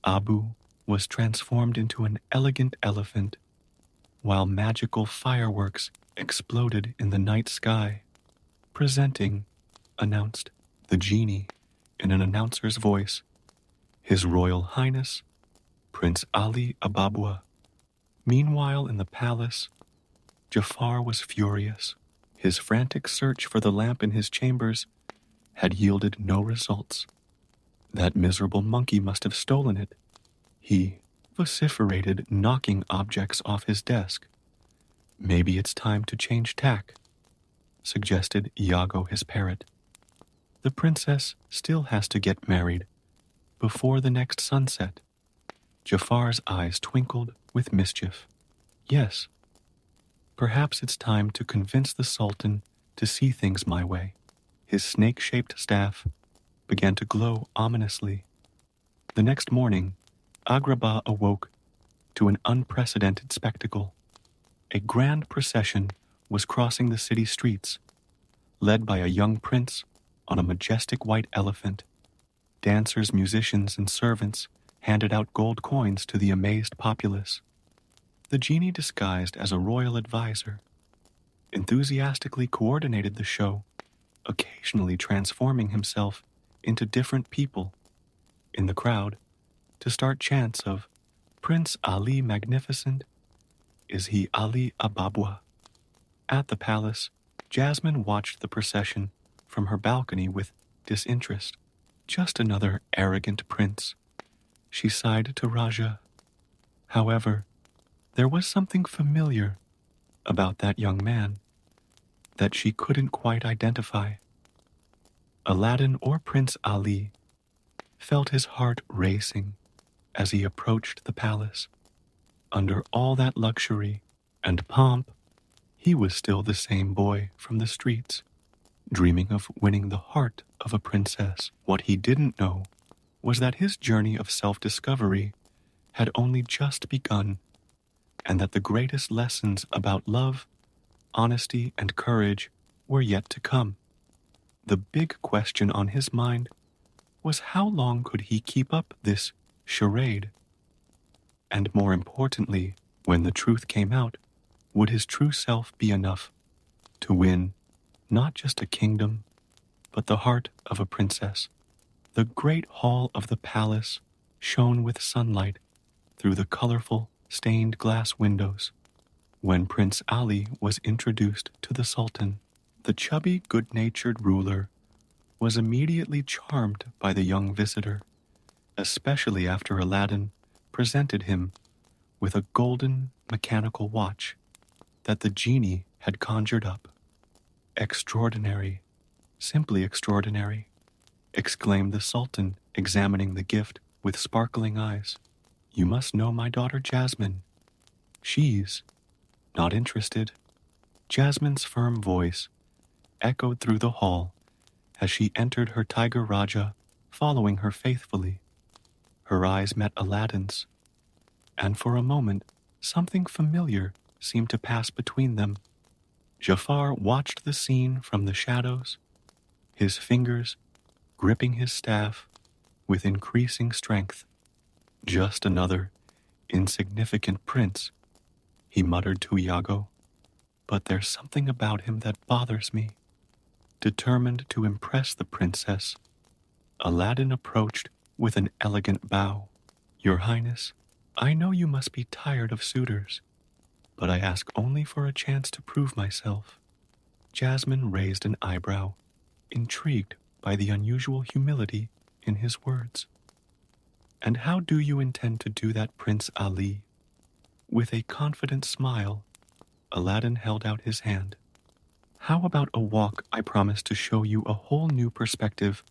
Abu was transformed into an elegant elephant, while magical fireworks exploded in the night sky. "Presenting," announced the genie in an announcer's voice, "His Royal Highness, Prince Ali Ababwa." Meanwhile, in the palace, Jafar was furious. His frantic search for the lamp in his chambers had yielded no results. That miserable monkey must have stolen it, he vociferated, knocking objects off his desk. "Maybe it's time to change tack," suggested Iago, his parrot. "The princess still has to get married before the next sunset." Jafar's eyes twinkled with mischief. "Yes, perhaps it's time to convince the Sultan to see things my way." His snake-shaped staff began to glow ominously. The next morning, Agrabah awoke to an unprecedented spectacle. A grand procession was crossing the city streets, led by a young prince on a majestic white elephant. Dancers, musicians, and servants handed out gold coins to the amazed populace. The genie, disguised as a royal advisor, enthusiastically coordinated the show, occasionally transforming himself into different people in the crowd to start chants of "Prince Ali Magnificent, is he Ali Ababwa?" At the palace, Jasmine watched the procession from her balcony with disinterest. "Just another arrogant prince," she sighed to Raja. However, there was something familiar about that young man that she couldn't quite identify. Aladdin or Prince Ali felt his heart racing as he approached the palace. Under all that luxury and pomp, he was still the same boy from the streets, dreaming of winning the heart of a princess. What he didn't know was that his journey of self-discovery had only just begun, and that the greatest lessons about love, honesty, and courage were yet to come. The big question on his mind was, how long could he keep up this charade? And more importantly, when the truth came out, would his true self be enough to win not just a kingdom, but the heart of a princess? The great hall of the palace shone with sunlight through the colorful stained glass windows. When Prince Ali was introduced to the Sultan, the chubby, good-natured ruler was immediately charmed by the young visitor, especially after Aladdin presented him with a golden mechanical watch that the genie had conjured up. "Extraordinary, simply extraordinary," exclaimed the Sultan, examining the gift with sparkling eyes. "You must know my daughter Jasmine. She's not interested." Jasmine's firm voice echoed through the hall as she entered her tiger Raja, following her faithfully. Her eyes met Aladdin's, and for a moment something familiar seemed to pass between them. Jafar watched the scene from the shadows, his fingers gripping his staff with increasing strength. "Just another insignificant prince," he muttered to Iago, "but there's something about him that bothers me." Determined to impress the princess, Aladdin approached with an elegant bow. "Your Highness, I know you must be tired of suitors, but I ask only for a chance to prove myself." Jasmine raised an eyebrow, intrigued by the unusual humility in his words. "And how do you intend to do that, Prince Ali?" With a confident smile, Aladdin held out his hand. How about a walk I promise to show you a whole new perspective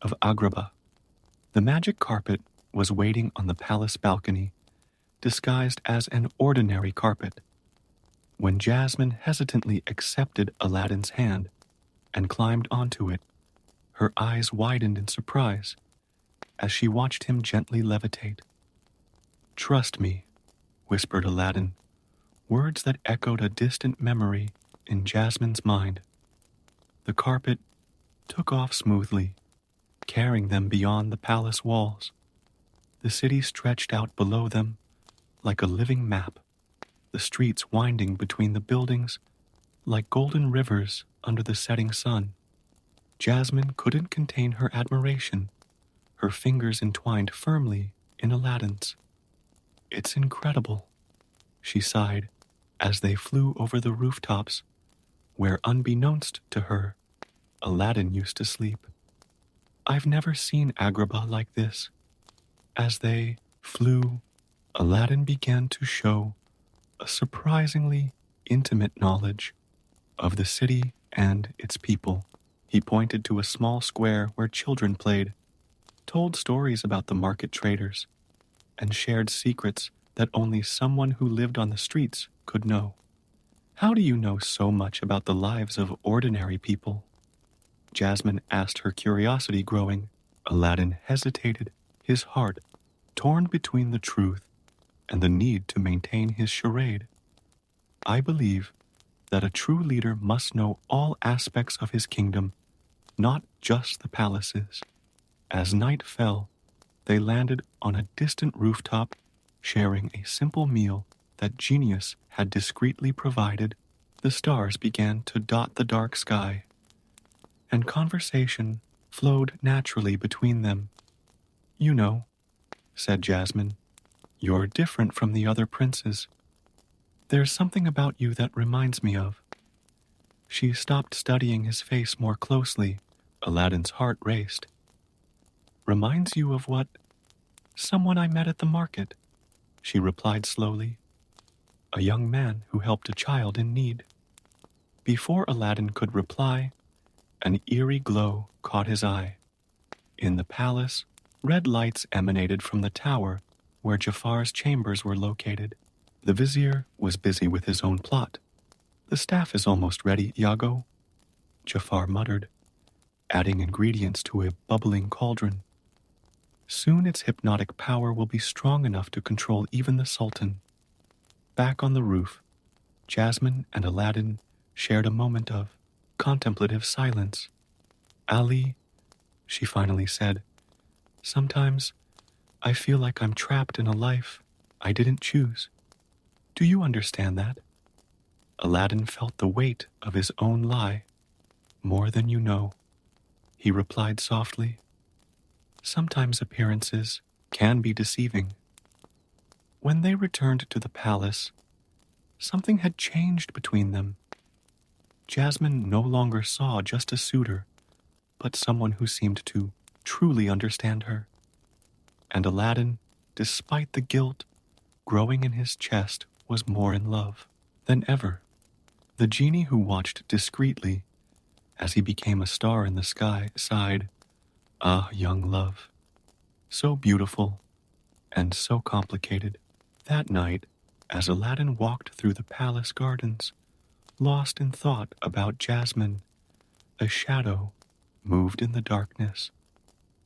of Agrabah? The magic carpet was waiting on the palace balcony, disguised as an ordinary carpet. When Jasmine hesitantly accepted Aladdin's hand and climbed onto it, her eyes widened in surprise as she watched him gently levitate. "Trust me," whispered Aladdin, words that echoed a distant memory in Jasmine's mind. The carpet took off smoothly, carrying them beyond the palace walls. The city stretched out below them like a living map, the streets winding between the buildings like golden rivers under the setting sun. Jasmine couldn't contain her admiration, her fingers entwined firmly in Aladdin's. "It's incredible," she sighed as they flew over the rooftops where, unbeknownst to her, Aladdin used to sleep. "I've never seen Agrabah like this." As they flew, Aladdin began to show a surprisingly intimate knowledge of the city and its people. He pointed to a small square where children played, told stories about the market traders, and shared secrets that only someone who lived on the streets could know. "How do you know so much about the lives of ordinary people?" Jasmine asked, her curiosity growing. Aladdin hesitated, his heart torn between the truth and the need to maintain his charade. "I believe that a true leader must know all aspects of his kingdom, not just the palaces." As night fell, they landed on a distant rooftop, sharing a simple meal that genius had discreetly provided. The stars began to dot the dark sky, and conversation flowed naturally between them. "You know," said Jasmine, "you're different from the other princes. There's something about you that reminds me of." She stopped studying his face more closely. Aladdin's heart raced. "Reminds you of what?" "Someone I met at the market," she replied slowly. "A young man who helped a child in need." Before Aladdin could reply, an eerie glow caught his eye. In the palace, red lights emanated from the tower where Jafar's chambers were located. The vizier was busy with his own plot. "The staff is almost ready, Iago," Jafar muttered, adding ingredients to a bubbling cauldron. "Soon its hypnotic power will be strong enough to control even the Sultan." Back on the roof, Jasmine and Aladdin shared a moment of contemplative silence. "Ali," she finally said, "sometimes I feel like I'm trapped in a life I didn't choose. Do you understand that?" Aladdin felt the weight of his own lie. "More than you know," he replied softly. "Sometimes appearances can be deceiving." When they returned to the palace, something had changed between them. Jasmine no longer saw just a suitor, but someone who seemed to truly understand her. And Aladdin, despite the guilt growing in his chest, was more in love than ever. The genie, who watched discreetly as he became a star in the sky, sighed, "Ah, young love, so beautiful and so complicated." That night, as Aladdin walked through the palace gardens, lost in thought about Jasmine, a shadow moved in the darkness.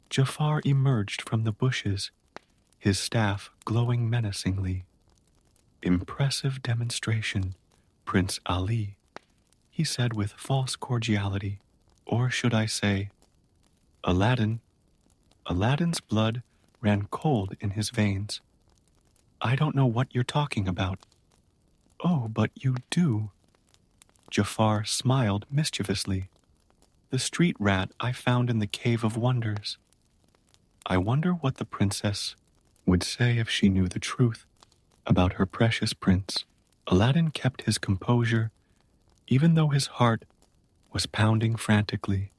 Jafar emerged from the bushes, his staff glowing menacingly. "Impressive demonstration, Prince Ali," he said with false cordiality. Or should I say, Aladdin? Aladdin's blood ran cold in his veins. "I don't know what you're talking about." "Oh, but you do." Jafar smiled mischievously. "The street rat I found in the Cave of Wonders." I wonder what the princess would say if she knew the truth about her precious prince. Aladdin kept his composure, even though his heart was pounding frantically.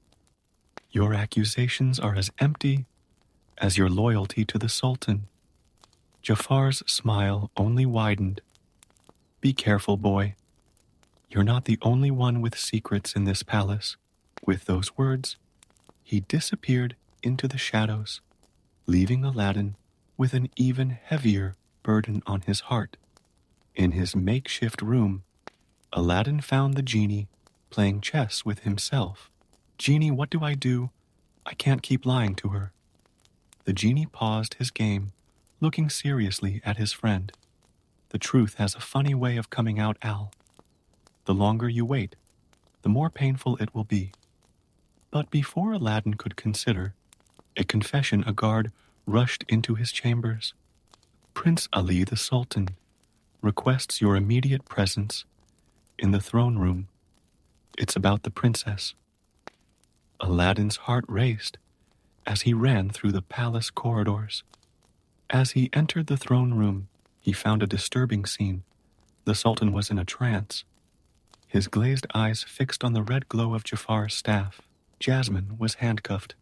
"Your accusations are as empty as your loyalty to the Sultan." Jafar's smile only widened. "Be careful, boy. You're not the only one with secrets in this palace." With those words, he disappeared into the shadows, leaving Aladdin with an even heavier burden on his heart. In his makeshift room, Aladdin found the genie playing chess with himself. "Genie, what do I do? I can't keep lying to her." The genie paused his game, looking seriously at his friend. "The truth has a funny way of coming out, Al. The longer you wait, the more painful it will be." But before Aladdin could consider a confession, a guard rushed into his chambers. "Prince Ali the Sultan requests your immediate presence in the throne room. It's about the princess." Aladdin's heart raced as he ran through the palace corridors. As he entered the throne room, he found a disturbing scene. The Sultan was in a trance, his glazed eyes fixed on the red glow of Jafar's staff. Jasmine was handcuffed,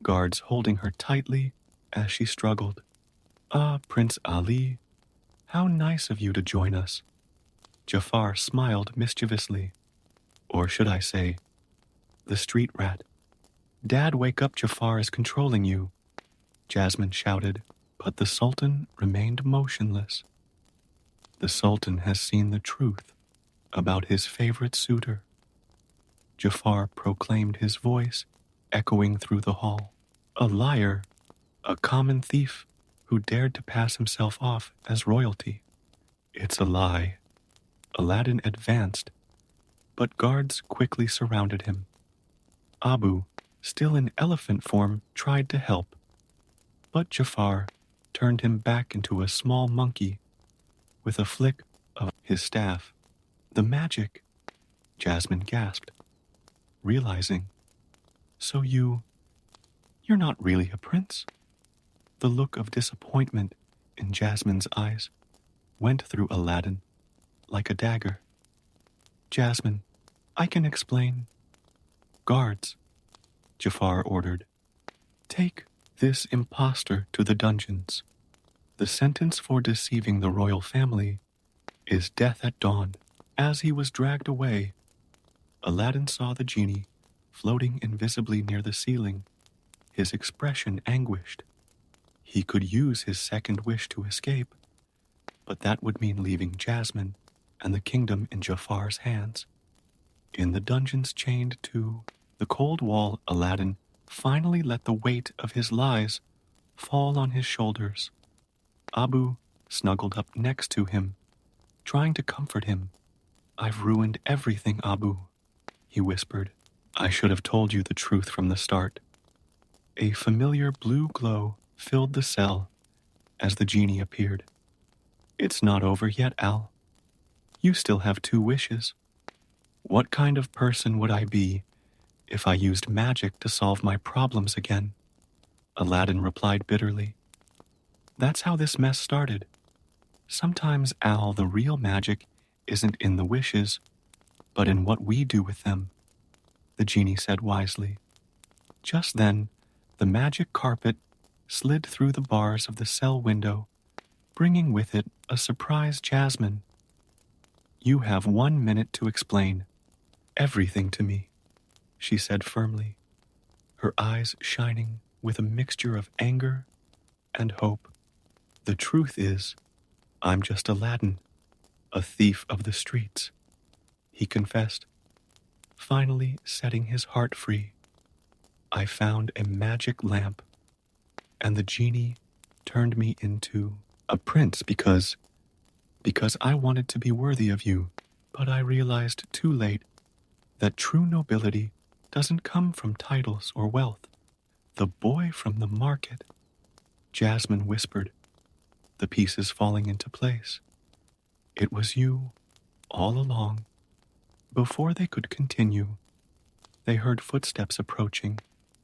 guards holding her tightly as she struggled. "Ah, Prince Ali, how nice of you to join us." Jafar smiled mischievously. "Or should I say, the street rat." "Dad, wake up, Jafar is controlling you," Jasmine shouted, but the Sultan remained motionless. "The Sultan has seen the truth about his favorite suitor," Jafar proclaimed, his voice echoing through the hall. "A liar, a common thief who dared to pass himself off as royalty." "It's a lie." Aladdin advanced, but guards quickly surrounded him. Abu, still in elephant form, tried to help, but Jafar turned him back into a small monkey with a flick of his staff. "The magic," Jasmine gasped, realizing. "So you're not really a prince?" The look of disappointment in Jasmine's eyes went through Aladdin like a dagger. "Jasmine, I can explain." "Guards," Jafar ordered, "take this impostor to the dungeons. The sentence for deceiving the royal family is death at dawn." As he was dragged away, Aladdin saw the genie floating invisibly near the ceiling, his expression anguished. He could use his second wish to escape, but that would mean leaving Jasmine and the kingdom in Jafar's hands. In the dungeons chained to the cold wall, Aladdin finally let the weight of his lies fall on his shoulders. Abu snuggled up next to him, trying to comfort him. "I've ruined everything, Abu," he whispered. "I should have told you the truth from the start." A familiar blue glow filled the cell as the genie appeared. "It's not over yet, Al. You still have 2 wishes." "What kind of person would I be if I used magic to solve my problems again?" Aladdin replied bitterly. "That's how this mess started. Sometimes, Al, the real magic isn't in the wishes, but in what we do with them," the genie said wisely. Just then, the magic carpet slid through the bars of the cell window, bringing with it a surprised Jasmine. "You have 1 minute to explain everything to me," she said firmly, her eyes shining with a mixture of anger and hope. "The truth is, I'm just Aladdin, a thief of the streets," he confessed, finally setting his heart free. "I found a magic lamp, and the genie turned me into a prince because I wanted to be worthy of you. But I realized too late that true nobility doesn't come from titles or wealth." "The boy from the market," Jasmine whispered, the pieces falling into place. "It was you, all along." Before they could continue, they heard footsteps approaching.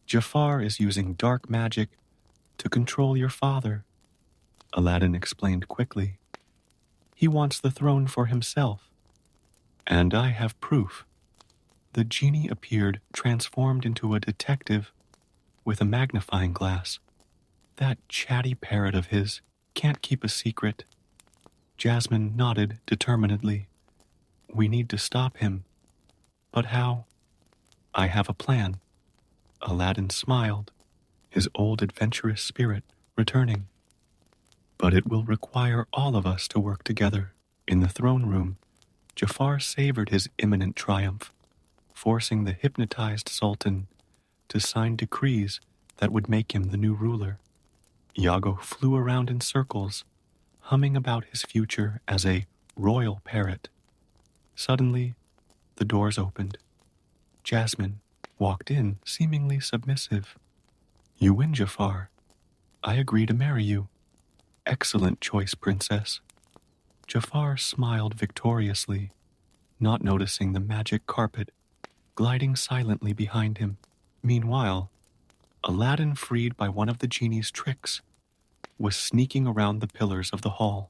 "Jafar is using dark magic to control your father," Aladdin explained quickly. "He wants the throne for himself. And I have proof." The genie appeared, transformed into a detective with a magnifying glass. "That chatty parrot of his can't keep a secret." Jasmine nodded determinedly. We need to stop him. But how? I have a plan. Aladdin smiled, his old adventurous spirit returning. But it will require all of us to work together. In the throne room, Jafar savored his imminent triumph, forcing the hypnotized Sultan to sign decrees that would make him the new ruler. Iago flew around in circles, humming about his future as a royal parrot. Suddenly, the doors opened. Jasmine walked in, seemingly submissive. You win, Jafar. I agree to marry you. Excellent choice, princess. Jafar smiled victoriously, not noticing the magic carpet gliding silently behind him. Meanwhile, Aladdin, freed by one of the genie's tricks, was sneaking around the pillars of the hall.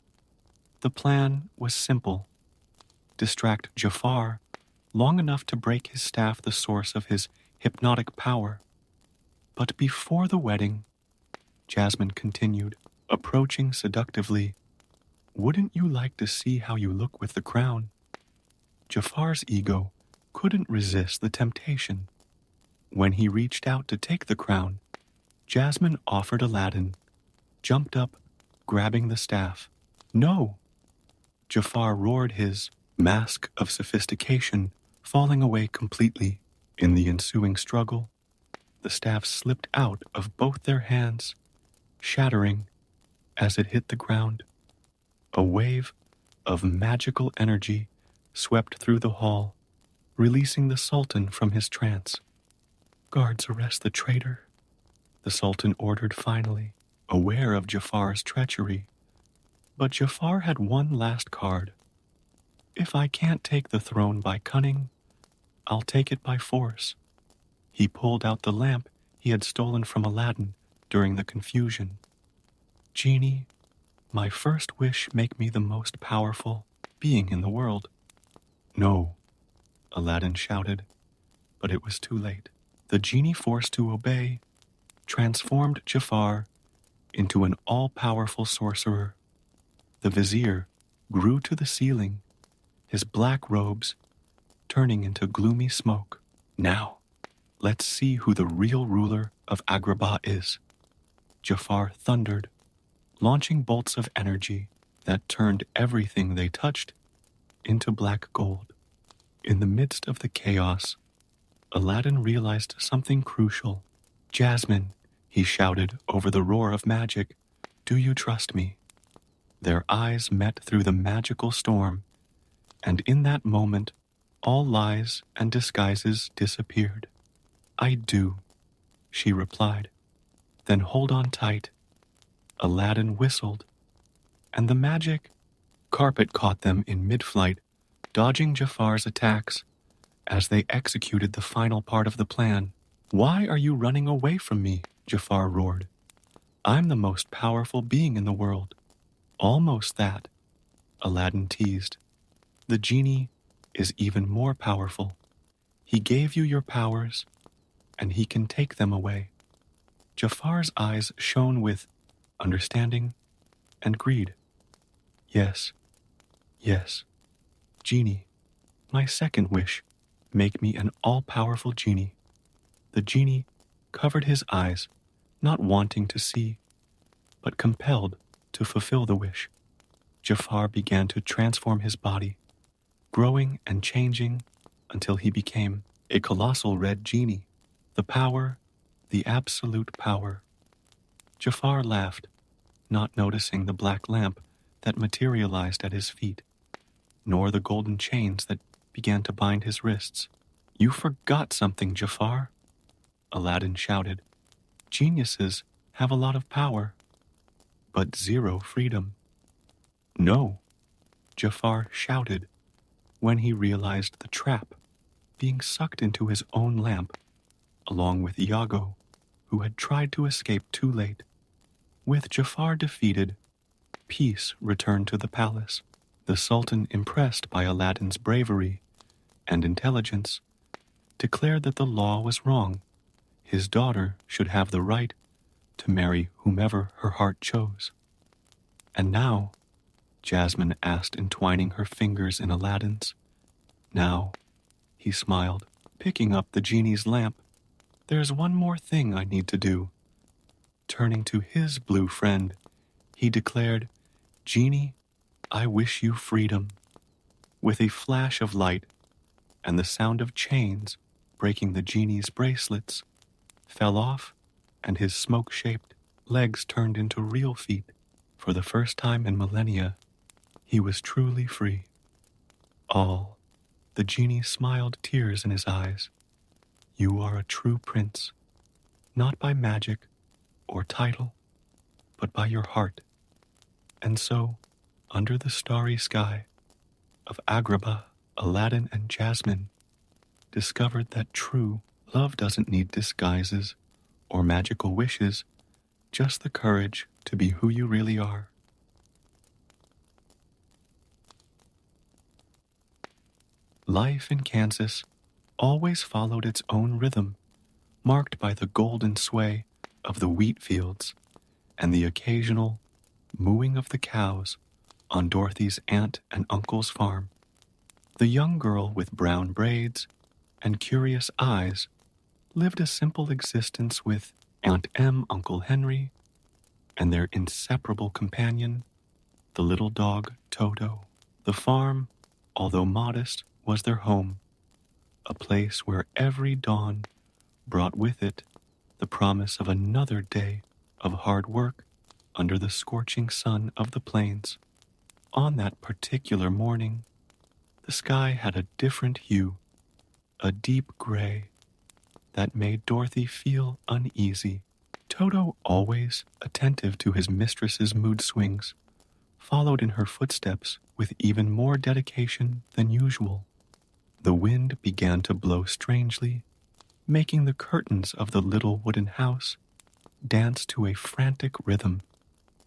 The plan was simple. Distract Jafar long enough to break his staff the source of his hypnotic power. But before the wedding, Jasmine continued, approaching seductively, wouldn't you like to see how you look with the crown? Jafar's ego couldn't resist the temptation. When he reached out to take the crown, Jasmine offered Aladdin, jumped up, grabbing the staff. No! Jafar roared, his mask of sophistication falling away completely. In the ensuing struggle, the staff slipped out of both their hands, shattering as it hit the ground. A wave of magical energy swept through the hall, releasing the Sultan from his trance. Guards, arrest the traitor, the Sultan ordered finally, aware of Jafar's treachery. But Jafar had one last card. If I can't take the throne by cunning, I'll take it by force. He pulled out the lamp he had stolen from Aladdin during the confusion. Genie, my first wish make me the most powerful being in the world. No, Aladdin shouted, but it was too late. The genie, forced to obey, transformed Jafar into an all-powerful sorcerer. The vizier grew to the ceiling, his black robes turning into gloomy smoke. Now, let's see who the real ruler of Agrabah is. Jafar thundered, launching bolts of energy that turned everything they touched into black gold. In the midst of the chaos, Aladdin realized something crucial. Jasmine, he shouted over the roar of magic, do you trust me? Their eyes met through the magical storm, and in that moment, all lies and disguises disappeared. I do, she replied. Then hold on tight. Aladdin whistled, and the magic carpet caught them in mid-flight, dodging Jafar's attacks as they executed the final part of the plan. Why are you running away from me? Jafar roared. I'm the most powerful being in the world. Almost that, Aladdin teased. The genie is even more powerful. He gave you your powers, and he can take them away. Jafar's eyes shone with understanding and greed. Yes, yes, genie, my second wish, make me an all-powerful genie. The genie covered his eyes, not wanting to see, but compelled to fulfill the wish. Jafar began to transform his body, growing and changing until he became a colossal red genie. The power, the absolute power. Jafar laughed, not noticing the black lamp that materialized at his feet, nor the golden chains that began to bind his wrists. You forgot something, Jafar, Aladdin shouted. Geniuses have a lot of power, but zero freedom. No, Jafar shouted when he realized the trap, being sucked into his own lamp, along with Iago, who had tried to escape too late. With Jafar defeated, peace returned to the palace. The Sultan, impressed by Aladdin's bravery and intelligence, declared that the law was wrong. His daughter should have the right to marry whomever her heart chose. And now, Jasmine asked, entwining her fingers in Aladdin's, Now, he smiled, picking up the genie's lamp. There's one more thing I need to do. Turning to his blue friend, he declared, Genie, I wish you freedom. With a flash of light and the sound of chains breaking the genie's bracelets fell off, and his smoke-shaped legs turned into real feet. For the first time in millennia, he was truly free. All, the genie smiled, tears in his eyes. You are a true prince, not by magic or title, but by your heart. And so, under the starry sky of Agrabah, Aladdin and Jasmine discovered that true love doesn't need disguises or magical wishes, just the courage to be who you really are. Life in Kansas always followed its own rhythm, marked by the golden sway of the wheat fields and the occasional mooing of the cows on Dorothy's aunt and uncle's farm. The young girl with brown braids and curious eyes lived a simple existence with Aunt Em, Uncle Henry, and their inseparable companion, the little dog Toto. The farm, although modest, was their home, a place where every dawn brought with it the promise of another day of hard work under the scorching sun of the plains. On that particular morning, the sky had a different hue, a deep gray, that made Dorothy feel uneasy. Toto, always attentive to his mistress's mood swings, followed in her footsteps with even more dedication than usual. The wind began to blow strangely, making the curtains of the little wooden house dance to a frantic rhythm.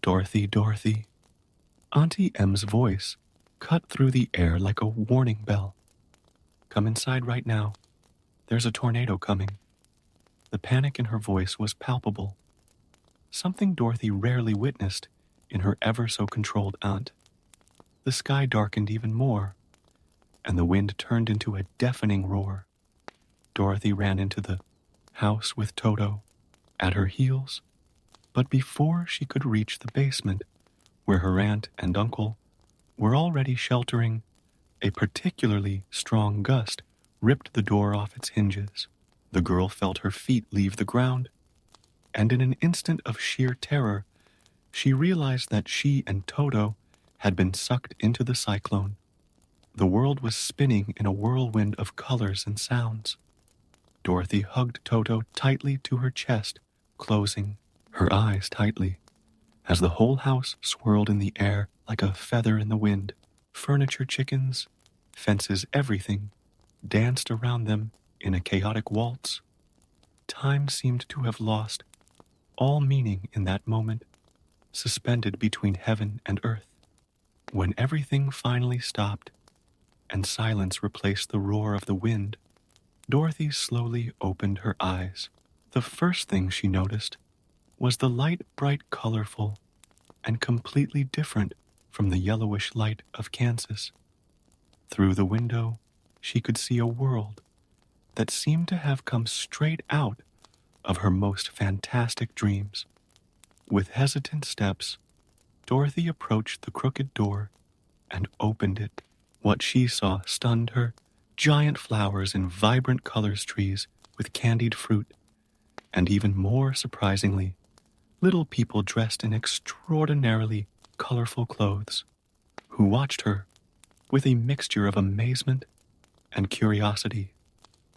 Dorothy, Dorothy. Auntie Em's voice cut through the air like a warning bell. Come inside right now. There's a tornado coming. The panic in her voice was palpable, something Dorothy rarely witnessed in her ever-so-controlled aunt. The sky darkened even more, and the wind turned into a deafening roar. Dorothy ran into the house with Toto at her heels, but before she could reach the basement, where her aunt and uncle were already sheltering, a particularly strong gust ripped the door off its hinges. The girl felt her feet leave the ground, and in an instant of sheer terror, she realized that she and Toto had been sucked into the cyclone. The world was spinning in a whirlwind of colors and sounds. Dorothy hugged Toto tightly to her chest, closing her eyes tightly, as the whole house swirled in the air like a feather in the wind. Furniture, chickens, fences, everything danced around them in a chaotic waltz. Time seemed to have lost all meaning in that moment, suspended between heaven and earth. When everything finally stopped and silence replaced the roar of the wind, Dorothy slowly opened her eyes. The first thing she noticed was the light, bright, colorful, and completely different from the yellowish light of Kansas. Through the window, she could see a world that seemed to have come straight out of her most fantastic dreams. With hesitant steps, Dorothy approached the crooked door and opened it. What she saw stunned her. Giant flowers in vibrant colors, trees with candied fruit, and even more surprisingly, little people dressed in extraordinarily colorful clothes, who watched her with a mixture of amazement and curiosity.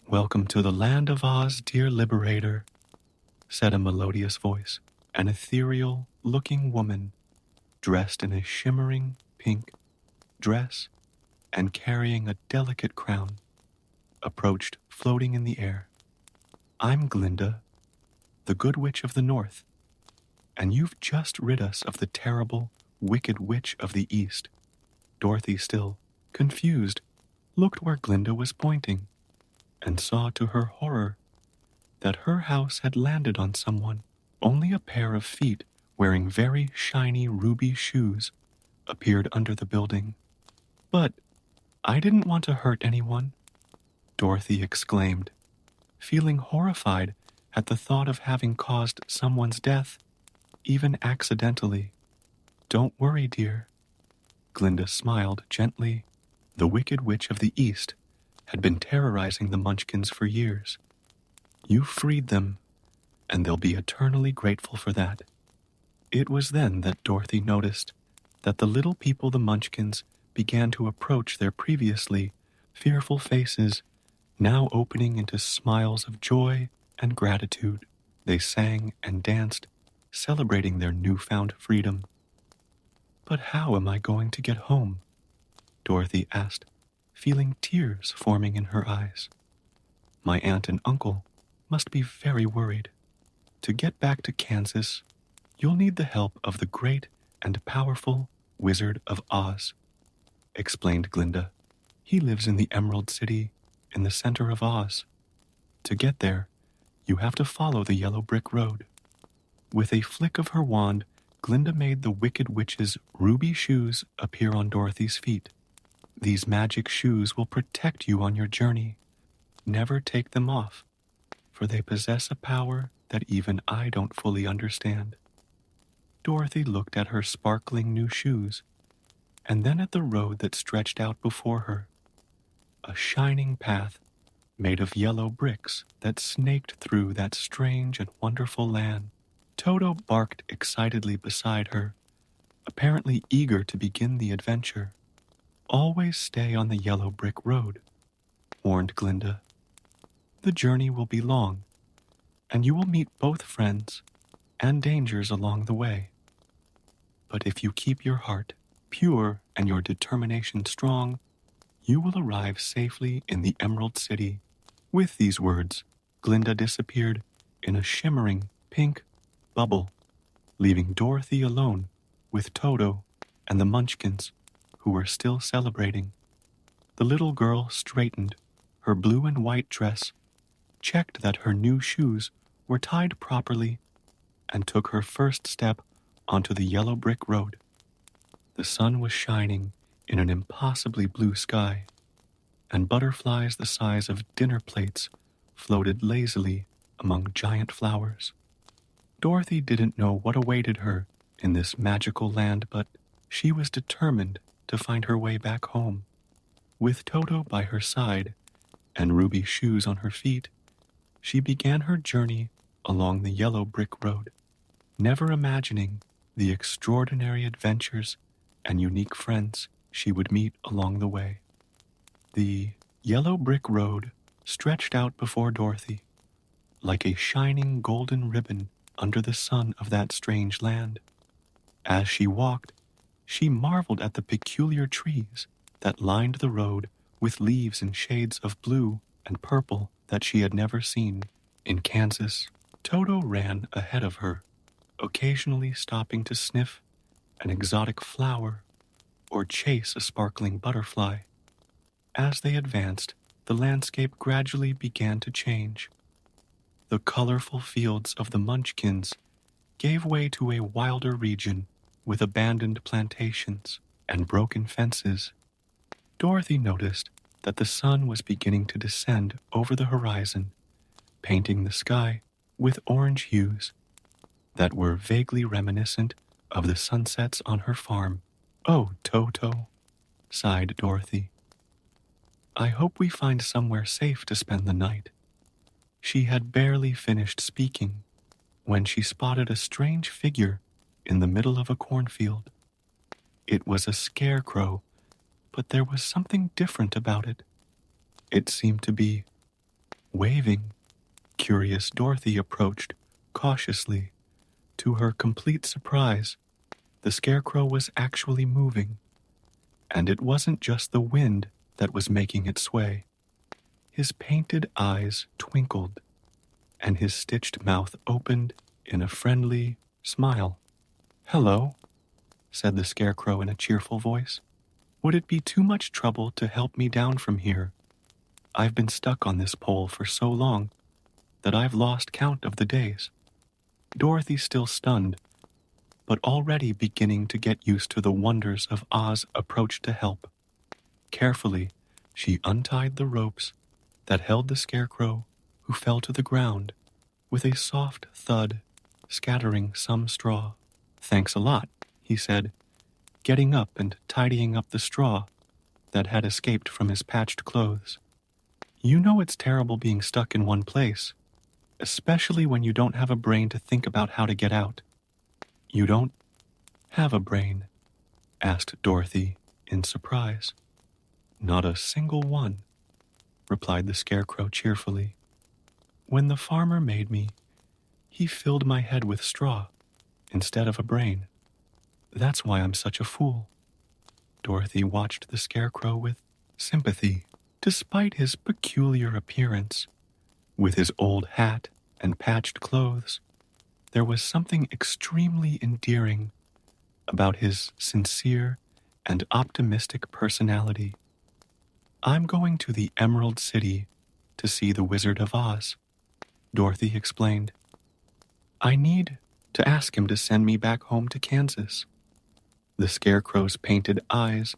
Welcome to the land of Oz, dear liberator, said a melodious voice. An ethereal-looking woman, dressed in a shimmering pink dress and carrying a delicate crown, approached, floating in the air. I'm Glinda, the Good Witch of the North, and you've just rid us of the terrible, wicked witch of the East. Dorothy, still confused, looked where Glinda was pointing, and saw to her horror that her house had landed on someone. Only a pair of feet wearing very shiny ruby shoes appeared under the building. But I didn't want to hurt anyone, Dorothy exclaimed, feeling horrified at the thought of having caused someone's death, even accidentally. Don't worry, dear. Glinda smiled gently. The Wicked Witch of the East had been terrorizing the Munchkins for years. You freed them, and they'll be eternally grateful for that. It was then that Dorothy noticed that the little people, the Munchkins, began to approach their previously fearful faces, now opening into smiles of joy and gratitude. They sang and danced, celebrating their newfound freedom. But how am I going to get home? Dorothy asked, feeling tears forming in her eyes. My aunt and uncle must be very worried. To get back to Kansas, you'll need the help of the great and powerful Wizard of Oz, explained Glinda. He lives in the Emerald City, in the center of Oz. To get there, you have to follow the yellow brick road. With a flick of her wand, Glinda made the Wicked Witch's ruby shoes appear on Dorothy's feet. These magic shoes will protect you on your journey. Never take them off, for they possess a power that even I don't fully understand. Dorothy looked at her sparkling new shoes, and then at the road that stretched out before her. A shining path made of yellow bricks that snaked through that strange and wonderful land. Toto barked excitedly beside her, apparently eager to begin the adventure. Always stay on the yellow brick road, warned Glinda. The journey will be long, and you will meet both friends and dangers along the way. But if you keep your heart pure and your determination strong, you will arrive safely in the Emerald City. With these words, Glinda disappeared in a shimmering pink bubble, leaving Dorothy alone with Toto and the Munchkins, who were still celebrating. The little girl straightened her blue and white dress, checked that her new shoes were tied properly, and took her first step onto the yellow brick road. The sun was shining in an impossibly blue sky, and butterflies the size of dinner plates floated lazily among giant flowers. Dorothy didn't know what awaited her in this magical land, but she was determined to find her way back home. With Toto by her side and ruby shoes on her feet, she began her journey along the yellow brick road, never imagining the extraordinary adventures and unique friends she would meet along the way. The yellow brick road stretched out before Dorothy, like a shining golden ribbon under the sun of that strange land. As she walked, she marveled at the peculiar trees that lined the road with leaves in shades of blue and purple that she had never seen. In Kansas, Toto ran ahead of her, occasionally stopping to sniff an exotic flower or chase a sparkling butterfly. As they advanced, the landscape gradually began to change. The colorful fields of the Munchkins gave way to a wilder region with abandoned plantations and broken fences. Dorothy noticed that the sun was beginning to descend over the horizon, painting the sky with orange hues that were vaguely reminiscent of the sunsets on her farm. Oh, Toto, sighed Dorothy. I hope we find somewhere safe to spend the night. She had barely finished speaking when she spotted a strange figure in the middle of a cornfield. It was a scarecrow, but there was something different about it. It seemed to be waving. Curious Dorothy approached cautiously. To her complete surprise, the scarecrow was actually moving, and it wasn't just the wind that was making it sway. His painted eyes twinkled, and his stitched mouth opened in a friendly smile. Hello, said the scarecrow in a cheerful voice. Would it be too much trouble to help me down from here? I've been stuck on this pole for so long that I've lost count of the days. Dorothy, still stunned, but already beginning to get used to the wonders of Oz, approached to help. Carefully, She untied the ropes that held the Scarecrow, who fell to the ground with a soft thud, scattering some straw. "Thanks a lot," he said, getting up and tidying up the straw that had escaped from his patched clothes. "You know it's terrible being stuck in one place, especially when you don't have a brain to think about how to get out." "You don't have a brain?" asked Dorothy in surprise. "Not a single one," replied the Scarecrow cheerfully. "When the farmer made me, he filled my head with straw instead of a brain. That's why I'm such a fool." Dorothy watched the Scarecrow with sympathy. Despite his peculiar appearance, with his old hat and patched clothes, there was something extremely endearing about his sincere and optimistic personality. "I'm going to the Emerald City to see the Wizard of Oz," Dorothy explained. "I need to ask him to send me back home to Kansas." The Scarecrow's painted eyes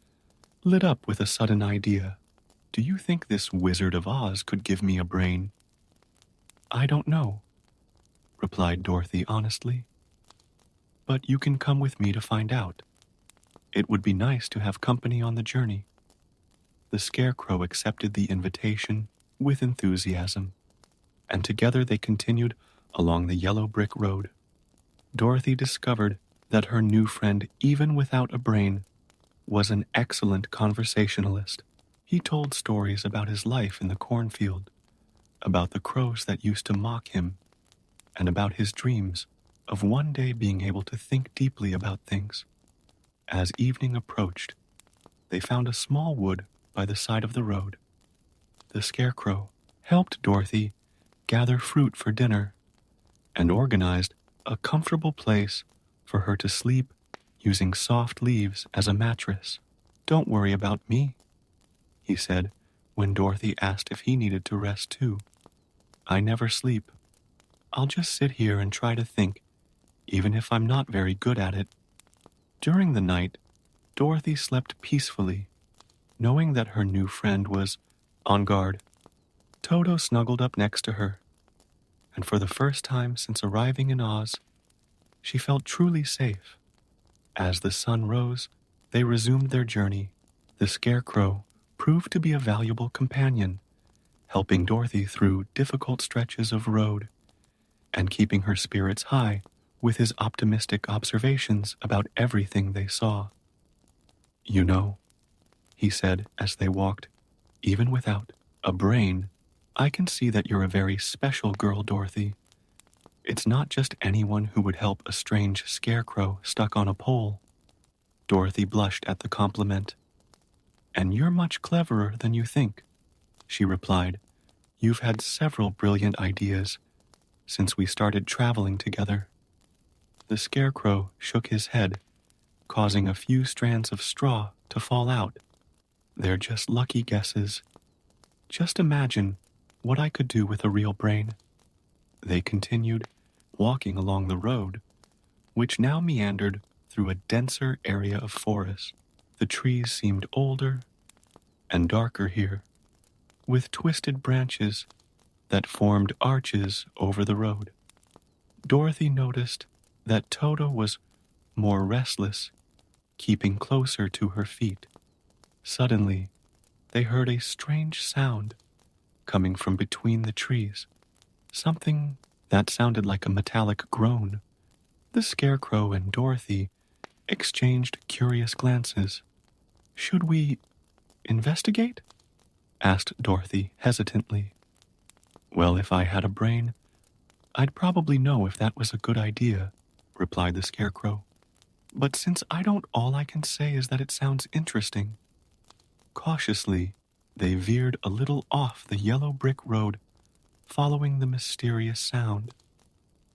lit up with a sudden idea. "Do you think this Wizard of Oz could give me a brain?" "I don't know," replied Dorothy honestly. "But you can come with me to find out. It would be nice to have company on the journey." The Scarecrow accepted the invitation with enthusiasm, and together they continued along the yellow brick road. Dorothy discovered that her new friend, even without a brain, was an excellent conversationalist. He told stories about his life in the cornfield, about the crows that used to mock him, and about his dreams of one day being able to think deeply about things. As evening approached, they found a small wood by the side of the road. The Scarecrow helped Dorothy gather fruit for dinner and organized a comfortable place for her to sleep using soft leaves as a mattress. "Don't worry about me," he said when Dorothy asked if he needed to rest too. "I never sleep. I'll just sit here and try to think, even if I'm not very good at it." During the night, Dorothy slept peacefully, knowing that her new friend was on guard. Toto snuggled up next to her, and for the first time since arriving in Oz, she felt truly safe. As the sun rose, they resumed their journey. The Scarecrow proved to be a valuable companion, helping Dorothy through difficult stretches of road and keeping her spirits high with his optimistic observations about everything they saw. "You know," he said as they walked, "even without a brain, I can see that you're a very special girl, Dorothy. It's not just anyone who would help a strange scarecrow stuck on a pole." Dorothy blushed at the compliment. "And you're much cleverer than you think," she replied. "You've had several brilliant ideas since we started traveling together." The Scarecrow shook his head, causing a few strands of straw to fall out. "They're just lucky guesses. Just imagine what I could do with a real brain." They continued, walking along the road, which now meandered through a denser area of forest. The trees seemed older and darker here, with twisted branches that formed arches over the road. Dorothy noticed that Toto was more restless, keeping closer to her feet. Suddenly, they heard a strange sound coming from between the trees, something that sounded like a metallic groan. The Scarecrow and Dorothy exchanged curious glances. "Should we investigate?" asked Dorothy hesitantly. "Well, if I had a brain, I'd probably know if that was a good idea," replied the Scarecrow. "But since I don't, all I can say is that it sounds interesting." Cautiously, they veered a little off the yellow brick road, following the mysterious sound.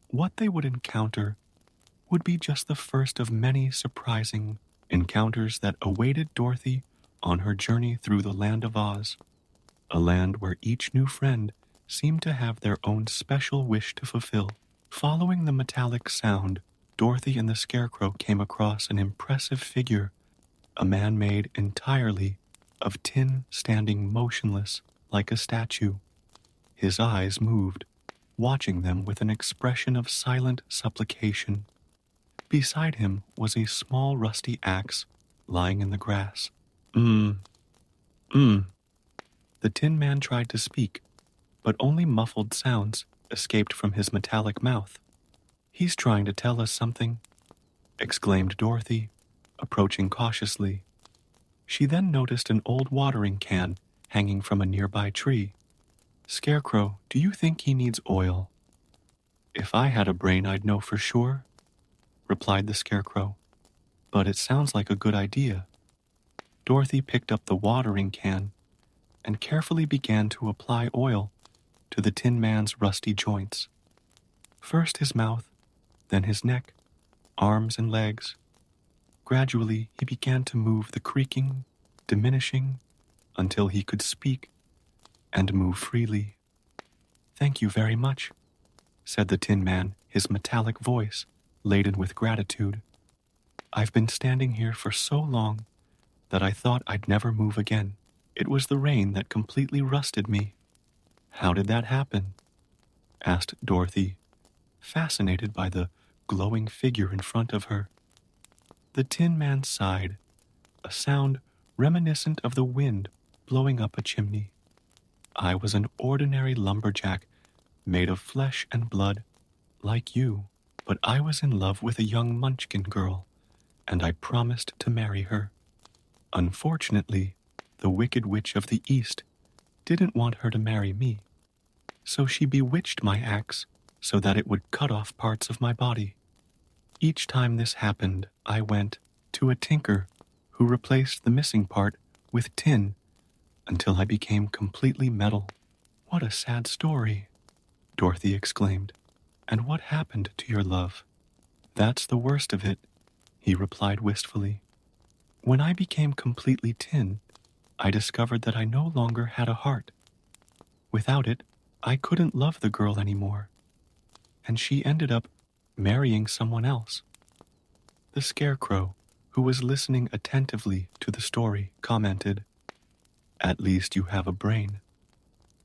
What they would encounter would be just the first of many surprising encounters that awaited Dorothy on her journey through the land of Oz, a land where each new friend seemed to have their own special wish to fulfill. Following the metallic sound, Dorothy and the Scarecrow came across an impressive figure, a man made entirely of Tin standing motionless like a statue. His eyes moved, watching them with an expression of silent supplication. Beside him was a small rusty axe lying in the grass. Mm, mm. The Tin Man tried to speak, but only muffled sounds escaped from his metallic mouth. "He's trying to tell us something," exclaimed Dorothy, approaching cautiously. She then noticed an old watering can hanging from a nearby tree. "Scarecrow, do you think he needs oil?" "If I had a brain, I'd know for sure," replied the Scarecrow. "But it sounds like a good idea." Dorothy picked up the watering can and carefully began to apply oil to the Tin Man's rusty joints. First his mouth, then his neck, arms and legs. Gradually he began to move the creaking, diminishing, until he could speak and move freely. "Thank you very much," said the Tin Man, his metallic voice laden with gratitude. "I've been standing here for so long that I thought I'd never move again. It was the rain that completely rusted me." "How did that happen?" asked Dorothy, fascinated by the glowing figure in front of her. The Tin Man sighed, a sound reminiscent of the wind blowing up a chimney. "I was an ordinary lumberjack made of flesh and blood, like you, but I was in love with a young Munchkin girl, and I promised to marry her. Unfortunately, the Wicked Witch of the East didn't want her to marry me, so she bewitched my axe so that it would cut off parts of my body. Each time this happened, I went to a tinker who replaced the missing part with tin until I became completely metal." "What a sad story," Dorothy exclaimed. "And what happened to your love?" "That's the worst of it," he replied wistfully. "When I became completely tin, I discovered that I no longer had a heart. Without it, I couldn't love the girl anymore, and she ended up marrying someone else." The Scarecrow, who was listening attentively to the story, commented, "At least you have a brain.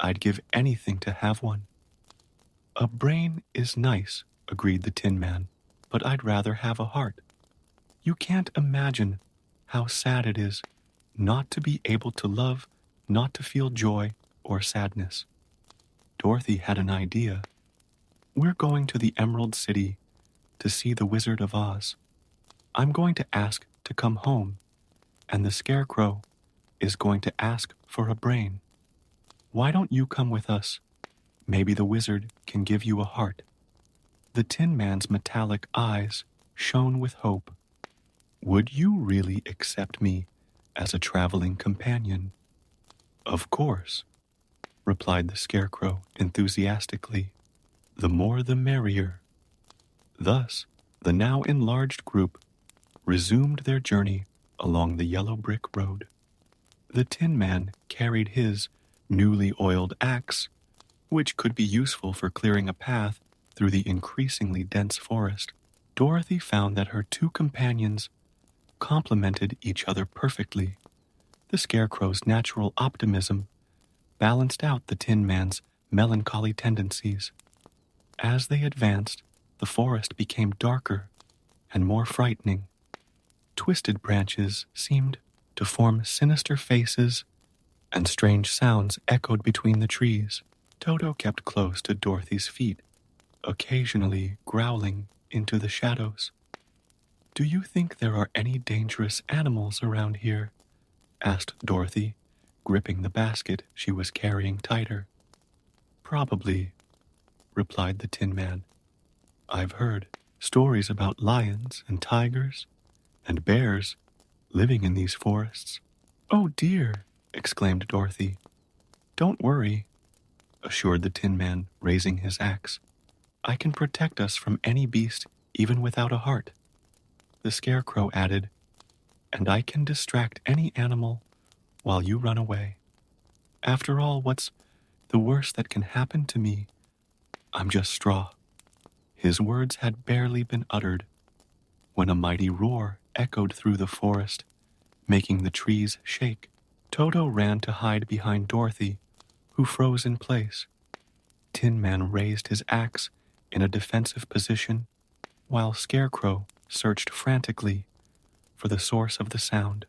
I'd give anything to have one." "A brain is nice," agreed the Tin Man, "but I'd rather have a heart. You can't imagine how sad it is not to be able to love, not to feel joy or sadness." Dorothy had an idea. "We're going to the Emerald City to see the Wizard of Oz. I'm going to ask to come home, and the Scarecrow is going to ask for a brain. Why don't you come with us? Maybe the wizard can give you a heart." The Tin Man's metallic eyes shone with hope. "Would you really accept me as a traveling companion?" "Of course," replied the Scarecrow enthusiastically. "The more the merrier." Thus, the now enlarged group resumed their journey along the yellow brick road. The Tin Man carried his newly oiled axe, which could be useful for clearing a path through the increasingly dense forest. Dorothy found that her two companions complemented each other perfectly. The Scarecrow's natural optimism balanced out the Tin Man's melancholy tendencies. As they advanced, the forest became darker and more frightening. Twisted branches seemed to form sinister faces, and strange sounds echoed between the trees. Toto kept close to Dorothy's feet, occasionally growling into the shadows. "Do you think there are any dangerous animals around here?" asked Dorothy, gripping the basket she was carrying tighter. "Probably," replied the Tin Man. "I've heard stories about lions and tigers and bears living in these forests." "Oh dear," exclaimed Dorothy. "Don't worry," assured the Tin Man, raising his axe. "I can protect us from any beast even without a heart." The Scarecrow added, "And I can distract any animal while you run away. After all, what's the worst that can happen to me? I'm just straw." His words had barely been uttered when a mighty roar echoed through the forest, making the trees shake. Toto ran to hide behind Dorothy, who froze in place. Tin Man raised his axe in a defensive position, while Scarecrow searched frantically for the source of the sound.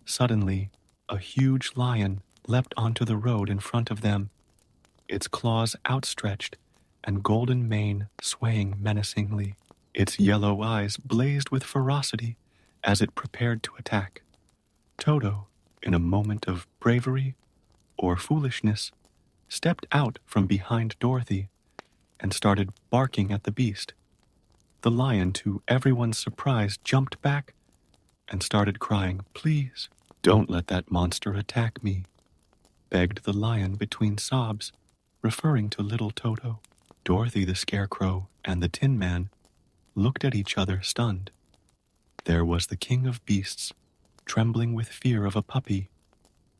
Suddenly, a huge lion leapt onto the road in front of them, its claws outstretched and golden mane swaying menacingly. Its yellow eyes blazed with ferocity as it prepared to attack. Toto, in a moment of bravery or foolishness, stepped out from behind Dorothy and started barking at the beast. The lion, to everyone's surprise, jumped back and started crying, "Please, don't let that monster attack me," begged the lion between sobs, referring to little Toto. Dorothy the Scarecrow and the Tin Man looked at each other stunned. There was the king of beasts, trembling with fear of a puppy.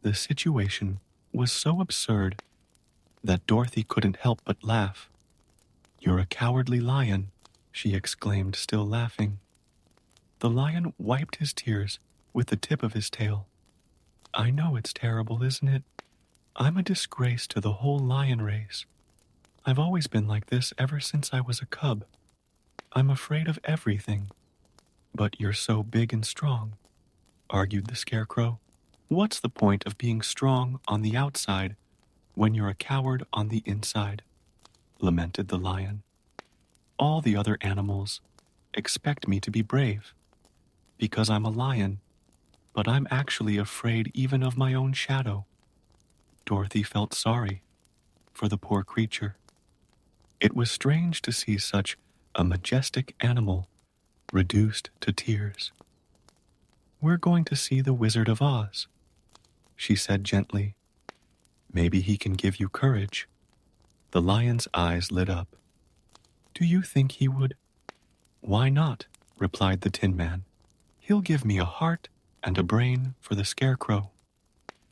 The situation was so absurd that Dorothy couldn't help but laugh. "You're a cowardly lion," she exclaimed, still laughing. The lion wiped his tears with the tip of his tail. "I know it's terrible, isn't it? I'm a disgrace to the whole lion race. I've always been like this ever since I was a cub. I'm afraid of everything." "But you're so big and strong," argued the Scarecrow. "What's the point of being strong on the outside when you're a coward on the inside?" lamented the lion. "All the other animals expect me to be brave because I'm a lion, but I'm actually afraid even of my own shadow." Dorothy felt sorry for the poor creature. It was strange to see such a majestic animal reduced to tears. "We're going to see the Wizard of Oz," she said gently. "Maybe he can give you courage." The lion's eyes lit up. "Do you think he would?" "Why not?" replied the Tin Man. "He'll give me a heart and a brain for the Scarecrow."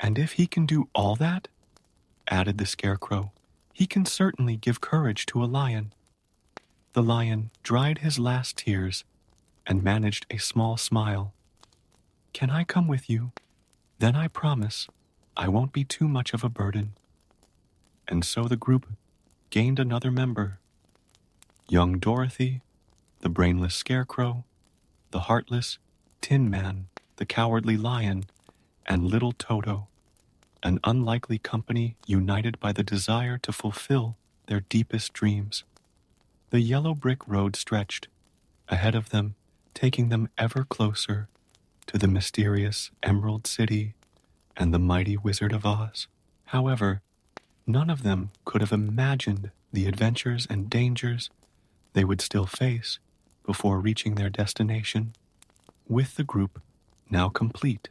"And if he can do all that," added the Scarecrow, "he can certainly give courage to a lion." The lion dried his last tears and managed a small smile. "Can I come with you? Then I promise I won't be too much of a burden." And so the group gained another member. Young Dorothy, the brainless Scarecrow, the heartless Tin Man, the cowardly lion, and little Toto, an unlikely company united by the desire to fulfill their deepest dreams. The yellow brick road stretched ahead of them, taking them ever closer to the mysterious Emerald City and the mighty Wizard of Oz. However, none of them could have imagined the adventures and dangers they would still face before reaching their destination. With the group now complete,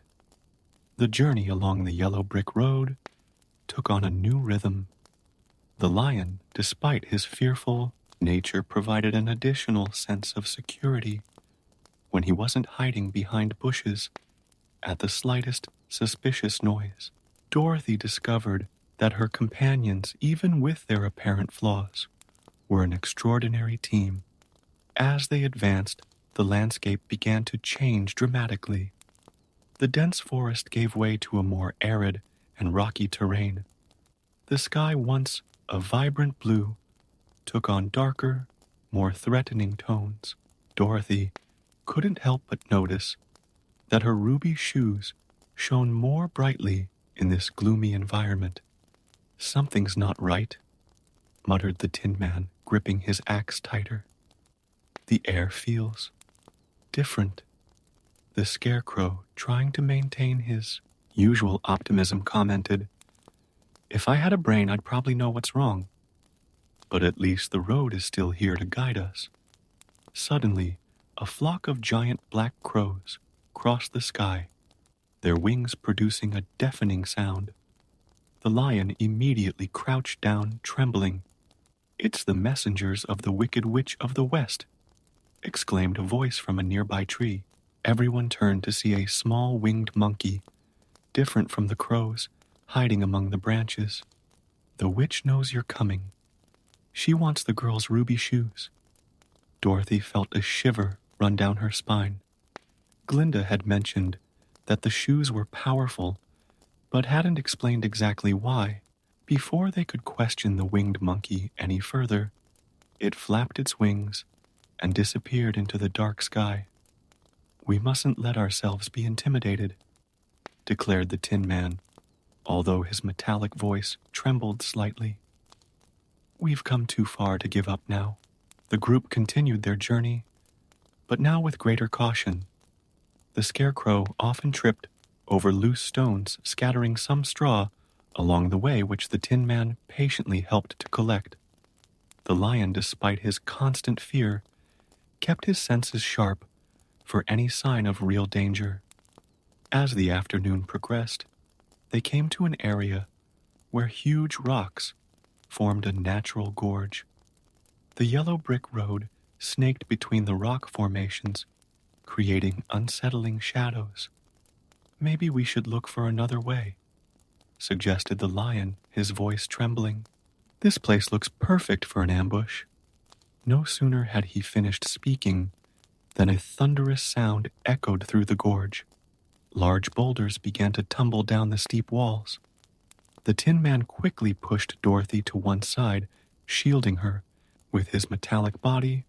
the journey along the yellow brick road took on a new rhythm. The lion, despite his fearful nature, provided an additional sense of security when he wasn't hiding behind bushes at the slightest suspicious noise. Dorothy discovered that her companions, even with their apparent flaws, were an extraordinary team. As they advanced, the landscape began to change dramatically. The dense forest gave way to a more arid and rocky terrain. The sky, once a vibrant blue, took on darker, more threatening tones. Dorothy couldn't help but notice that her ruby shoes shone more brightly in this gloomy environment. "Something's not right," muttered the Tin Man, gripping his axe tighter. "The air feels different." The Scarecrow, trying to maintain his usual optimism, commented, "If I had a brain, I'd probably know what's wrong. But at least the road is still here to guide us." Suddenly, a flock of giant black crows crossed the sky, their wings producing a deafening sound. The lion immediately crouched down, trembling. "It's the messengers of the Wicked Witch of the West," exclaimed a voice from a nearby tree. Everyone turned to see a small winged monkey, different from the crows, hiding among the branches. "The witch knows you're coming. She wants the girl's ruby shoes." Dorothy felt a shiver run down her spine. Glinda had mentioned that the shoes were powerful, but hadn't explained exactly why. Before they could question the winged monkey any further, it flapped its wings and disappeared into the dark sky. "We mustn't let ourselves be intimidated," declared the Tin Man, although his metallic voice trembled slightly. "We've come too far to give up now." The group continued their journey, but now with greater caution. The Scarecrow often tripped over loose stones, scattering some straw along the way, which the Tin Man patiently helped to collect. The Lion, despite his constant fear, kept his senses sharp for any sign of real danger. As the afternoon progressed, they came to an area where huge rocks formed a natural gorge. The yellow brick road snaked between the rock formations, creating unsettling shadows. "Maybe we should look for another way," suggested the Lion, his voice trembling. "This place looks perfect for an ambush." No sooner had he finished speaking than a thunderous sound echoed through the gorge. Large boulders began to tumble down the steep walls. The Tin Man quickly pushed Dorothy to one side, shielding her with his metallic body,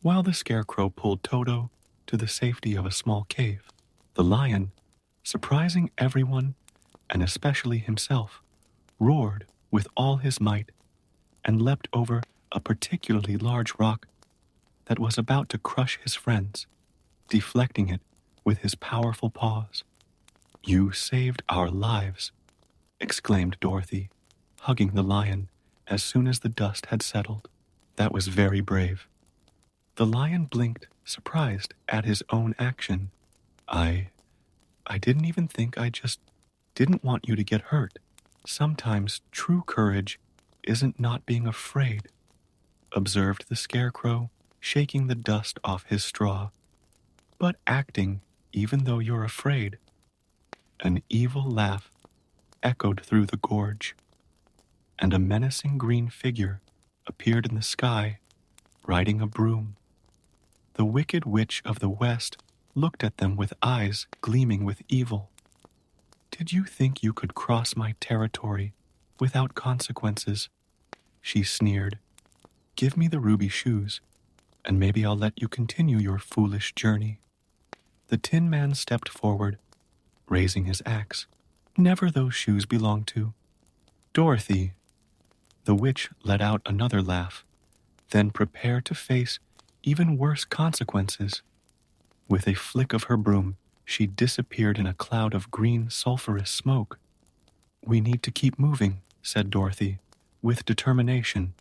while the Scarecrow pulled Toto to the safety of a small cave. The Lion, surprising everyone, and especially himself, roared with all his might and leapt over a particularly large rock that was about to crush his friends, deflecting it with his powerful paws. "You saved our lives," exclaimed Dorothy, hugging the Lion as soon as the dust had settled. "That was very brave." The Lion blinked, surprised at his own action. I didn't even think. I just didn't want you to get hurt. Sometimes true courage isn't not being afraid," observed the Scarecrow, shaking the dust off his straw, "but acting even though you're afraid." An evil laugh echoed through the gorge, and a menacing green figure appeared in the sky, riding a broom. The Wicked Witch of the West looked at them with eyes gleaming with evil. "Did you think you could cross my territory without consequences?" she sneered. "Give me the ruby shoes, and maybe I'll let you continue your foolish journey." The Tin Man stepped forward, raising his axe. "Never those shoes belong to Dorothy." The witch let out another laugh, then prepared to face even worse consequences. With a flick of her broom, she disappeared in a cloud of green sulphurous smoke. "We need to keep moving," said Dorothy, with determination,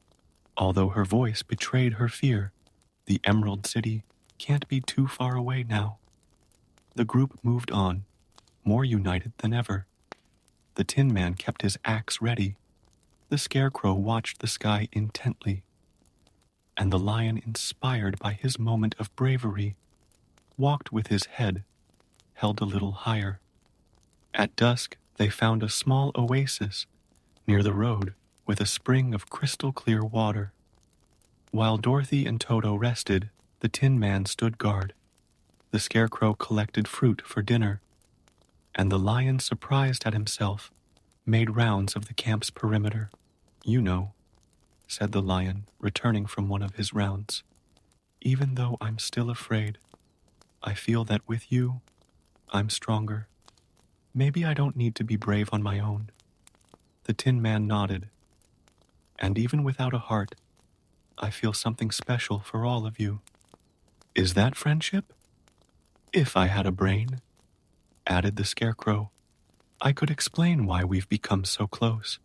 although her voice betrayed her fear. "The Emerald City can't be too far away now." The group moved on, more united than ever. The Tin Man kept his axe ready. The Scarecrow watched the sky intently, and the Lion, inspired by his moment of bravery, walked with his head held a little higher. At dusk, they found a small oasis near the road with a spring of crystal clear water. While Dorothy and Toto rested, the Tin Man stood guard. The Scarecrow collected fruit for dinner, and the Lion, surprised at himself, made rounds of the camp's perimeter. "You know," said the Lion, returning from one of his rounds, "even though I'm still afraid, I feel that with you, I'm stronger. Maybe I don't need to be brave on my own." The Tin Man nodded. "And even without a heart, I feel something special for all of you." "Is that friendship?" "If I had a brain," added the Scarecrow, "I could explain why we've become so close.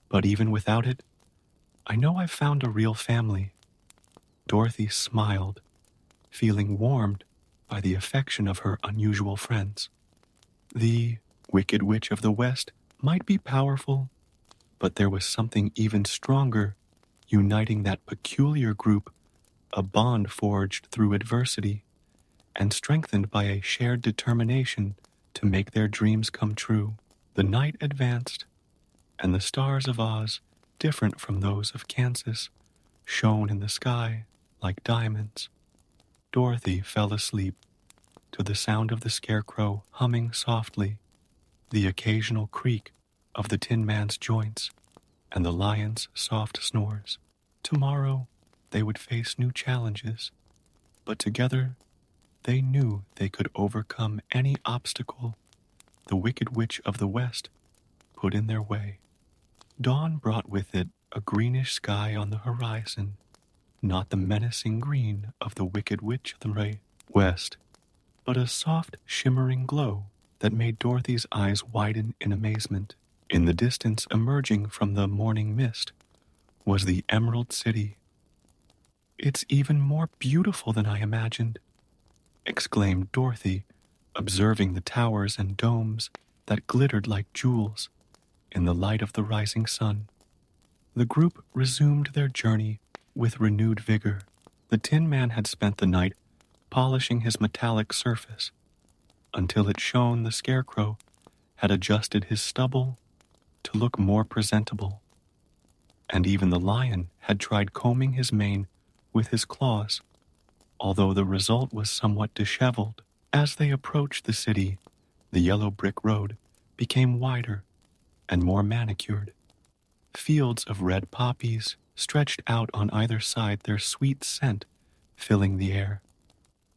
But even without it, I know I've found a real family." Dorothy smiled, feeling warmed by the affection of her unusual friends. The Wicked Witch of the West might be powerful, but there was something even stronger uniting that peculiar group, a bond forged through adversity and strengthened by a shared determination to make their dreams come true. The night advanced, and the stars of Oz, different from those of Kansas, shone in the sky like diamonds. Dorothy fell asleep to the sound of the Scarecrow humming softly. the occasional creak of the Tin Man's joints, and the lion's soft snores. Tomorrow they would face new challenges, but together they knew they could overcome any obstacle the Wicked Witch of the West put in their way. Dawn brought with it a greenish sky on the horizon, not the menacing green of the Wicked Witch of the West, but a soft, shimmering glow that made Dorothy's eyes widen in amazement. In the distance, emerging from the morning mist, was the Emerald City. "It's even more beautiful than I imagined," exclaimed Dorothy, observing the towers and domes that glittered like jewels in the light of the rising sun. The group resumed their journey with renewed vigor. The Tin Man had spent the night polishing his metallic surface until it shone. The Scarecrow had adjusted his stubble to look more presentable, and even the lion had tried combing his mane with his claws, although the result was somewhat disheveled. As they approached the city, the yellow brick road became wider and more manicured. Fields of red poppies stretched out on either side, their sweet scent filling the air.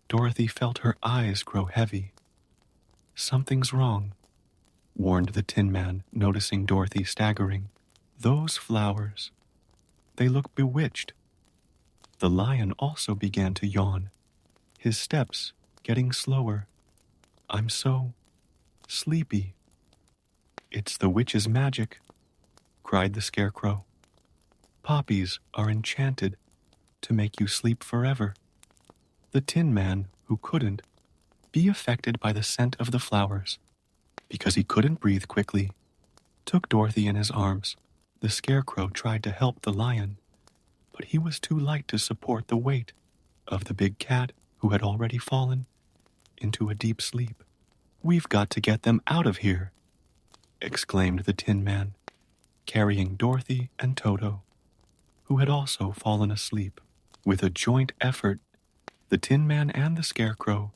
Dorothy felt her eyes grow heavy. "Something's wrong," warned the Tin Man, noticing Dorothy staggering. "Those flowers, they look bewitched." The lion also began to yawn, his steps getting slower. "I'm so sleepy." "It's the witch's magic," cried the Scarecrow. "Poppies are enchanted to make you sleep forever." The Tin Man, who couldn't be affected by the scent of the flowers because he couldn't breathe quickly, took Dorothy in his arms. The Scarecrow tried to help the lion, but he was too light to support the weight of the big cat, who had already fallen into a deep sleep. "We've got to get them out of here," exclaimed the Tin Man, carrying Dorothy and Toto, who had also fallen asleep. With a joint effort, the Tin Man and the Scarecrow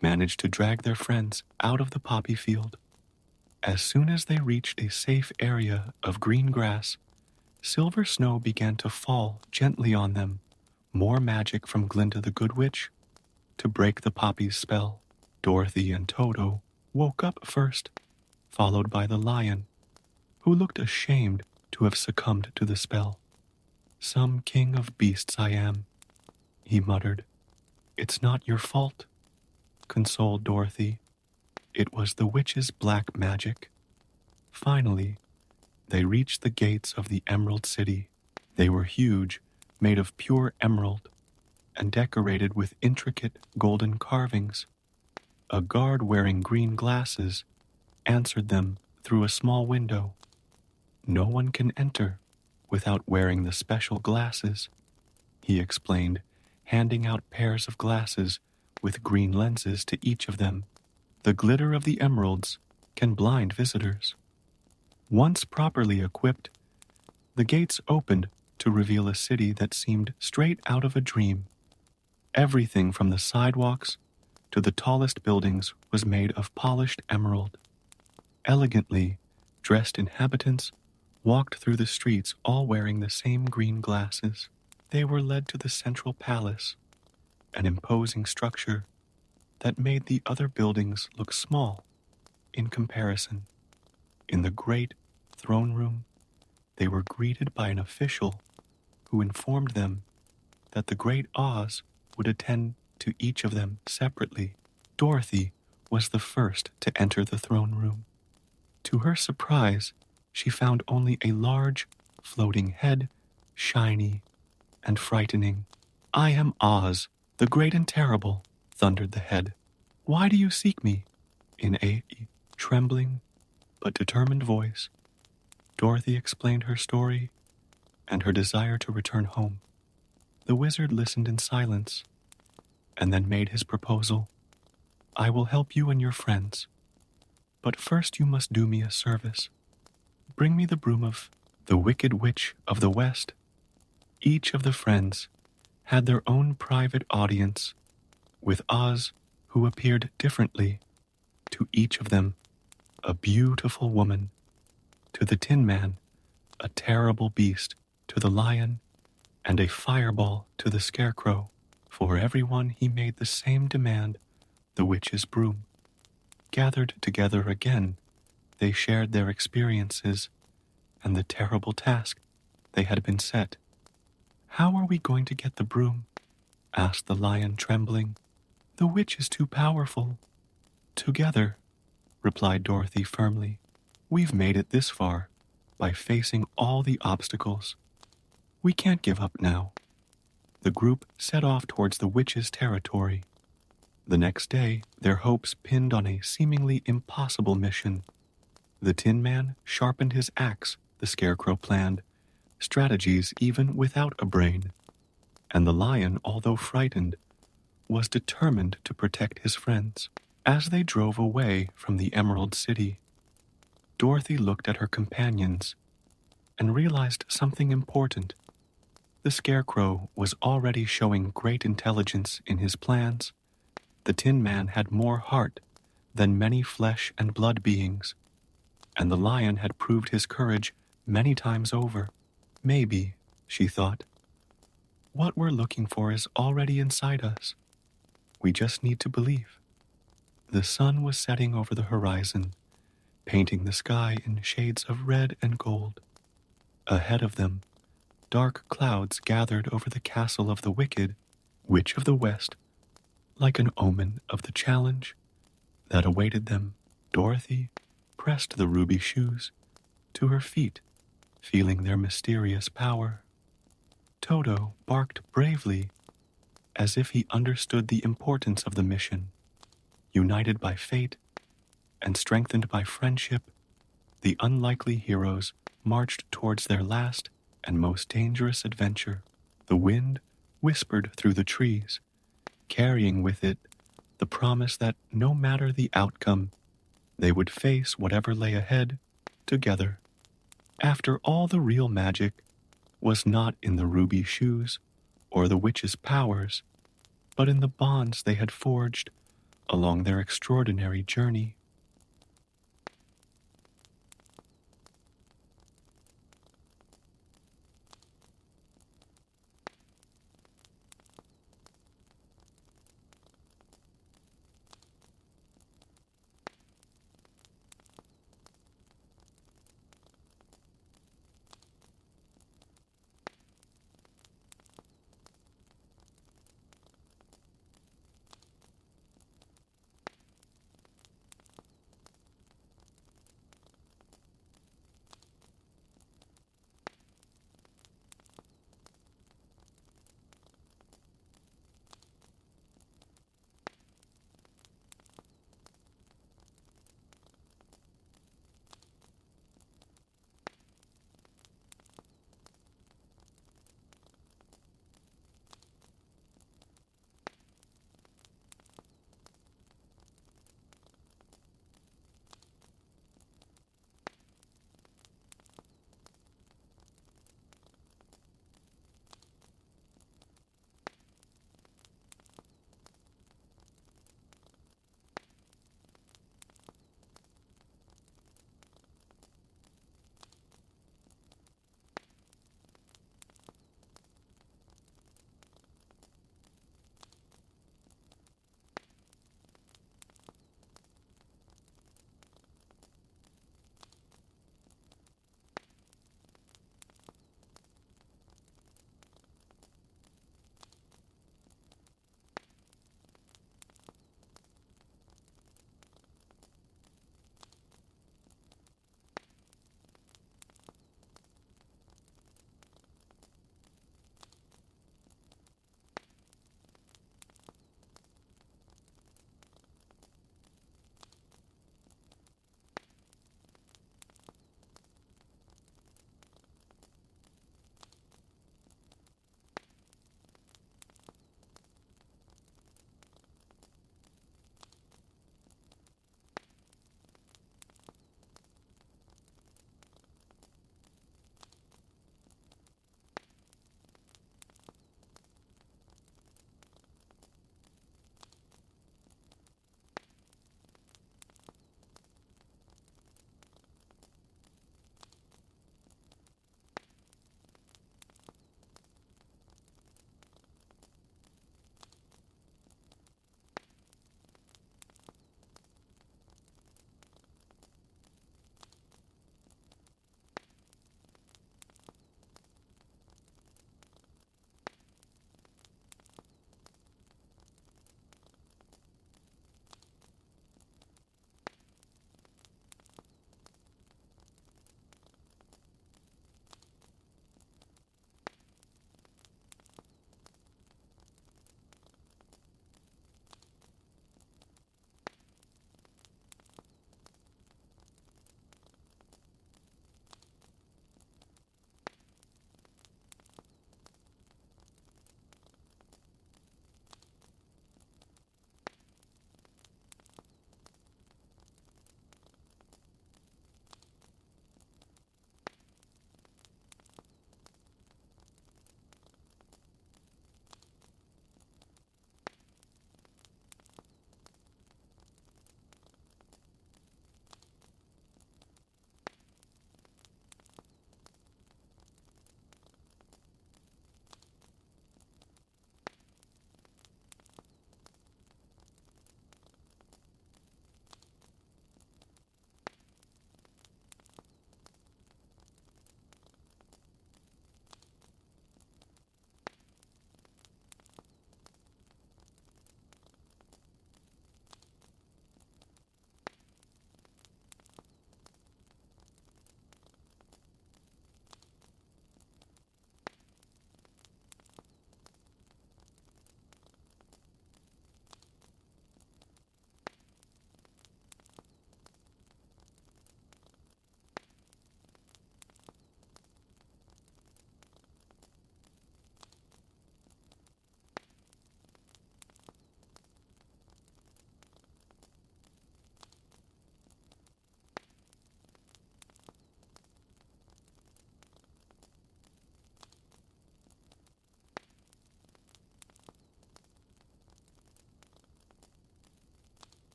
managed to drag their friends out of the poppy field. As soon as they reached a safe area of green grass, silver snow began to fall gently on them, more magic from Glinda the Good Witch to break the poppy's spell. Dorothy and Toto woke up first, followed by the lion, who looked ashamed to have succumbed to the spell. "Some king of beasts I am," he muttered. "It's not your fault," consoled Dorothy. "It was the witch's black magic." Finally, they reached the gates of the Emerald City. They were huge, made of pure emerald, and decorated with intricate golden carvings. A guard wearing green glasses answered them through a small window. "No one can enter without wearing the special glasses," he explained, handing out pairs of glasses with green lenses to each of them. "The glitter of the emeralds can blind visitors." Once properly equipped, the gates opened to reveal a city that seemed straight out of a dream. Everything from the sidewalks to the tallest buildings was made of polished emerald. Elegantly dressed inhabitants walked through the streets, all wearing the same green glasses. They were led to the central palace, an imposing structure that made the other buildings look small in comparison. In the great throne room, they were greeted by an official who informed them that the Great Oz would attend to each of them separately. Dorothy was the first to enter the throne room. To her surprise, she found only a large, floating head, shiny and frightening. "I am Oz, the great and terrible," thundered the head. "Why do you seek me?" In a trembling but determined voice, Dorothy explained her story and her desire to return home. The wizard listened in silence and then made his proposal. "I will help you and your friends, but first you must do me a service. Bring me the broom of the Wicked Witch of the West." Each of the friends had their own private audience with Oz, who appeared differently to each of them. a beautiful woman; to the Tin Man, a terrible beast; to the Lion, and a fireball to the Scarecrow. For everyone he made the same demand, the witch's broom. Gathered together again, they shared their experiences and the terrible task they had been set. "How are we going to get the broom?" asked the Lion, trembling. "The witch is too powerful." "Together," replied Dorothy firmly. "We've made it this far by facing all the obstacles. We can't give up now." The group set off towards the witch's territory. The next day, their hopes pinned on a seemingly impossible mission. The Tin Man sharpened his axe, the Scarecrow planned strategies even without a brain, and the Lion, although frightened, was determined to protect his friends. As they drove away from the Emerald City, Dorothy looked at her companions and realized something important. The Scarecrow was already showing great intelligence in his plans. The Tin Man had more heart than many flesh and blood beings, and the Lion had proved his courage many times over. Maybe, she thought, what we're looking for is already inside us. We just need to believe. The sun was setting over the horizon, painting the sky in shades of red and gold. Ahead of them, dark clouds gathered over the castle of the wicked Witch of the West, like an omen of the challenge that awaited them. Dorothy pressed the ruby shoes to her feet, feeling their mysterious power. Toto barked bravely, as if he understood the importance of the mission. United by fate and strengthened by friendship, the unlikely heroes marched towards their last and most dangerous adventure. The wind whispered through the trees, carrying with it the promise that no matter the outcome, they would face whatever lay ahead together. After all, the real magic was not in the ruby shoes or the witch's powers, but in the bonds they had forged along their extraordinary journey.